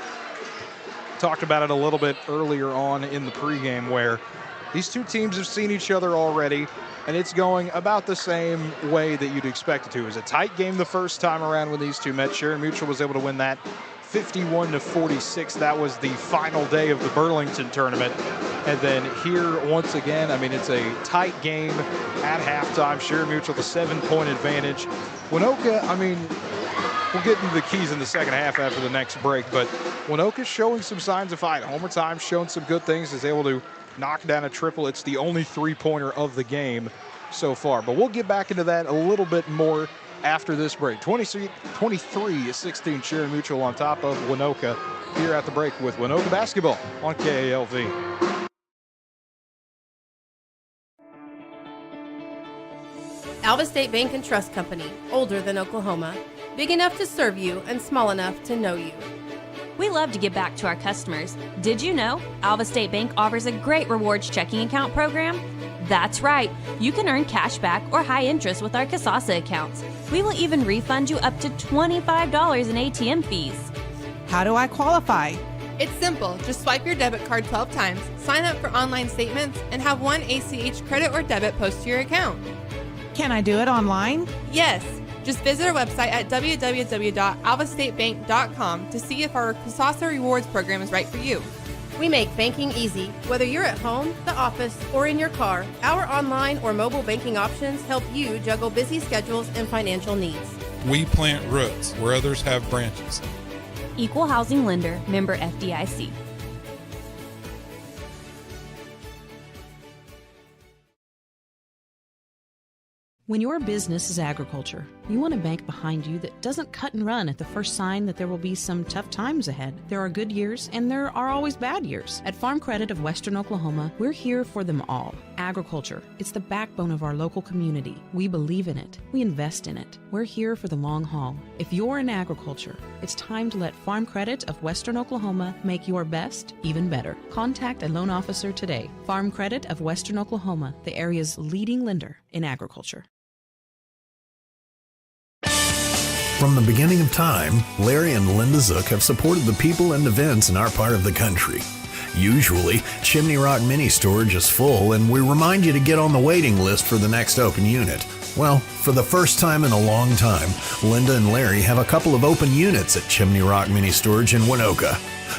Talked about it a little bit earlier on in the pregame, where these two teams have seen each other already, and it's going about the same way that you'd expect it to. It was a tight game the first time around when these two met. Sharon-Mutual was able to win that 51-46. That was the final day of the Burlington tournament. And then here, once again, I mean, it's a tight game at halftime. Sharon-Mutual with a 7-point advantage. Waynoka, I mean, we'll get into the keys in the second half after the next break, but Waynoka's showing some signs of fight. Homer time showing some good things, is able to knock down a triple. It's the only three-pointer of the game so far. But we'll get back into that a little bit more after this break. 23-16 Sharon-Mutual on top of Waynoka here at the break with Waynoka basketball on KALV. Alva State Bank and Trust Company, older than Oklahoma, big enough to serve you and small enough to know you. We love to give back to our customers. Did you know Alva State Bank offers a great rewards checking account program? That's right. You can earn cash back or high interest with our Kasasa accounts. We will even refund you up to $25 in ATM fees. How do I qualify? It's simple. Just swipe your debit card 12 times, sign up for online statements, and have one ACH credit or debit post to your account. Can I do it online? Yes. Just visit our website at www.alvastatebank.com to see if our Kasasa Rewards program is right for you. We make banking easy. Whether you're at home, the office, or in your car, our online or mobile banking options help you juggle busy schedules and financial needs. We plant roots where others have branches. Equal housing lender, member FDIC. When your business is agriculture, you want a bank behind you that doesn't cut and run at the first sign that there will be some tough times ahead. There are good years and there are always bad years. At Farm Credit of Western Oklahoma, we're here for them all. Agriculture, it's the backbone of our local community. We believe in it. We invest in it. We're here for the long haul. If you're in agriculture, it's time to let Farm Credit of Western Oklahoma make your best even better. Contact a loan officer today. Farm Credit of Western Oklahoma, the area's leading lender in agriculture. From the beginning of time, Larry and Linda Zook have supported the people and events in our part of the country. Usually, Chimney Rock Mini Storage is full, and we remind you to get on the waiting list for the next open unit. Well, for the first time in a long time, Linda and Larry have a couple of open units at Chimney Rock Mini Storage in Waynoka.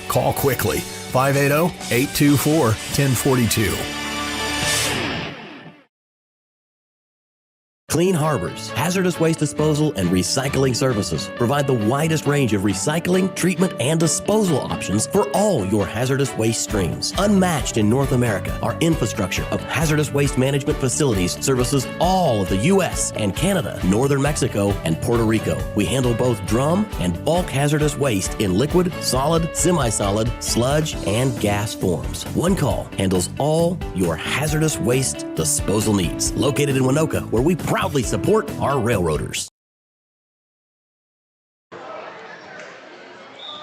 Call quickly, 580-824-1042. Clean Harbors, hazardous waste disposal and recycling services provide the widest range of recycling, treatment, and disposal options for all your hazardous waste streams. Unmatched in North America, our infrastructure of hazardous waste management facilities services all of the U.S. and Canada, northern Mexico, and Puerto Rico. We handle both drum and bulk hazardous waste in liquid, solid, semi-solid, sludge, and gas forms. One call handles all your hazardous waste disposal needs. Located in Waynoka, where we proudly support our railroaders.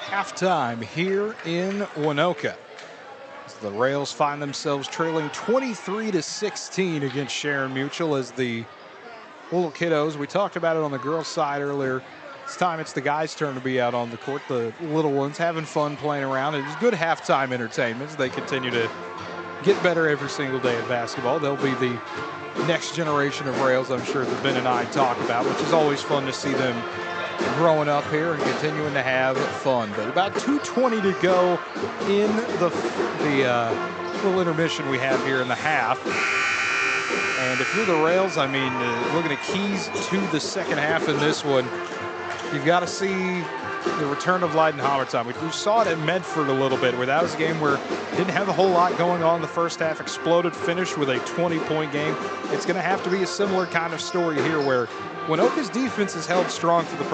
Halftime here in Waynoka. As the Rails find themselves trailing 23-16 against Sharon-Mutual as the little kiddos, we talked about it on the girls' side earlier. This time it's the guys' turn to be out on the court. The little ones having fun playing around. It's good halftime entertainment as they continue to get better every single day at basketball. They'll be the next generation of Rails, I'm sure, that Ben and I talk about, which is always fun to see them growing up here and continuing to have fun. But about 2:20 to go in the little intermission we have here in the half. And if you're the Rails, I mean, looking at keys to the second half in this one, you've got to see the return of light in Homertown. We saw it at Medford a little bit, where that was a game where didn't have a whole lot going on in the first half, exploded, finished with a 20-point game. It's going to have to be a similar kind of story here, where Waynoka's defense is held strong for the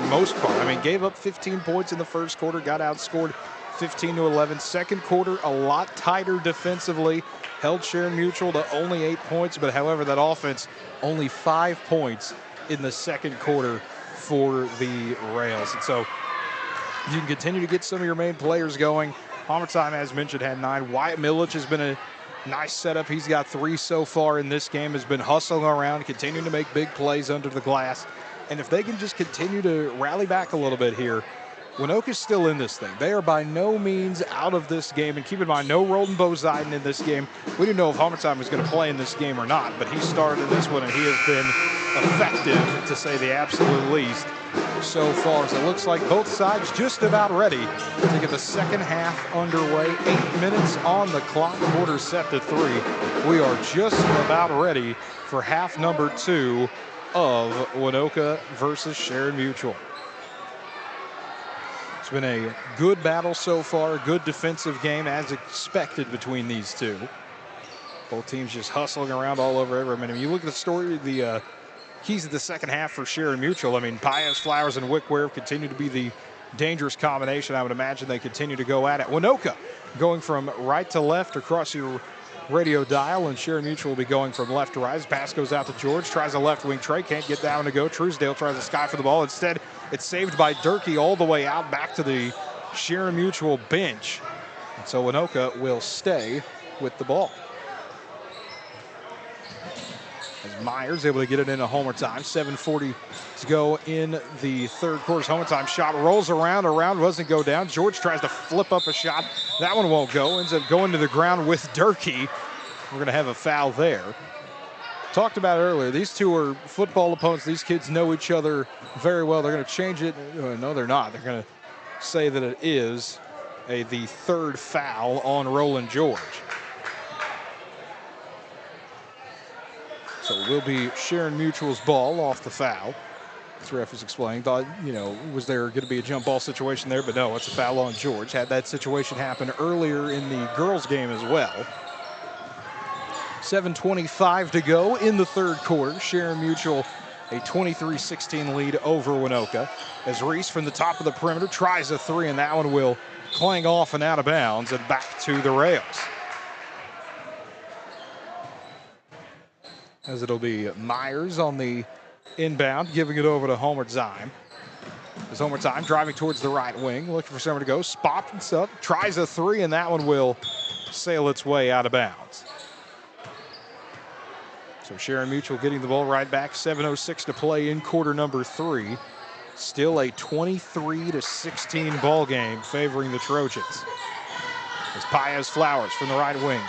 most part. I mean, gave up 15 points in the first quarter, got outscored 15-11. Second quarter, a lot tighter defensively, held Sharon-Mutual to only 8 points, but however, that offense only 5 points in the second quarter for the Rails. And so you can continue to get some of your main players going. Homertime, as mentioned, had 9. Wyatt Milich has been a nice setup. He's got 3 so far in this game, has been hustling around, continuing to make big plays under the glass. And if they can just continue to rally back a little bit here, Waynoka's still in this thing. They are by no means out of this game. And keep in mind, no Roland Boziden in this game. We didn't know if Homertime was going to play in this game or not, but he started in this one, and he has been effective, to say the absolute least, so far. So it looks like both sides just about ready to get the second half underway. 8 minutes on the clock, quarter set to 3. We are just about ready for half number 2 of Waynoka versus Sharon-Mutual. It's been a good battle so far, a good defensive game as expected between these two. Both teams just hustling around all over every minute. You look at the story, the keys to the second half for Sharon-Mutual. I mean, Paez, Flowers, and Wickware continue to be the dangerous combination. I would imagine they continue to go at it. Waynoka going from right to left across your radio dial, and Sharon-Mutual will be going from left to right. As pass goes out to George, tries a left wing tray, can't get that one to go. Truesdale tries a sky for the ball. Instead, it's saved by Durkee all the way out back to the Sharon-Mutual bench. And so Waynoka will stay with the ball. As Myers able to get it into Homertime. 7:40 to go in the third quarter. Homertime shot rolls around, doesn't go down. George tries to flip up a shot. That one won't go. Ends up going to the ground with Durkee. We're going to have a foul there. Talked about it earlier. These two are football opponents. These kids know each other very well. They're going to change it. No, they're not. They're going to say that it is the third foul on Roland George. So it will be Sharon-Mutual's ball off the foul. This ref is explaining, thought, was there going to be a jump ball situation there? But no, it's a foul on George. Had that situation happen earlier in the girls' game as well. 7:25 to go in the third quarter. Sharon-Mutual a 23-16 lead over Waynoka. As Reese from the top of the perimeter tries a three, and that one will clang off and out of bounds and back to the rails. As it'll be Myers on the inbound, giving it over to Homer Zime. As Homer Zime driving towards the right wing, looking for somewhere to go, spots up, tries a three, and that one will sail its way out of bounds. So Sharon-Mutual getting the ball right back. 7:06 to play in quarter number 3. Still a 23-16 ball game favoring the Trojans. As Paez Flowers from the right wing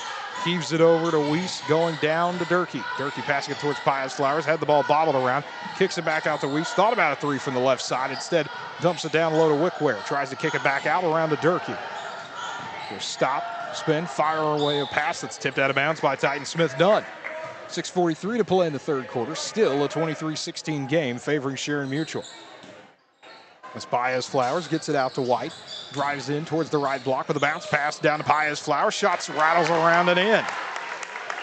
heaves it over to Weiss, going down to Durkee. Durkee passing it towards Paez Flowers, had the ball bobbled around, kicks it back out to Weiss. Thought about a three from the left side, instead dumps it down low to Wickware. Tries to kick it back out around to Durkee. Stop, spin, fire away a pass that's tipped out of bounds by Titan Smith-Dunn. 6:43 to play in the third quarter. Still a 23-16 game favoring Sharon-Mutual. As Paez Flowers gets it out to White. Drives in towards the right block with a bounce pass down to Paez Flowers. Shots rattles around and in.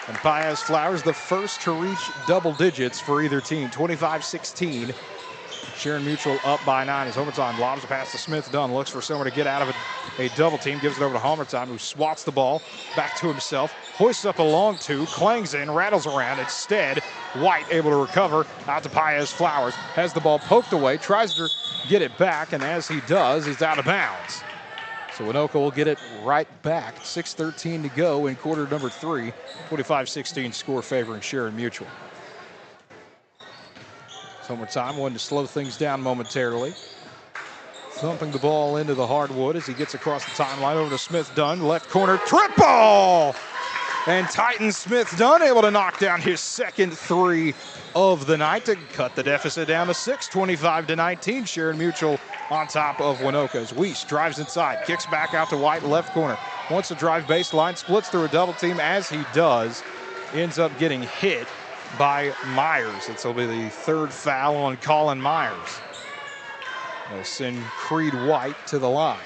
And Paez Flowers the first to reach double digits for either team. 25-16. Sharon-Mutual up by 9 as Homertime lobs a pass to Smith-Dunn. Looks for someone to get out of a double team. Gives it over to Homertime, who swats the ball back to himself. Hoists up a long two. Clangs in. Rattles around. Instead, White able to recover out to Paez Flowers. Has the ball poked away. Tries to get it back. And as he does, he's out of bounds. So Waynoka will get it right back. 6:13 to go in quarter number 3. 25-16 score favoring Sharon-Mutual. Homertime wanting to slow things down momentarily. Thumping the ball into the hardwood as he gets across the timeline over to Smith-Dunn. Left corner triple! And Titan Smith-Dunn able to knock down his second three of the night to cut the deficit down to 6, 25-19. Sharon-Mutual on top of Waynoka as Weiss drives inside, kicks back out to White left corner. Wants to drive baseline, splits through a double team. As he does, ends up getting hit by Myers. This will be the third foul on Colin Myers. They'll send Creed White to the line.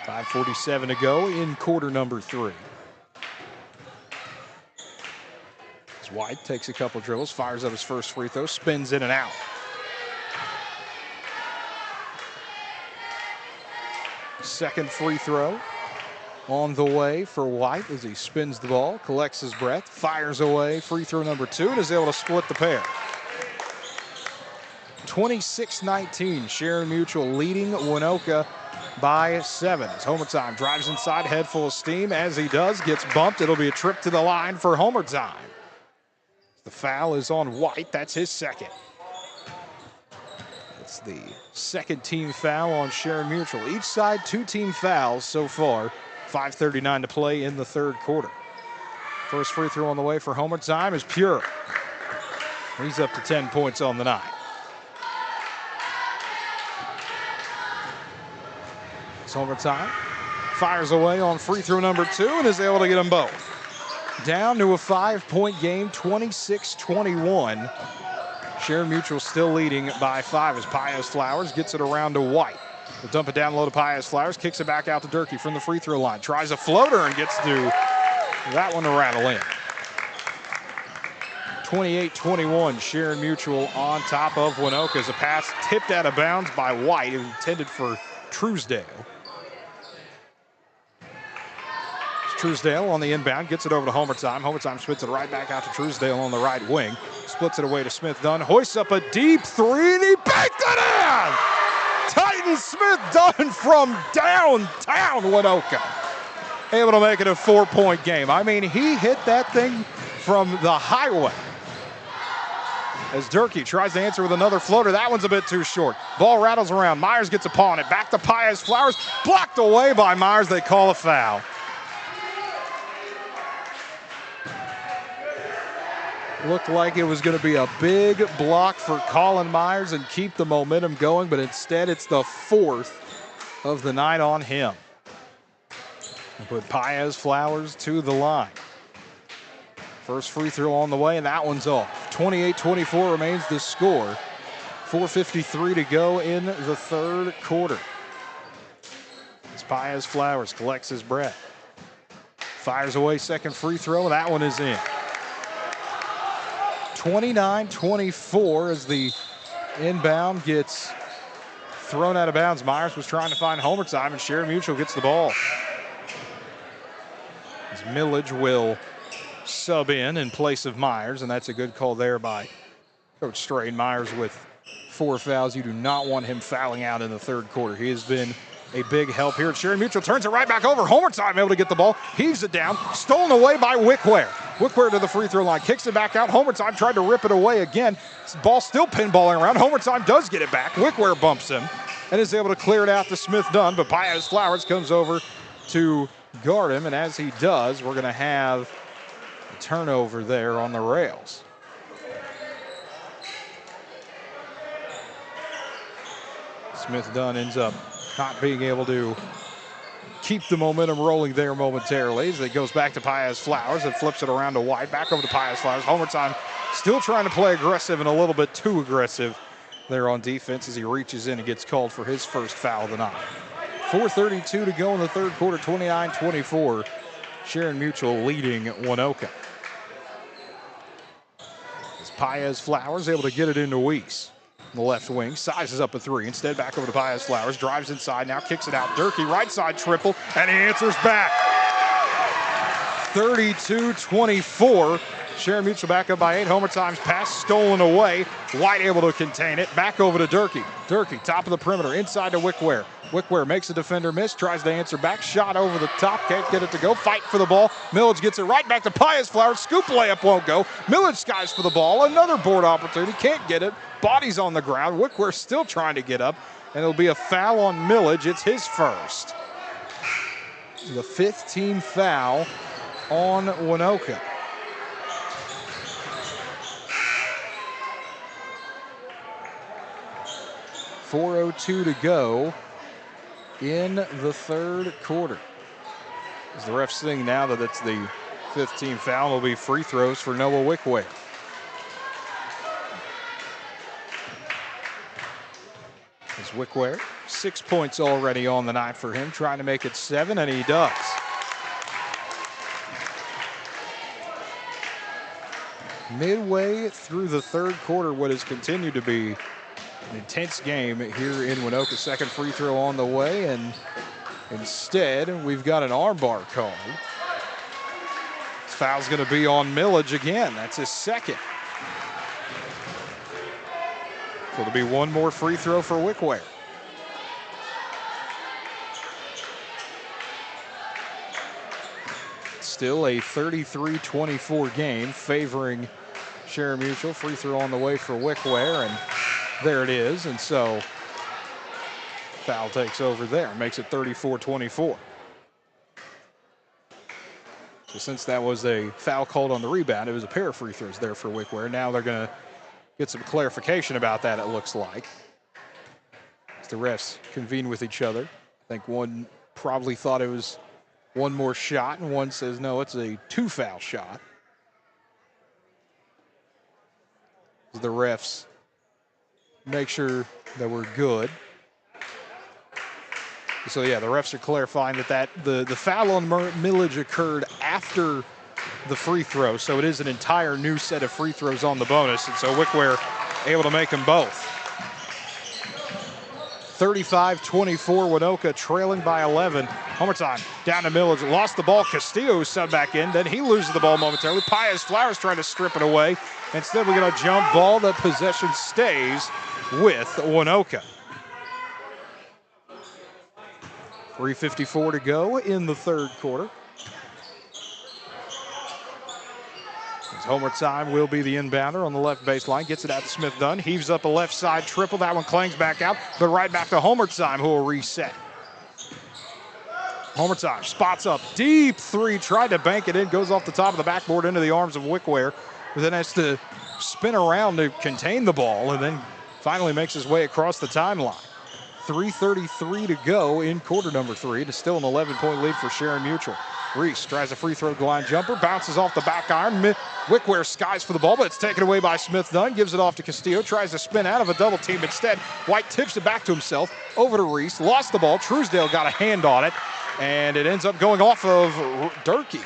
5:47 to go in quarter number 3. As White takes a couple dribbles, fires up his first free throw, spins in and out. Second free throw on the way for White as he spins the ball, collects his breath, fires away free throw number 2, and is able to split the pair. 26-19, Sharon-Mutual leading Waynoka by 7. As Homertime drives inside, head full of steam. As he does, gets bumped. It'll be a trip to the line for Homertime. The foul is on White. That's his second. It's the second team foul on Sharon-Mutual. Each side 2 team fouls so far. 5:39 to play in the third quarter. First free throw on the way for Homertime is pure. He's up to 10 points on the night. Homertime fires away on free throw number 2 and is able to get them both. Down to a 5-point game, 26-21. Sharon-Mutual still leading by 5 as Paez Flowers gets it around to White. They'll dump it down low to Paez Flowers, kicks it back out to Durkee from the free throw line. Tries a floater and gets to that one to rattle in. 28-21, Sharon-Mutual on top of Waynoka as a pass tipped out of bounds by White, intended for Truesdale. Truesdale on the inbound, gets it over to Homertime. Homertime spits it right back out to Truesdale on the right wing. Splits it away to Smith-Dunn, hoists up a deep three, and he banked it in! Titan Smith-Dunn from downtown Waynoka. Able to make it a 4-point game. I mean, he hit that thing from the highway. As Durkee tries to answer with another floater. That one's a bit too short. Ball rattles around. Myers gets a paw on it. Back to Paez Flowers. Blocked away by Myers. They call a foul. Looked like it was going to be a big block for Colin Myers and keep the momentum going, but instead it's the 4th of the night on him. We'll put Paez Flowers to the line. First free throw on the way, and that one's off. 28-24 remains the score. 4:53 to go in the third quarter. As Paez Flowers collects his breath. Fires away second free throw. That one is in. 29-24 as the inbound gets thrown out of bounds. Myers was trying to find homer time, and Sharon-Mutual gets the ball. As Millage will sub in place of Myers, and that's a good call there by Coach Strain. Myers with 4 fouls. You do not want him fouling out in the third quarter. He has been a big help here. Sharon-Mutual turns it right back over. Homer time, able to get the ball. Heaves it down. Stolen away by Wickware. Wickware to the free throw line. Kicks it back out. Homer time tried to rip it away again. Ball still pinballing around. Homer time does get it back. Wickware bumps him and is able to clear it out to Smith-Dunn. But Paez Flowers comes over to guard him. And as he does, we're going to have a turnover there on the rails. Smith-Dunn ends up not being able to keep the momentum rolling there momentarily as it goes back to Paez Flowers and flips it around to White. Back over to Paez Flowers. Homer time still trying to play aggressive and a little bit too aggressive there on defense as he reaches in and gets called for his first foul of the night. 4:32 to go in the third quarter, 29-24. Sharon-Mutual leading Waynoka. As Paez Flowers able to get it into Weiss. The left wing, sizes up a three. Instead, back over to Paez Flowers. Drives inside, now kicks it out. Durkee, right side triple, and he answers back. 32-24. Sharon-Mutual back up by 8. Homer time's pass stolen away. White able to contain it. Back over to Durkee. Durkee, top of the perimeter, inside to Wickware. Wickware makes a defender miss, tries to answer back. Shot over the top, can't get it to go. Fight for the ball. Millage gets it right back to Paez Flowers. Scoop layup won't go. Millage skies for the ball. Another board opportunity, can't get it. Body's on the ground. Wickware still trying to get up, and it'll be a foul on Millage. It's his first. The 5th team foul on Waynoka. .402 to go in the third quarter. As the ref's saying now that it's the 5th team foul, will be free throws for Noah Wickware. As Wickware, 6 points already on the night for him, trying to make it 7, and he does. Midway through the third quarter, what has continued to be an intense game here in Waynoka. Second free throw on the way, and instead we've got an armbar called. This foul's going to be on Millage again. That's his second. So it'll be one more free throw for Wickware. Still a 33-24 game favoring Sharon-Mutual. Free throw on the way for Wickware, and there it is. And so foul takes over there, makes it 34-24. So since that was a foul called on the rebound, it was a pair of free throws there for Wickware. Now they're going to get some clarification about that, it looks like. As the refs convene with each other. I think one probably thought it was one more shot, and one says, no, it's a 2-foul shot. As the refs make sure that we're good. So yeah, the refs are clarifying that the foul on Millage occurred after the free throw, so it is an entire new set of free throws on the bonus, and so Wickware able to make them both. 35-24, Waynoka trailing by 11. Homer time, down to Millage, lost the ball. Castillo subbed back in, then he loses the ball momentarily. Paez Flowers trying to strip it away. Instead, we get a jump ball. The possession stays with Waynoka. 3:54 to go in the third quarter. As Homer time will be the inbounder on the left baseline. Gets it out to Smith-Dunn. Heaves up a left side triple. That one clangs back out, but right back to Homer time, who will reset. Homer time spots up. Deep three. Tried to bank it in. Goes off the top of the backboard into the arms of Wickware. But then has to spin around to contain the ball, and then finally makes his way across the timeline. 3:33 to go in quarter number 3. It is still an 11-point lead for Sharon-Mutual. Reese tries a free throw line jumper, bounces off the back iron. Wickware skies for the ball, but it's taken away by Smith-Dunn. Gives it off to Castillo, tries to spin out of a double team instead. White tips it back to himself, over to Reese, lost the ball. Truesdale got a hand on it, and it ends up going off of Durkee.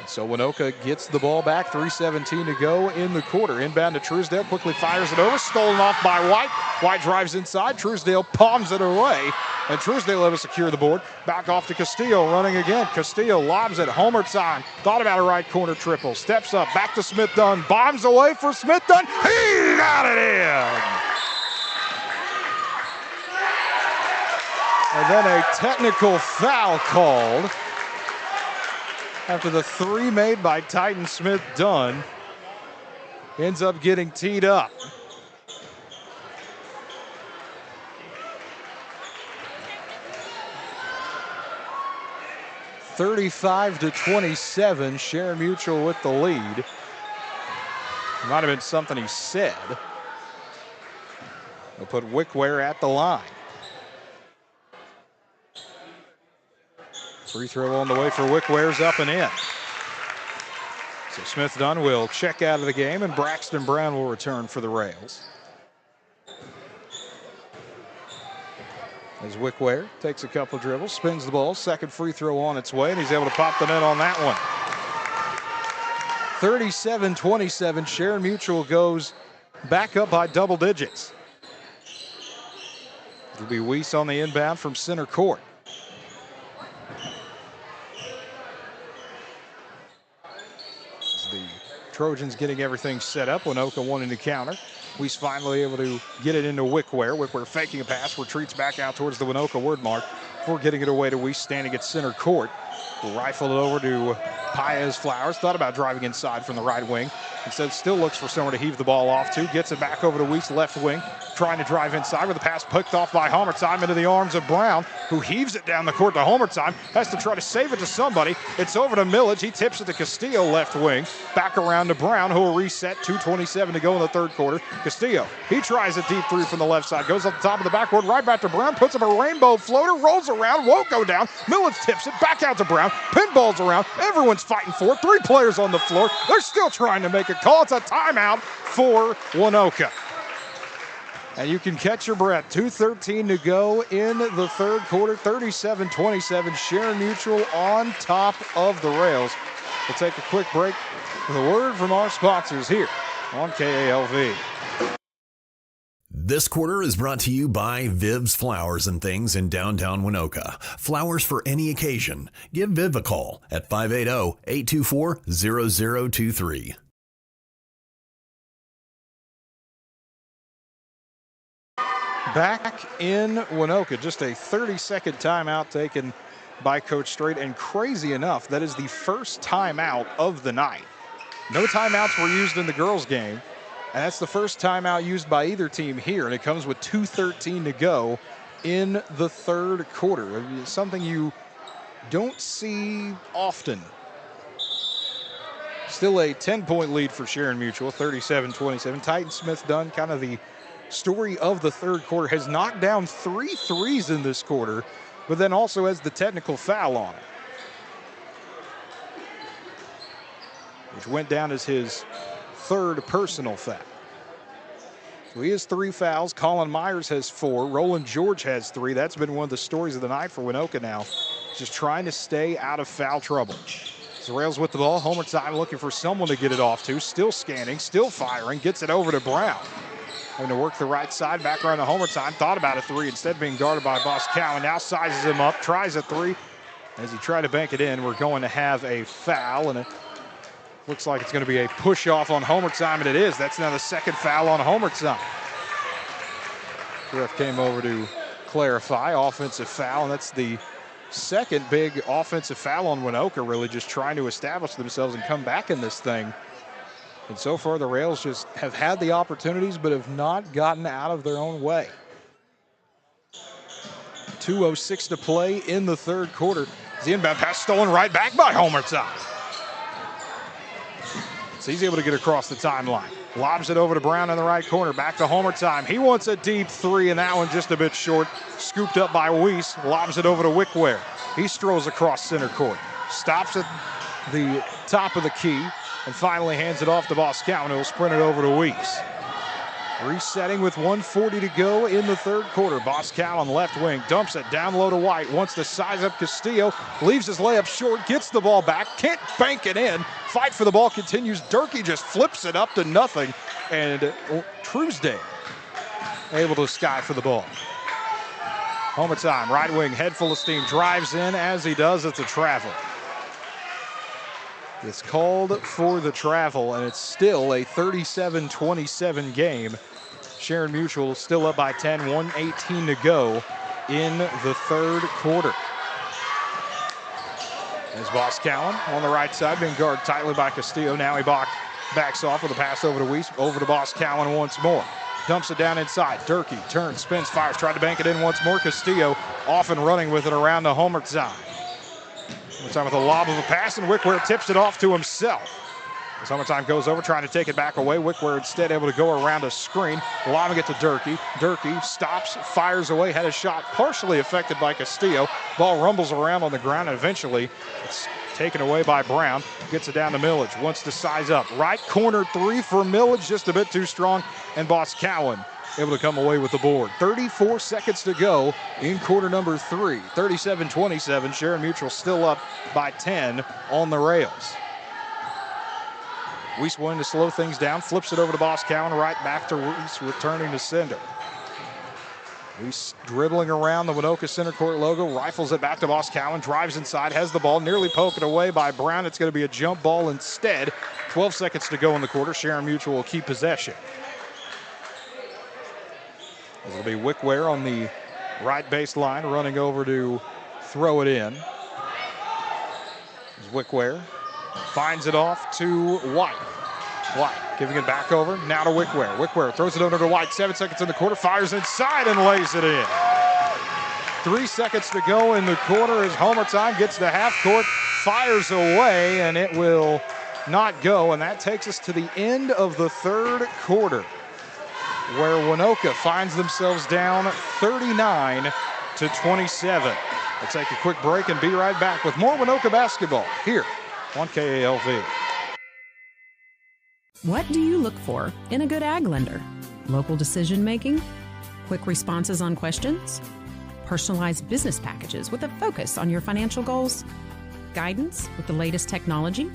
So Waynoka gets the ball back, 3:17 to go in the quarter. Inbound to Truesdale, quickly fires it over, stolen off by White. White drives inside, Truesdale palms it away, and Truesdale able to secure the board. Back off to Castillo, running again. Castillo lobs it, homer time. Thought about a right corner triple, steps up, back to Smith-Dunn, bombs away for Smith-Dunn. He got it in! And then a technical foul called after the three made by Titan Smith-Dunn ends up getting teed up. (35-27), Sharon-Mutual with the lead. Might have been something he said. They'll put Wickware at the line. Free throw on the way for Wickware's up and in. So Smith-Dunn will check out of the game, and Braxton Brown will return for the Rails. As Wickware takes a couple dribbles, spins the ball, second free throw on its way, and he's able to pop the net on that one. 37-27, Sharon-Mutual goes back up by double digits. It'll be Weiss on the inbound from center court. Trojans getting everything set up. Waynoka wanting to counter. Weiss finally able to get it into Wickware. Wickware faking a pass, retreats back out towards the Waynoka word mark before getting it away to Weiss standing at center court. Rifled it over to Paez Flowers. Thought about driving inside from the right wing. Instead still looks for somewhere to heave the ball off to. Gets it back over to Weiss, left wing. Trying to drive inside with a pass picked off by Homertime into the arms of Brown, who heaves it down the court to Homertime. Has to try to save it to somebody. It's over to Millage. He tips it to Castillo, left wing. Back around to Brown, who will reset. 2:27 to go in the third quarter. Castillo, he tries a deep three from the left side. Goes up the top of the backboard, right back to Brown. Puts up a rainbow floater, rolls around, won't go down. Millage tips it, back out to Brown. Pinballs around. Everyone's fighting for it. Three players on the floor. They're still trying to make a call. It's a timeout for Waynoka. And you can catch your breath. 2:13 to go in the third quarter. 37-27. Sharon-Mutual on top of the Rails. We'll take a quick break with a word from our sponsors here on KALV. This quarter is brought to you by Viv's Flowers and Things in downtown Waynoka. Flowers for any occasion. Give Viv a call at 580-824-0023. Back in Waynoka, just a 30-second timeout taken by Coach Strait, and crazy enough, that is the first timeout of the night. No timeouts were used in the girls' game, and that's the first timeout used by either team here, and it comes with 2:13 to go in the third quarter. Something you don't see often. Still a 10-point lead for Sharon-Mutual, 37-27. Titan Smith-Dunn, kind of the story of the third quarter, has knocked down 3 threes in this quarter, but then also has the technical foul on it, which went down as his third personal foul. So he has 3 fouls. Colin Myers has 4. Roland George has 3. That's been one of the stories of the night for Waynoka now, just trying to stay out of foul trouble. So Rails with the ball. Homertime looking for someone to get it off to. Still scanning, still firing. Gets it over to Brown. Having to work the right side, back around to Homertime. Thought about a 3, instead being guarded by Boss Cowan. Now sizes him up, tries a 3. As he tried to bank it in, we're going to have a foul, and it looks like it's going to be a push-off on Homertime, and it is. That's now the second foul on Homertime. Ref came over to clarify. Offensive foul, and that's the second big offensive foul on Waynoka, really just trying to establish themselves and come back in this thing. And so far, the Rails just have had the opportunities, but have not gotten out of their own way. 2:06 to play in the third quarter. The inbound pass stolen right back by Homertime. So he's able to get across the timeline. Lobs it over to Brown in the right corner. Back to Homer time. He wants a deep three, and that one just a bit short. Scooped up by Weiss. Lobs it over to Wickware. He strolls across center court. Stops at the top of the key, and finally hands it off to Boscawen, who will sprint it over to Weiss. Resetting with 1:40 to go in the third quarter. Boscawen left wing, dumps it down low to White, wants to size up Castillo, leaves his layup short, gets the ball back, can't bank it in. Fight for the ball continues. Durkee just flips it up to nothing, and Truesdale able to sky for the ball. Homer time, right wing, head full of steam, drives in. As he does, it's a travel. It's called for the travel, and it's still a 37-27 game. Sharon-Mutual still up by 10, 1:18 to go in the third quarter. As Boscawen on the right side, being guarded tightly by Castillo. Now he backs off with a pass over to Weiss, over to Boscawen once more. Dumps it down inside. Durkee turns, spins, fires, tried to bank it in once more. Castillo off and running with it around the Homer side. Time with a lob of a pass, and Wickware tips it off to himself. As Summertime goes over, trying to take it back away. Wickware instead able to go around a screen, lobbing it to Durkee. Durkee stops, fires away, had a shot partially affected by Castillo. Ball rumbles around on the ground, and eventually it's taken away by Brown. Gets it down to Millage, wants to size up. Right corner three for Millage, just a bit too strong, and Boscawen able to come away with the board. 34 seconds to go in quarter number 3. 37-27. Sharon-Mutual still up by 10 on the rails. Weiss wanting to slow things down, flips it over to Boscawen, right back to Weiss, returning to sender. Weiss dribbling around the Waynoka center court logo, rifles it back to Boscawen, drives inside, has the ball, nearly poked away by Brown. It's going to be a jump ball instead. 12 seconds to go in the quarter. Sharon-Mutual will keep possession. It'll be Wickware on the right baseline, running over to throw it in. As Wickware finds it off to White. White giving it back over, now to Wickware. Wickware throws it over to White, 7 seconds in the quarter, fires inside and lays it in. 3 seconds to go in the quarter as Homer time gets to half court, fires away, and it will not go, and that takes us to the end of the third quarter, where Waynoka finds themselves down 39-27. We'll take a quick break and be right back with more Waynoka basketball here on KALV. What do you look for in a good ag lender? Local decision making? Quick responses on questions? Personalized business packages with a focus on your financial goals? Guidance with the latest technology?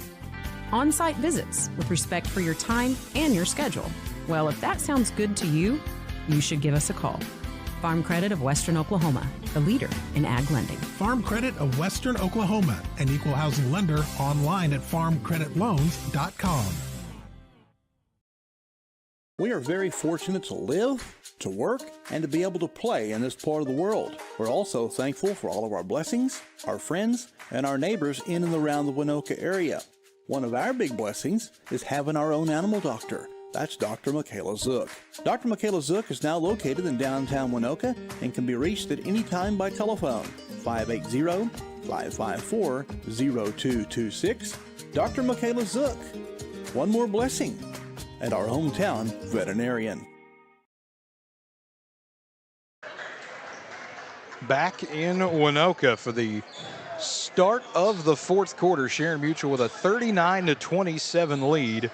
On-site visits with respect for your time and your schedule? Well, if that sounds good to you, you should give us a call. Farm Credit of Western Oklahoma, the leader in ag lending. Farm Credit of Western Oklahoma, an equal housing lender, online at farmcreditloans.com. We are very fortunate to live, to work, and to be able to play in this part of the world. We're also thankful for all of our blessings, our friends, and our neighbors in and around the Waynoka area. One of our big blessings is having our own animal doctor. That's Dr. Michaela Zook. Dr. Michaela Zook is now located in downtown Waynoka and can be reached at any time by telephone, 580-554-0226. Dr. Michaela Zook. One more blessing at our hometown veterinarian. Back in Waynoka for the start of the fourth quarter. Sharon-Mutual with a 39-27 lead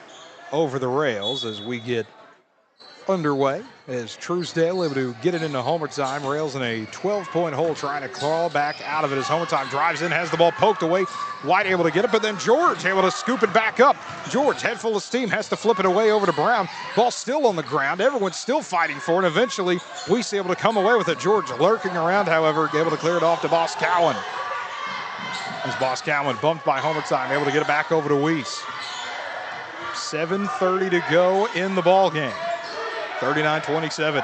over the rails as we get underway. As Truesdale able to get it into Homer time. Rails in a 12-point hole, trying to crawl back out of it as Homer time drives in, has the ball poked away. White able to get it, but then George able to scoop it back up. George, head full of steam, has to flip it away over to Brown. Ball still on the ground. Everyone's still fighting for it. Eventually, Weiss able to come away with it. George lurking around, however, able to clear it off to Boscawen. As Boscawen bumped by Homer time, able to get it back over to Weiss. 7:30 to go in the ball game. 39-27.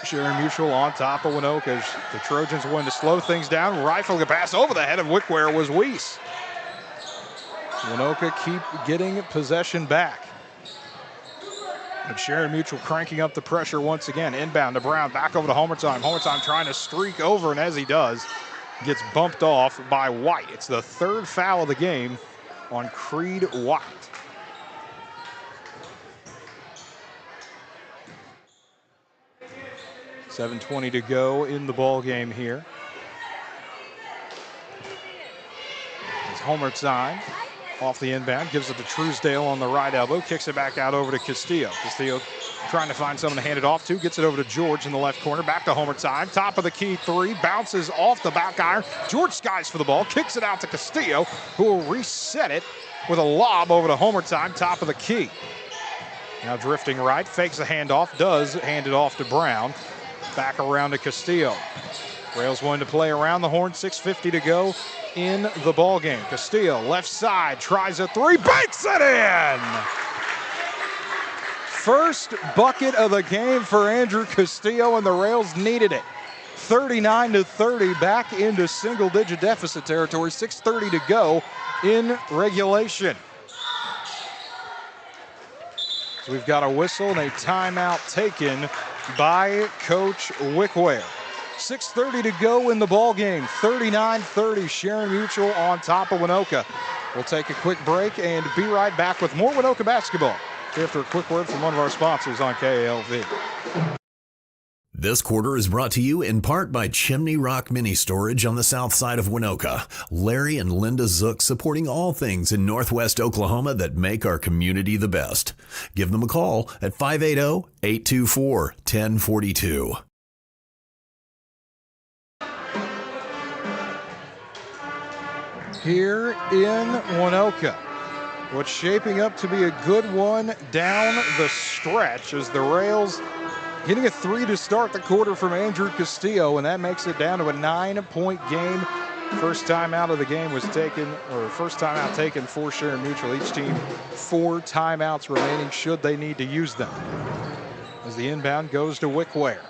Sharon-Mutual on top of Waynoka. The Trojans wanted to slow things down. Rifling a pass over the head of Wickware was Weiss. Waynoka keep getting possession back. But Sharon-Mutual cranking up the pressure once again. Inbound to Brown, back over to Homer time. Homer time trying to streak over, and as he does, gets bumped off by White. It's the third foul of the game on Creed White. 7:20 to go in the ball game here. As Homertime off the inbound, gives it to Truesdale on the right elbow, kicks it back out over to Castillo. Castillo trying to find someone to hand it off to, gets it over to George in the left corner, back to Homertime, top of the key three, bounces off the back iron. George skies for the ball, kicks it out to Castillo, who will reset it with a lob over to Homertime, top of the key. Now drifting right, fakes the handoff, does hand it off to Brown. Back around to Castillo. Rails wanting to play around the horn, 6:50 to go in the ball game. Castillo, left side, tries a three, banks it in! First bucket of the game for Andrew Castillo, and the Rails needed it. 39-30, back into single-digit deficit territory, 6:30 to go in regulation. So we've got a whistle and a timeout taken by Coach Wickware. 6:30 to go in the ball game. 39-30, Sharon-Mutual on top of Waynoka. We'll take a quick break and be right back with more Waynoka basketball after a quick word from one of our sponsors on KALV. This quarter is brought to you in part by Chimney Rock Mini Storage on the south side of Waynoka. Larry and Linda Zook supporting all things in Northwest Oklahoma that make our community the best. Give them a call at 580-824-1042. Here in Waynoka, what's shaping up to be a good one down the stretch as the Rails hitting a three to start the quarter from Andrew Castillo, and that makes it down to a 9-point game. First time out of the game was taken, or first time out taken for Sharon-Mutual. Each team 4 timeouts remaining should they need to use them. As the inbound goes to Wickware.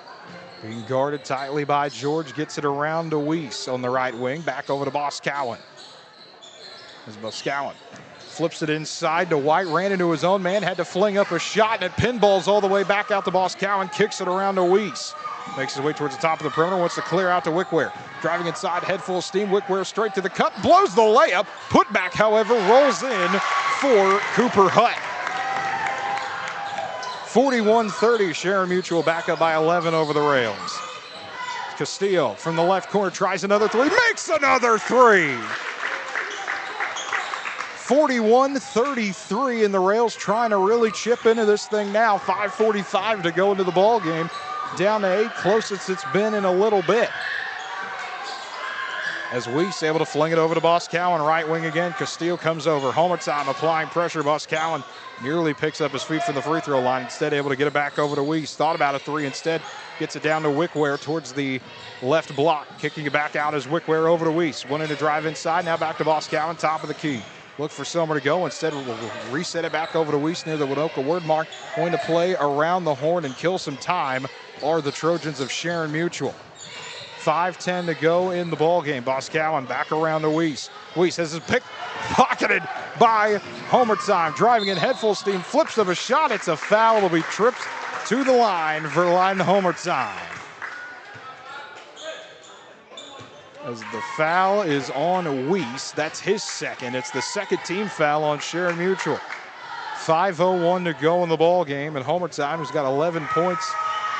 Being guarded tightly by George, gets it around to Weiss on the right wing, back over to Boscawen. As Boscawen flips it inside to White, ran into his own man, had to fling up a shot, and it pinballs all the way back out to Boscawen, kicks it around to Weiss. Makes his way towards the top of the perimeter, wants to clear out to Wickware. Driving inside, head full of steam, Wickware straight to the cup, blows the layup. Put back, however, rolls in for Cooper Hutt. 41-30, Sharon-Mutual back up by 11 over the Rails. Castillo from the left corner tries another three, makes another three. 41-33, and the Rails trying to really chip into this thing now. 5:45 to go into the ball game. Down to 8, closest it's been in a little bit. As Weiss able to fling it over to Boscawen, right wing again. Castillo comes over. Homertime applying pressure. Boscawen nearly picks up his feet from the free throw line. Instead, able to get it back over to Weiss. Thought about a three. Instead, gets it down to Wickware towards the left block. Kicking it back out as Wickware over to Weiss. Wanting to drive inside. Now back to Boscawen, top of the key. Look for somewhere to go. Instead, we'll reset it back over to Weiss near the Waynoka word mark. Going to play around the horn and kill some time are the Trojans of Sharon-Mutual. 5:10 to go in the ball game. Boscawen back around to Weiss. Weiss has his pick pocketed by Homertime. Driving in head full steam, flips of a shot. It's a foul. It'll be tripped to the line for Line Homertime. As the foul is on Weiss. That's his second. It's the second team foul on Sharon-Mutual. 5:01 to go in the ball game, and Homertime, who's got 11 points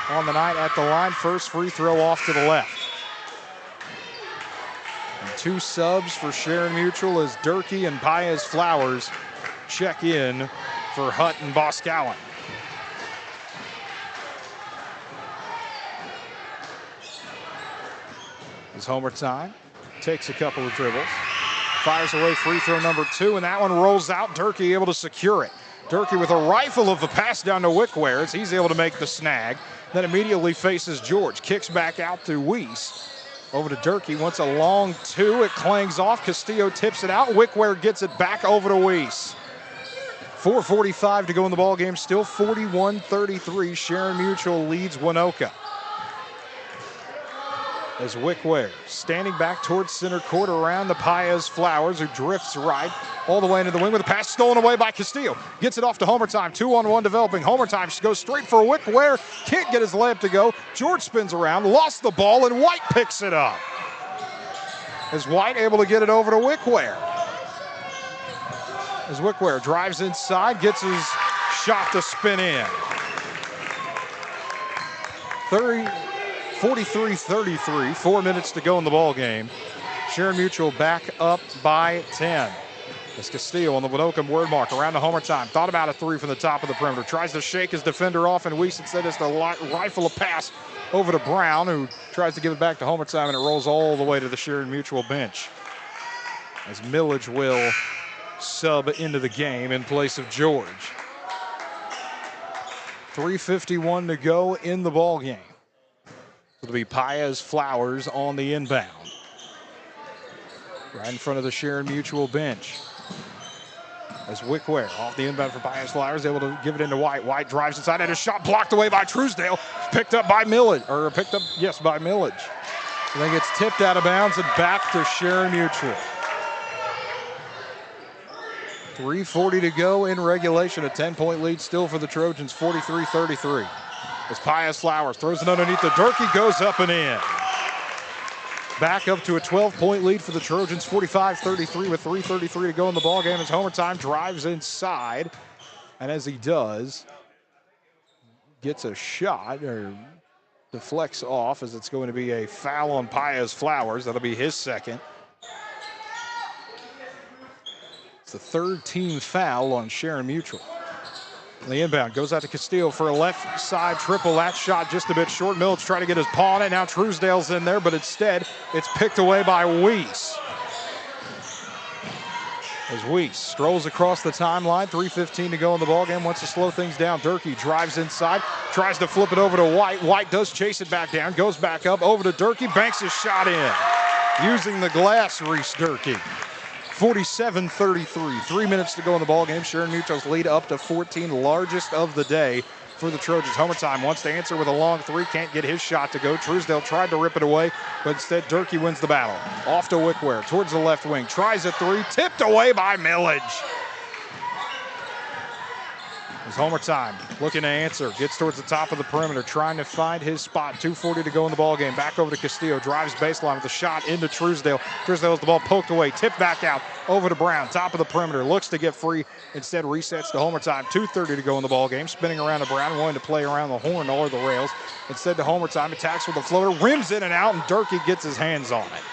on the night at the line. First free throw off to the left. And 2 subs for Sharon-Mutual as Durkee and Paez Flowers check in for Hutt and Boscawen. As Homertime takes a couple of dribbles, fires away free throw number 2, and that one rolls out. Durkee able to secure it. Durkee with a rifle of a pass down to Wickware as he's able to make the snag. Then immediately faces George. Kicks back out to Weiss. Over to Durkee. Wants a long 2. It clangs off. Castillo tips it out. Wickware gets it back over to Weiss. 4:45 to go in the ball game. Still 41-33. Sharon-Mutual leads Waynoka. As Wickware standing back towards center court around the Paez Flowers, who drifts right all the way into the wing with a pass stolen away by Castillo. Gets it off to Homertime. 2-on-1 developing. Homertime goes straight for Wickware. Can't get his layup to go. George spins around, lost the ball, and White picks it up. As White able to get it over to Wickware. As Wickware drives inside, gets his shot to spin in. 43-33, 4 minutes to go in the ball game. Sharon-Mutual back up by 10. As Castillo on the Waynoka word mark around the homer time. Thought about a three from the top of the perimeter. Tries to shake his defender off, and Weiss instead is to rifle a pass over to Brown, who tries to give it back to homer time, and it rolls all the way to the Sharon-Mutual bench. As Millage will sub into the game in place of George. 3:51 to go in the ball game. It'll be Paez Flowers on the inbound. Right in front of the Sharon-Mutual bench. As Wickware off the inbound for Paez Flowers, able to give it into White. White drives inside, and a shot blocked away by Truesdale. Picked up by Millage, by Millage. I think it's tipped out of bounds and back to Sharon-Mutual. 3:40 to go in regulation. A 10-point lead still for the Trojans, 43-33. As Paez Flowers throws it underneath the Durkee, goes up and in. Back up to a 12-point lead for the Trojans, 45-33 with 3:33 to go in the ballgame as Homer Time drives inside. And as he does, gets a shot or deflects off as it's going to be a foul on Paez Flowers. That'll be his second. It's the third team foul on Sharon-Mutual. The inbound goes out to Castillo for a left side triple. That shot just a bit short. Millage trying to get his paw on it. Now Truesdale's in there, but instead it's picked away by Weiss. As Weiss strolls across the timeline, 3:15 to go in the ballgame. Wants to slow things down. Durkee drives inside, tries to flip it over to White. White does chase it back down, goes back up over to Durkee, banks his shot in. Using the glass, Reese Durkee. 47-33, 3 minutes to go in the ballgame. Sharon-Mutual's lead up to 14, largest of the day for the Trojans. Homer Time wants to answer with a long three, can't get his shot to go. Truesdale tried to rip it away, but instead Durkee wins the battle. Off to Wickware, towards the left wing, tries a three, tipped away by Millage. As Homer Time looking to answer, gets towards the top of the perimeter, trying to find his spot. 2:40 to go in the ballgame. Back over to Castillo, drives baseline with a shot into Truesdale. Truesdale has the ball poked away, tipped back out over to Brown, top of the perimeter, looks to get free, instead resets to Homer Time. 2:30 to go in the ballgame. Spinning around to Brown, wanting to play around the horn or the rails. Instead to Homer Time, attacks with a floater, rims in and out, and Durkee gets his hands on it.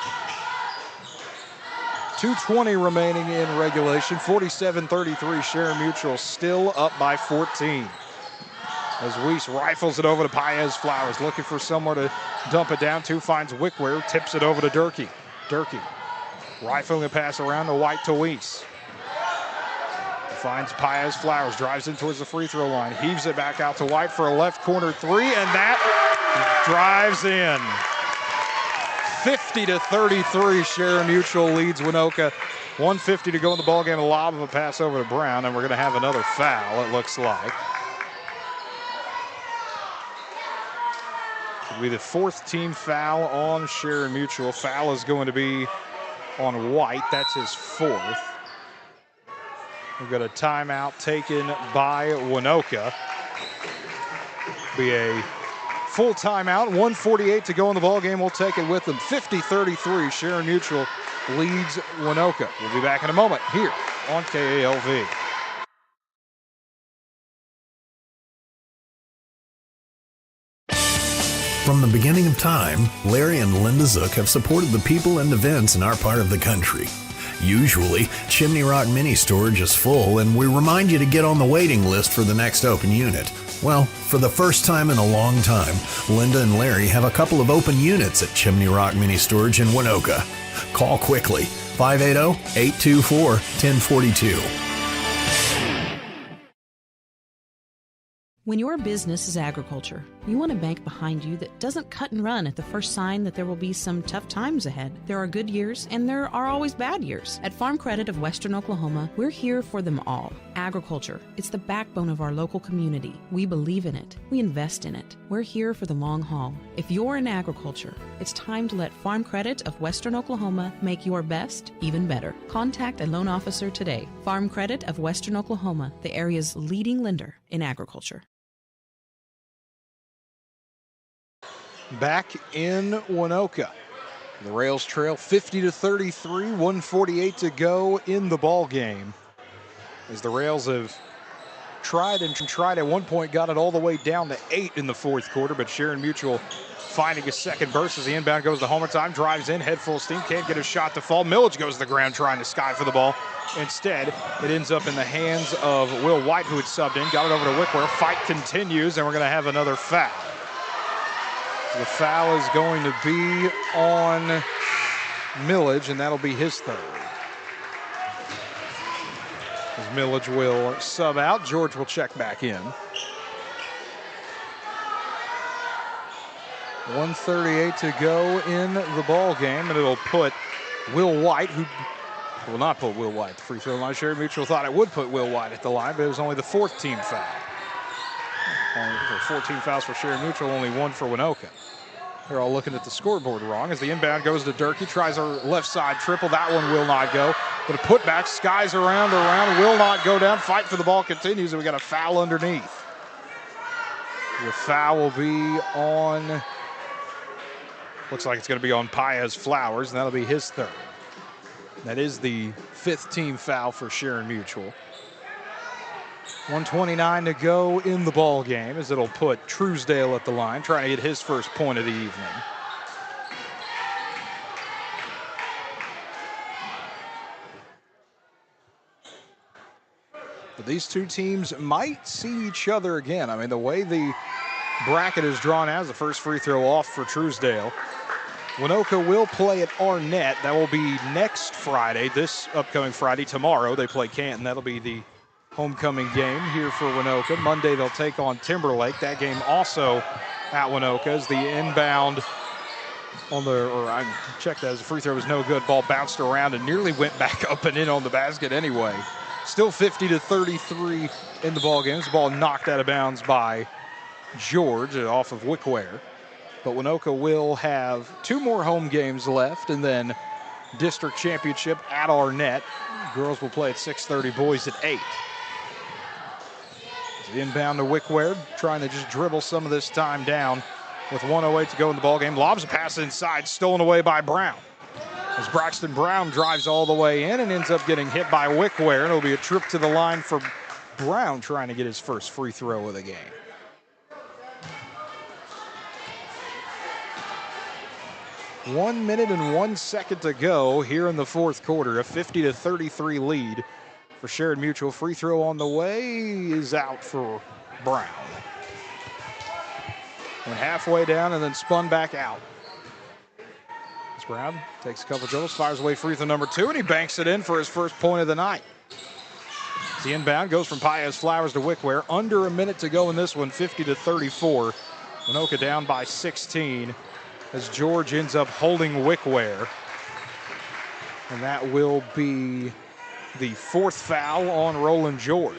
2:20 remaining in regulation. 47-33. Sharon-Mutual still up by 14. As Weiss rifles it over to Paez Flowers, looking for somewhere to dump it down to. Finds Wickware, tips it over to Durkee. Durkee rifling a pass around to White to Weiss. Finds Paez Flowers, drives in towards the free throw line, heaves it back out to White for a left corner three, and that drives in. 50-33, Sharon-Mutual leads Waynoka. 1:50 to go in the ballgame. A lob of a pass over to Brown, and we're going to have another foul, it looks like. It'll be the fourth team foul on Sharon-Mutual. Foul is going to be on White. That's his fourth. We've got a timeout taken by Waynoka. Be a full timeout, 1:48 to go in the ballgame. We'll take it with them. 50-33, Sharon-Mutual leads Waynoka. We'll be back in a moment here on KALV. From the beginning of time, Larry and Linda Zook have supported the people and events in our part of the country. Usually, Chimney Rock Mini Storage is full, and we remind you to get on the waiting list for the next open unit. Well, for the first time in a long time, Linda and Larry have a couple of open units at Chimney Rock Mini Storage in Waynoka. Call quickly, 580-824-1042. When your business is agriculture, you want a bank behind you that doesn't cut and run at the first sign that there will be some tough times ahead. There are good years and there are always bad years. At Farm Credit of Western Oklahoma, we're here for them all. Agriculture, it's the backbone of our local community. We believe in it. We invest in it. We're here for the long haul. If you're in agriculture, it's time to let Farm Credit of Western Oklahoma make your best even better. Contact a loan officer today. Farm Credit of Western Oklahoma, the area's leading lender in agriculture. Back in Waynoka. The Rails trail 50-33, 1:48 to go in the ball game. As the Rails have tried at one point, got it all the way down to 8 in the fourth quarter, but Sharon-Mutual finding a second burst as the inbound goes to Homer time, drives in, head full steam, can't get a shot to fall. Millage goes to the ground trying to sky for the ball. Instead, it ends up in the hands of Will White, who had subbed in, got it over to Wickware. Fight continues, and we're going to have another foul. The foul is going to be on Millage, and that'll be his third. As Millage will sub out, George will check back in. 1:38 to go in the ball game, and it'll put Will White, who will not put Will White at the free throw line. Sharon-Mutual thought it would put Will White at the line, but it was only the fourth team foul. 14 fouls for Sharon-Mutual, only one for Waynoka. They're all looking at the scoreboard wrong as the inbound goes to Durkee, tries a left side triple. That one will not go. But a putback, skies around, will not go down. Fight for the ball continues, and we got a foul underneath. The foul will be on, looks like it's going to be on Paez Flowers, and that'll be his third. That is the fifth team foul for Sharon-Mutual. 1:29 to go in the ball game as it'll put Truesdale at the line, trying to get his first point of the evening. But these two teams might see each other again. I mean, the way the bracket is drawn out, the first free throw off for Truesdale. Waynoka will play at Arnett. That will be next Friday, this upcoming Friday. Tomorrow they play Canton. That'll be the homecoming game here for Waynoka. Monday they'll take on Timberlake. That game also at Waynoka as the inbound on the, or I checked that as the free throw was no good. Ball bounced around and nearly went back up and in on the basket anyway. Still 50-33 in the ball game. This ball knocked out of bounds by George off of Wickware. But Waynoka will have two more home games left, and then district championship at Arnett. Girls will play at 6:30, boys at 8. The inbound to Wickware, trying to just dribble some of this time down with 1:08 to go in the ball game. Lobs a pass inside, stolen away by Brown. As Braxton Brown drives all the way in and ends up getting hit by Wickware, and it'll be a trip to the line for Brown, trying to get his first free throw of the game. One minute and 1 second to go here in the fourth quarter. A 50-33 lead for Sharon-Mutual. Free throw on the way is out for Brown. Went halfway down and then spun back out. As Brown takes a couple dribbles, fires away free throw number 2, and he banks it in for his first point of the night. The inbound goes from Paez Flowers to Wickware. Under a minute to go in this one, 50-34. Waynoka down by 16 as George ends up holding Wickware. And that will be the fourth foul on Roland George.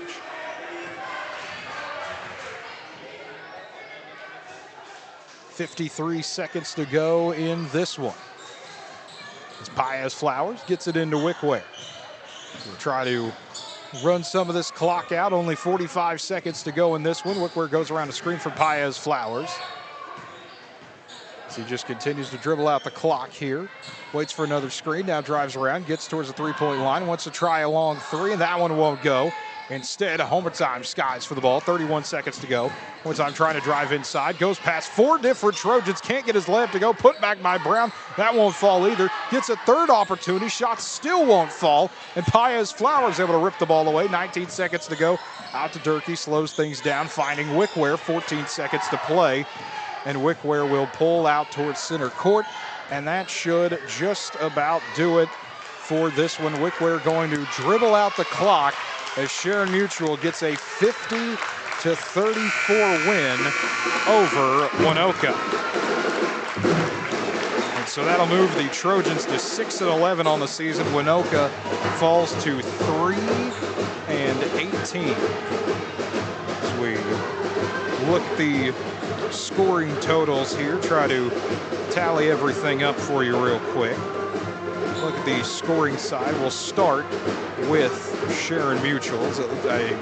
.53 seconds to go in this one. As Paez Flowers gets it into Wickware. We'll try to run some of this clock out. Only 45 seconds to go in this one. Wickware goes around a screen for Paez Flowers. He just continues to dribble out the clock here. Waits for another screen, now drives around, gets towards the three-point line, wants to try a long three, and that one won't go. Instead, Homer time skies for the ball, 31 seconds to go. Homer time trying to drive inside, goes past 4 different Trojans, can't get his layup to go, put back by Brown. That won't fall either. Gets a third opportunity, shot still won't fall, and Paez Flowers able to rip the ball away. 19 seconds to go. Out to Durkee, slows things down, finding Wickware, 14 seconds to play. And Wickware will pull out towards center court, and that should just about do it for this one. Wickware going to dribble out the clock as Sharon-Mutual gets a 50-34 win over Waynoka. And so that'll move the Trojans to 6-11 on the season. Waynoka falls to 3-18. As we look at the scoring totals here, try to tally everything up for you real quick. Look at the scoring side. We'll start with Sharon-Mutual. It's a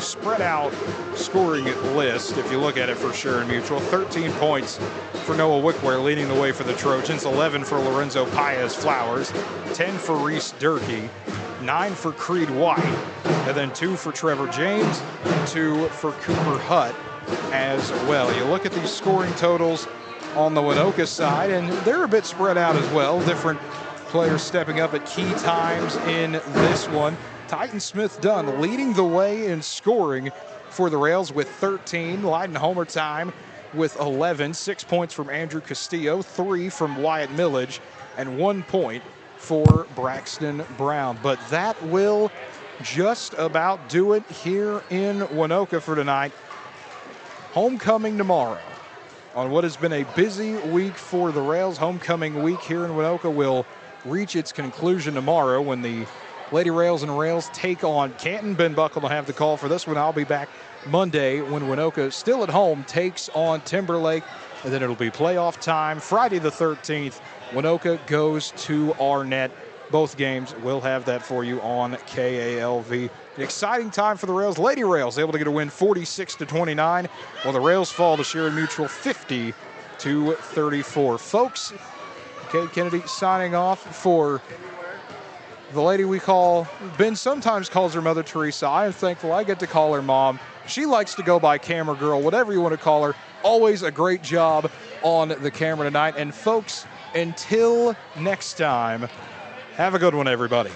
spread out scoring list if you look at it for Sharon-Mutual. 13 points for Noah Wickware leading the way for the Trojans, 11 for Lorenzo Paez Flowers, 10 for Reese Durkee, 9 for Creed White, and then 2 for Trevor James, 2 for Cooper Hutt as well. You look at these scoring totals on the Waynoka side, and they're a bit spread out as well. Different players stepping up at key times in this one. Titan Smith Dunn leading the way in scoring for the Rails with 13. Leiden Homer time with 11. 6 points from Andrew Castillo, 3 from Wyatt Millage, and 1 point for Braxton Brown. But that will just about do it here in Waynoka for tonight. Homecoming tomorrow. On what has been a busy week for the Rails, homecoming week here in Waynoka will reach its conclusion tomorrow when the Lady Rails and Rails take on Canton. Ben Buckle will have the call for this one. I'll be back Monday when Waynoka, still at home, takes on Timberlake. And then it'll be playoff time. Friday the 13th, Waynoka goes to Arnett. Both games, we'll have that for you on KALV. An exciting time for the Rails. Lady Rails able to get a win 46-29, while the Rails fall to Sharon-Mutual 50-34. Folks, Kate Kennedy signing off for the lady we call, Ben sometimes calls her Mother Teresa. I am thankful I get to call her Mom. She likes to go by Camera Girl, whatever you want to call her. Always a great job on the camera tonight. And folks, until next time, have a good one, everybody.